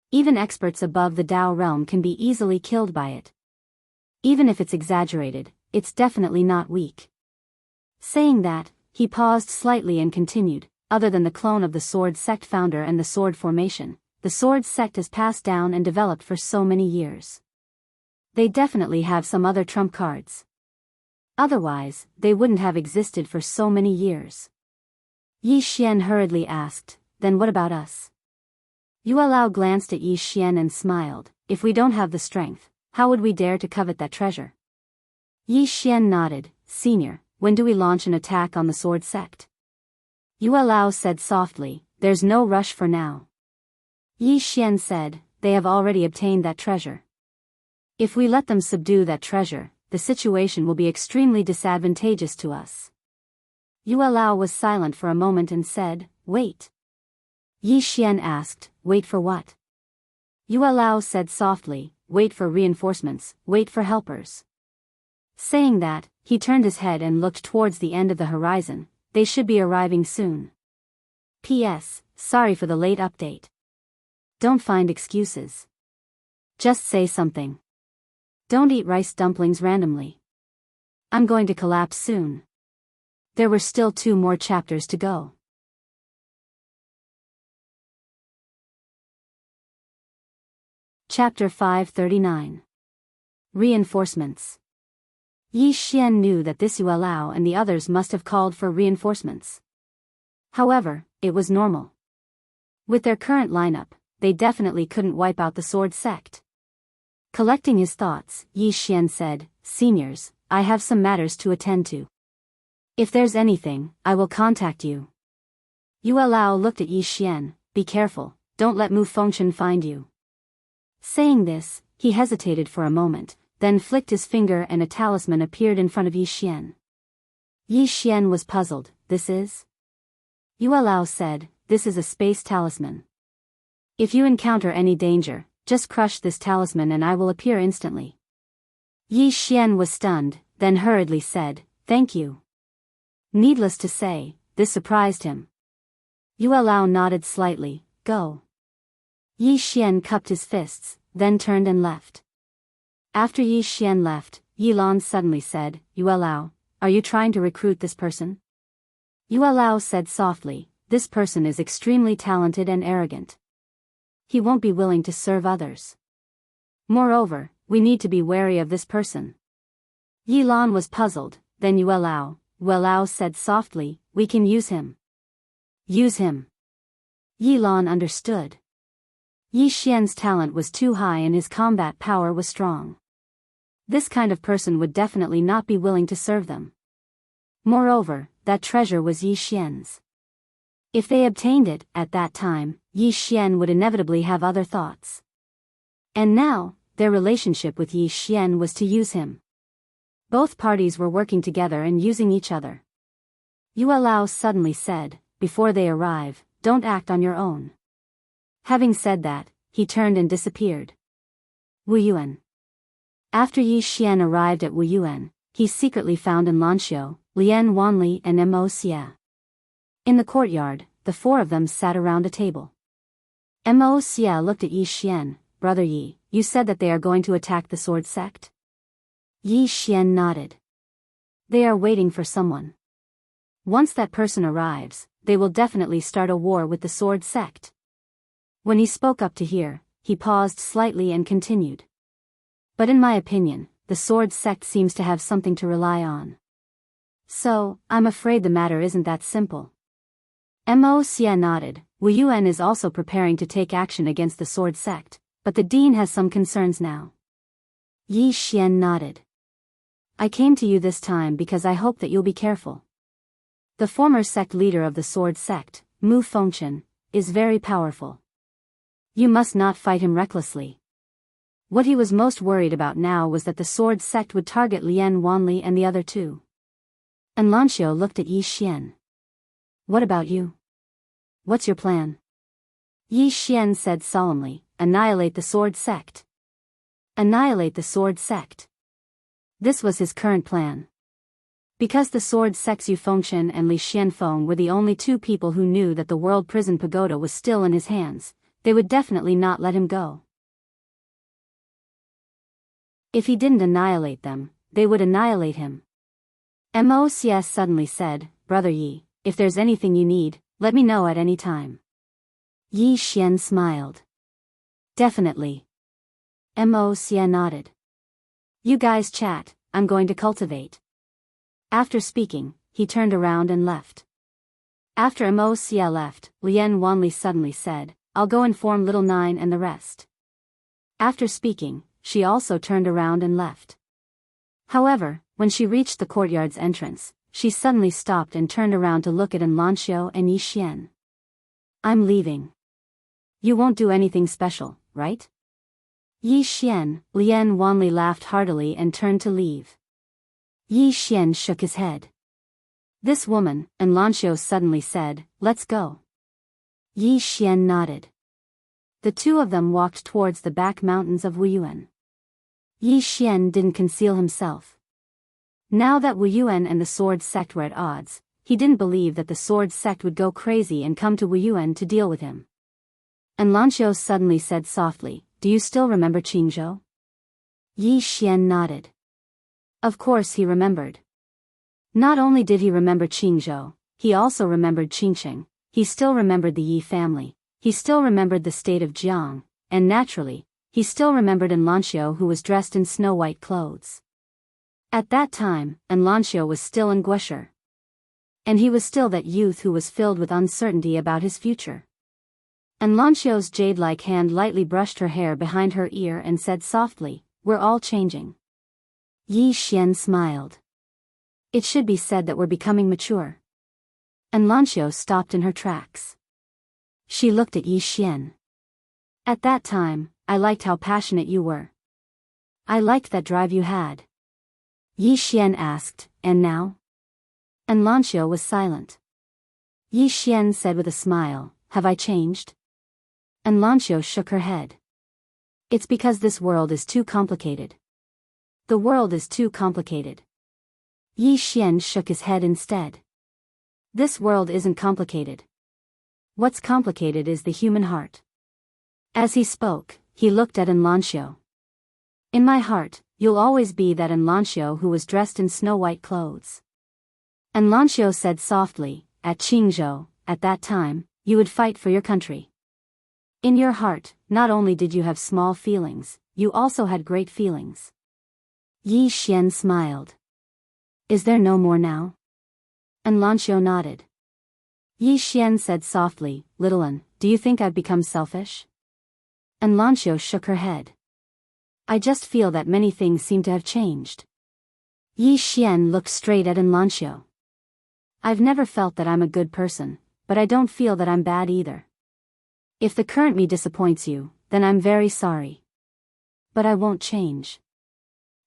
Even experts above the Dao realm can be easily killed by it. Even if it's exaggerated, it's definitely not weak. Saying that, he paused slightly and continued, other than the clone of the sword sect founder and the sword formation, the sword sect has passed down and developed for so many years. They definitely have some other trump cards. Otherwise, they wouldn't have existed for so many years. Yi Xian hurriedly asked, then what about us? Yuan Lao glanced at Yi Xian and smiled, if we don't have the strength, how would we dare to covet that treasure? Yi Xian nodded, Senior, when do we launch an attack on the sword sect? Yuan Lao said softly, there's no rush for now. Yi Xian said, they have already obtained that treasure. If we let them subdue that treasure, the situation will be extremely disadvantageous to us. Yuan Lao was silent for a moment and said, wait. Yi Xian asked, wait for what? Yuan Lao said softly, wait for reinforcements, wait for helpers. Saying that, he turned his head and looked towards the end of the horizon. They should be arriving soon. P.S. Sorry for the late update. Don't find excuses. Just say something. Don't eat rice dumplings randomly. I'm going to collapse soon. There were still 2 more chapters to go. Chapter 539. Reinforcements. Yi Xian knew that this Yuan Lao and the others must have called for reinforcements. However, it was normal. With their current lineup, they definitely couldn't wipe out the sword sect. Collecting his thoughts, Yi Xian said, Seniors, I have some matters to attend to. If there's anything, I will contact you. Yuan Lao looked at Yi Xian, be careful, don't let Mu Fengchen find you. Saying this, he hesitated for a moment, then flicked his finger and a talisman appeared in front of Yi Xian. Yi Xian was puzzled, this is? Yuan Lao said, this is a space talisman. If you encounter any danger, just crush this talisman and I will appear instantly. Yi Xian was stunned, then hurriedly said, thank you. Needless to say, this surprised him. Yuan Lao nodded slightly, go. Yi Xian cupped his fists, then turned and left. After Yi Xian left, Yi Lan suddenly said, Yuan Lao, are you trying to recruit this person? Yuan Lao said softly, this person is extremely talented and arrogant. He won't be willing to serve others. Moreover, we need to be wary of this person. Yi Lan was puzzled, then Yuan Lao said softly, we can use him. Use him. Yi Lan understood. Yi Xian's talent was too high and his combat power was strong. This kind of person would definitely not be willing to serve them. Moreover, that treasure was Yi Xian's. If they obtained it, at that time, Yi Xian would inevitably have other thoughts. And now, their relationship with Yi Xian was to use him. Both parties were working together and using each other. Yuan Lao suddenly said, before they arrive, don't act on your own. Having said that, he turned and disappeared. Wu Yuan. After Yi Xian arrived at Wu Yuan, he secretly found in Lanxiu, Lian Wanli and Mo Xia. In the courtyard, the 4 of them sat around a table. Mo Xia looked at Yi Xian, Brother Yi, you said that they are going to attack the sword sect? Yi Xian nodded. They are waiting for someone. Once that person arrives, they will definitely start a war with the sword sect. When he spoke up to hear, he paused slightly and continued. But in my opinion, the sword sect seems to have something to rely on. So, I'm afraid the matter isn't that simple. Mo Xia nodded. Wu Yuan is also preparing to take action against the sword sect, but the dean has some concerns now. Yi Xian nodded. I came to you this time because I hope that you'll be careful. The former sect leader of the sword sect, Mu Fengchen, is very powerful. You must not fight him recklessly. What he was most worried about now was that the sword sect would target Lian Wanli and the other two. And Lanxiu looked at Yi Xian. What about you? What's your plan? Yi Xian said solemnly, annihilate the sword sect. Annihilate the sword sect. This was his current plan. Because the sword sects Yu Fengchen and Li Xianfeng were the only two people who knew that the World Prison Pagoda was still in his hands, they would definitely not let him go. If he didn't annihilate them, they would annihilate him. Mocs suddenly said, Brother Yi, if there's anything you need, let me know at any time. Yi Xian smiled. Definitely. Mocs nodded. You guys chat, I'm going to cultivate. After speaking, he turned around and left. After Mocs left, Lian Wanli suddenly said, I'll go inform Little Nine and the rest. After speaking, she also turned around and left. However, when she reached the courtyard's entrance, she suddenly stopped and turned around to look at Lanxiu and Yi Xian. I'm leaving. You won't do anything special, right? Yi Xian, Lian Wanli laughed heartily and turned to leave. Yi Xian shook his head. This woman, Lanxiu suddenly said, let's go. Yi Xian nodded. The two of them walked towards the back mountains of Wuyuan. Yi Xian didn't conceal himself. Now that Wuyuan and the sword sect were at odds, he didn't believe that the sword sect would go crazy and come to Wuyuan to deal with him. Lanxiu suddenly said softly, do you still remember Qingzhou? Yi Xian nodded. Of course he remembered. Not only did he remember Qingzhou, he also remembered Qingsheng, he still remembered the Yi family, he still remembered the state of Jiang, and naturally, he still remembered Lanxiu who was dressed in snow-white clothes. At that time, Lanxiu was still in Guosher. And he was still that youth who was filled with uncertainty about his future. Lanxiu's jade-like hand lightly brushed her hair behind her ear and said softly, we're all changing. Yi Xian smiled. It should be said that we're becoming mature. Lanxiu stopped in her tracks. She looked at Yi Xian. At that time, I liked how passionate you were. I liked that drive you had. Yi Xian asked, and now? Lanxiu was silent. Yi Xian said with a smile, have I changed? Lanxiu shook her head. It's because this world is too complicated. The world is too complicated. Yi Xian shook his head instead. This world isn't complicated. What's complicated is the human heart. As he spoke, he looked at Lanxiu. In my heart, you'll always be that Lanxiu who was dressed in snow-white clothes. Lanxiu said softly, at Qingzhou, at that time, you would fight for your country. In your heart, not only did you have small feelings, you also had great feelings. Yi Xian smiled. Is there no more now? Lanxiu nodded. Yi Xian said softly, Little one, do you think I've become selfish? Lanxiu shook her head. I just feel that many things seem to have changed. Yi Xian looked straight at Lanxiu. I've never felt that I'm a good person, but I don't feel that I'm bad either. If the current me disappoints you, then I'm very sorry. But I won't change.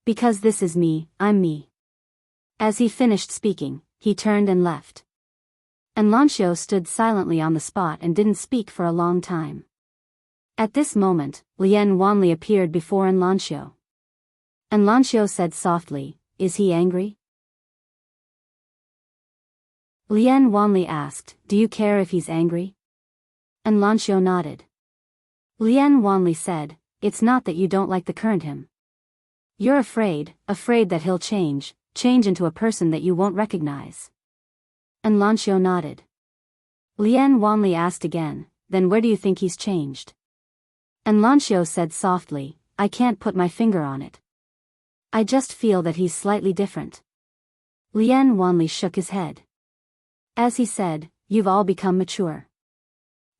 Because this is me, I'm me. As he finished speaking, he turned and left. Lanxiu stood silently on the spot and didn't speak for a long time. At this moment, Lian Wanli appeared before Lanxiu. Lanxiu said softly, is he angry? Lian Wanli asked, do you care if he's angry? Lanxiu nodded. Lian Wanli said, it's not that you don't like the current him. You're afraid that he'll change into a person that you won't recognize. Lanxiu nodded. Lian Wanli asked again, then where do you think he's changed? Lanxiu said softly, I can't put my finger on it. I just feel that he's slightly different. Lian Wanli shook his head. As he said, you've all become mature.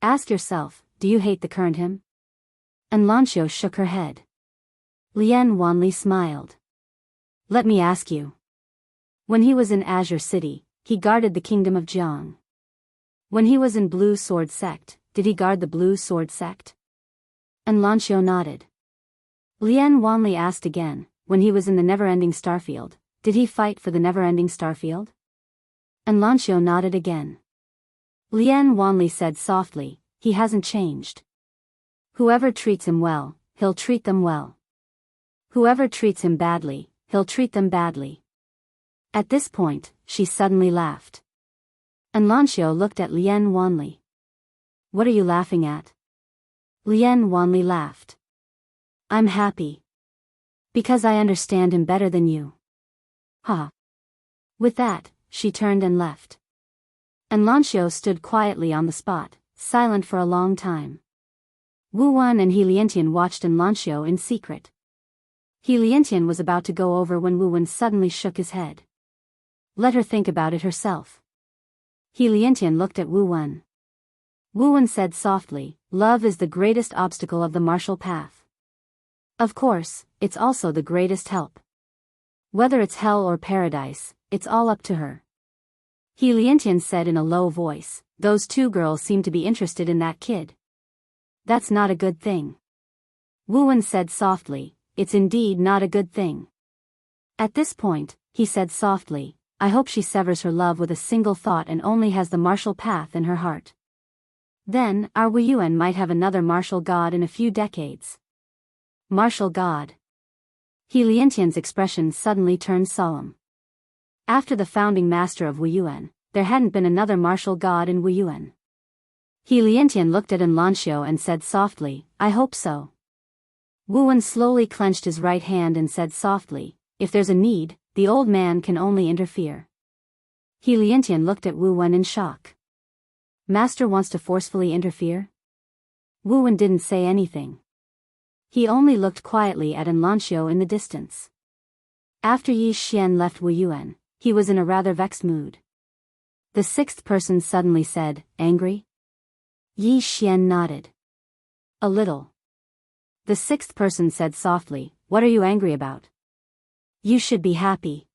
Ask yourself, do you hate the current him? Lanxiu shook her head. Lian Wanli smiled. Let me ask you. When he was in Azure City, he guarded the kingdom of Jiang. When he was in Blue Sword Sect, did he guard the Blue Sword Sect? And Lanxiu nodded. Lien Wanli asked again, when he was in the never-ending starfield, did he fight for the never-ending starfield? And Lanxiu nodded again. Lien Wanli said softly, he hasn't changed. Whoever treats him well, he'll treat them well. Whoever treats him badly, he'll treat them badly. At this point, she suddenly laughed. And Lanxiu looked at Lien Wanli. What are you laughing at? Lien Wanli laughed. I'm happy. Because I understand him better than you. Ha. With that, she turned and left. And Lanxiu stood quietly on the spot, silent for a long time. Wu Wan and He Liantian watched and Lanxiu in secret. He Liantian was about to go over when Wu Wan suddenly shook his head. Let her think about it herself. He Liantian looked at Wu Wan. Wu Wan said softly, love is the greatest obstacle of the martial path. Of course, it's also the greatest help. Whether it's hell or paradise, it's all up to her. He Liantian said in a low voice, those two girls seem to be interested in that kid. That's not a good thing. Wu Wan said softly, it's indeed not a good thing. At this point, he said softly, I hope she severs her love with a single thought and only has the martial path in her heart. Then, our Wu Yuan might have another martial god in a few decades. Martial god. He Liantian's expression suddenly turned solemn. After the founding master of Wu Yuan, there hadn't been another martial god in Wu Yuan. He Liantian looked at Lanxiu and said softly, I hope so. Wu Wan slowly clenched his right hand and said softly, if there's a need, the old man can only interfere. He Liantian looked at Wu Wan in shock. Master wants to forcefully interfere? Wu Wan didn't say anything. He only looked quietly at Lanxiu in the distance. After Yi Xian left Wu Yuan, he was in a rather vexed mood. The sixth person suddenly said, angry? Yi Xian nodded. A little. The sixth person said softly, what are you angry about? You should be happy.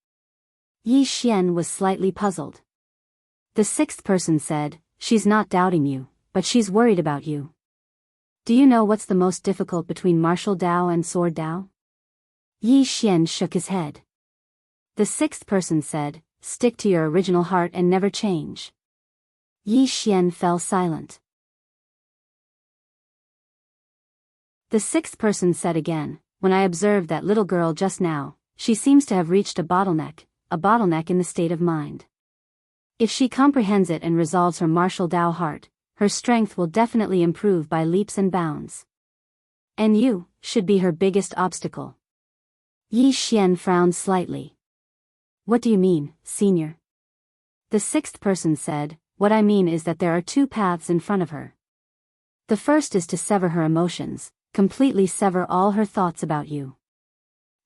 Yi Xian was slightly puzzled. The sixth person said, she's not doubting you, but she's worried about you. Do you know what's the most difficult between martial Dao and sword Dao? Yi Xian shook his head. The sixth person said, stick to your original heart and never change. Yi Xian fell silent. The sixth person said again, when I observed that little girl just now, she seems to have reached a bottleneck in the state of mind. If she comprehends it and resolves her martial Dao heart, her strength will definitely improve by leaps and bounds. And you should be her biggest obstacle. Yi Xian frowned slightly. What do you mean, senior? The sixth person said, what I mean is that there are two paths in front of her. The first is to sever her emotions, completely sever all her thoughts about you.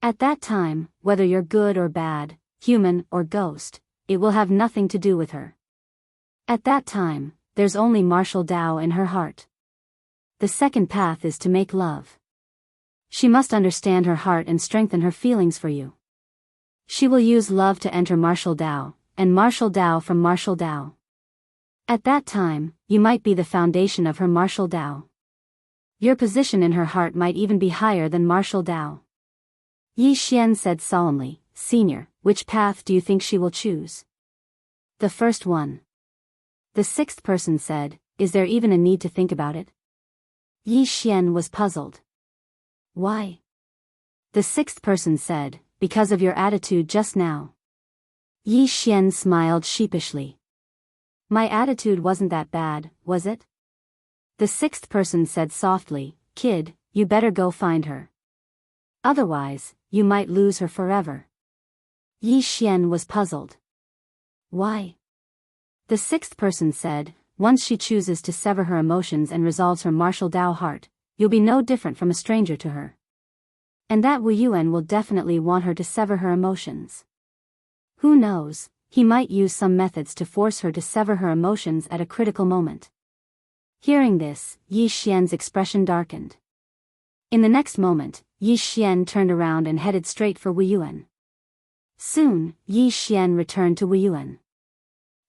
At that time, whether you're good or bad, human or ghost, it will have nothing to do with her. At that time, there's only martial Dao in her heart. The second path is to make love. She must understand her heart and strengthen her feelings for you. She will use love to enter martial Dao, and martial Dao from martial Dao. At that time, you might be the foundation of her martial Dao. Your position in her heart might even be higher than martial Dao. Yi Xian said solemnly, Senior, which path do you think she will choose? The first one. The sixth person said, is there even a need to think about it? Yi Xian was puzzled. Why? The sixth person said, because of your attitude just now. Yi Xian smiled sheepishly. My attitude wasn't that bad, was it? The sixth person said softly, Kid, you better go find her. Otherwise, you might lose her forever. Yi Xian was puzzled. Why? The sixth person said, once she chooses to sever her emotions and resolves her martial Dao heart, you'll be no different from a stranger to her. And that Wu Yuan will definitely want her to sever her emotions. Who knows, he might use some methods to force her to sever her emotions at a critical moment. Hearing this, Yi Xian's expression darkened. In the next moment, Yi Xian turned around and headed straight for Wu Yuan. Soon, Yi Xian returned to Wu Yuan.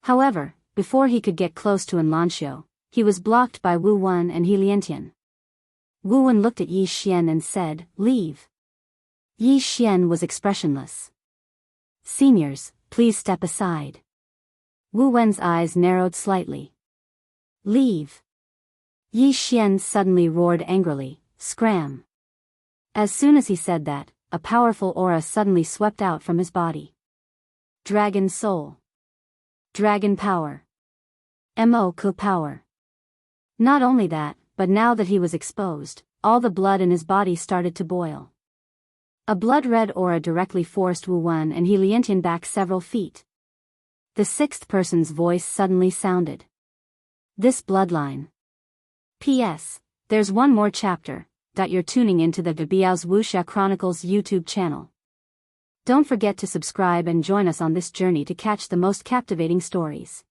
However, before he could get close to Enlanxiu, he was blocked by Wu Wen and He Liantian. Wu Wen looked at Yi Xian and said, "Leave." Yi Xian was expressionless. "Seniors, please step aside." Wu Wen's eyes narrowed slightly. "Leave." Yi Xian suddenly roared angrily, "Scram!" As soon as he said that, a powerful aura suddenly swept out from his body. Dragon Soul. Dragon Power. Mo-Ku Power. Not only that, but now that he was exposed, all the blood in his body started to boil. A blood-red aura directly forced Wu Wen and He Liantian back several feet. The sixth person's voice suddenly sounded. "This bloodline. P.S. There's one more chapter. You're tuning into the Biyao's Wuxia Chronicles YouTube channel. Don't forget to subscribe and join us on this journey to catch the most captivating stories.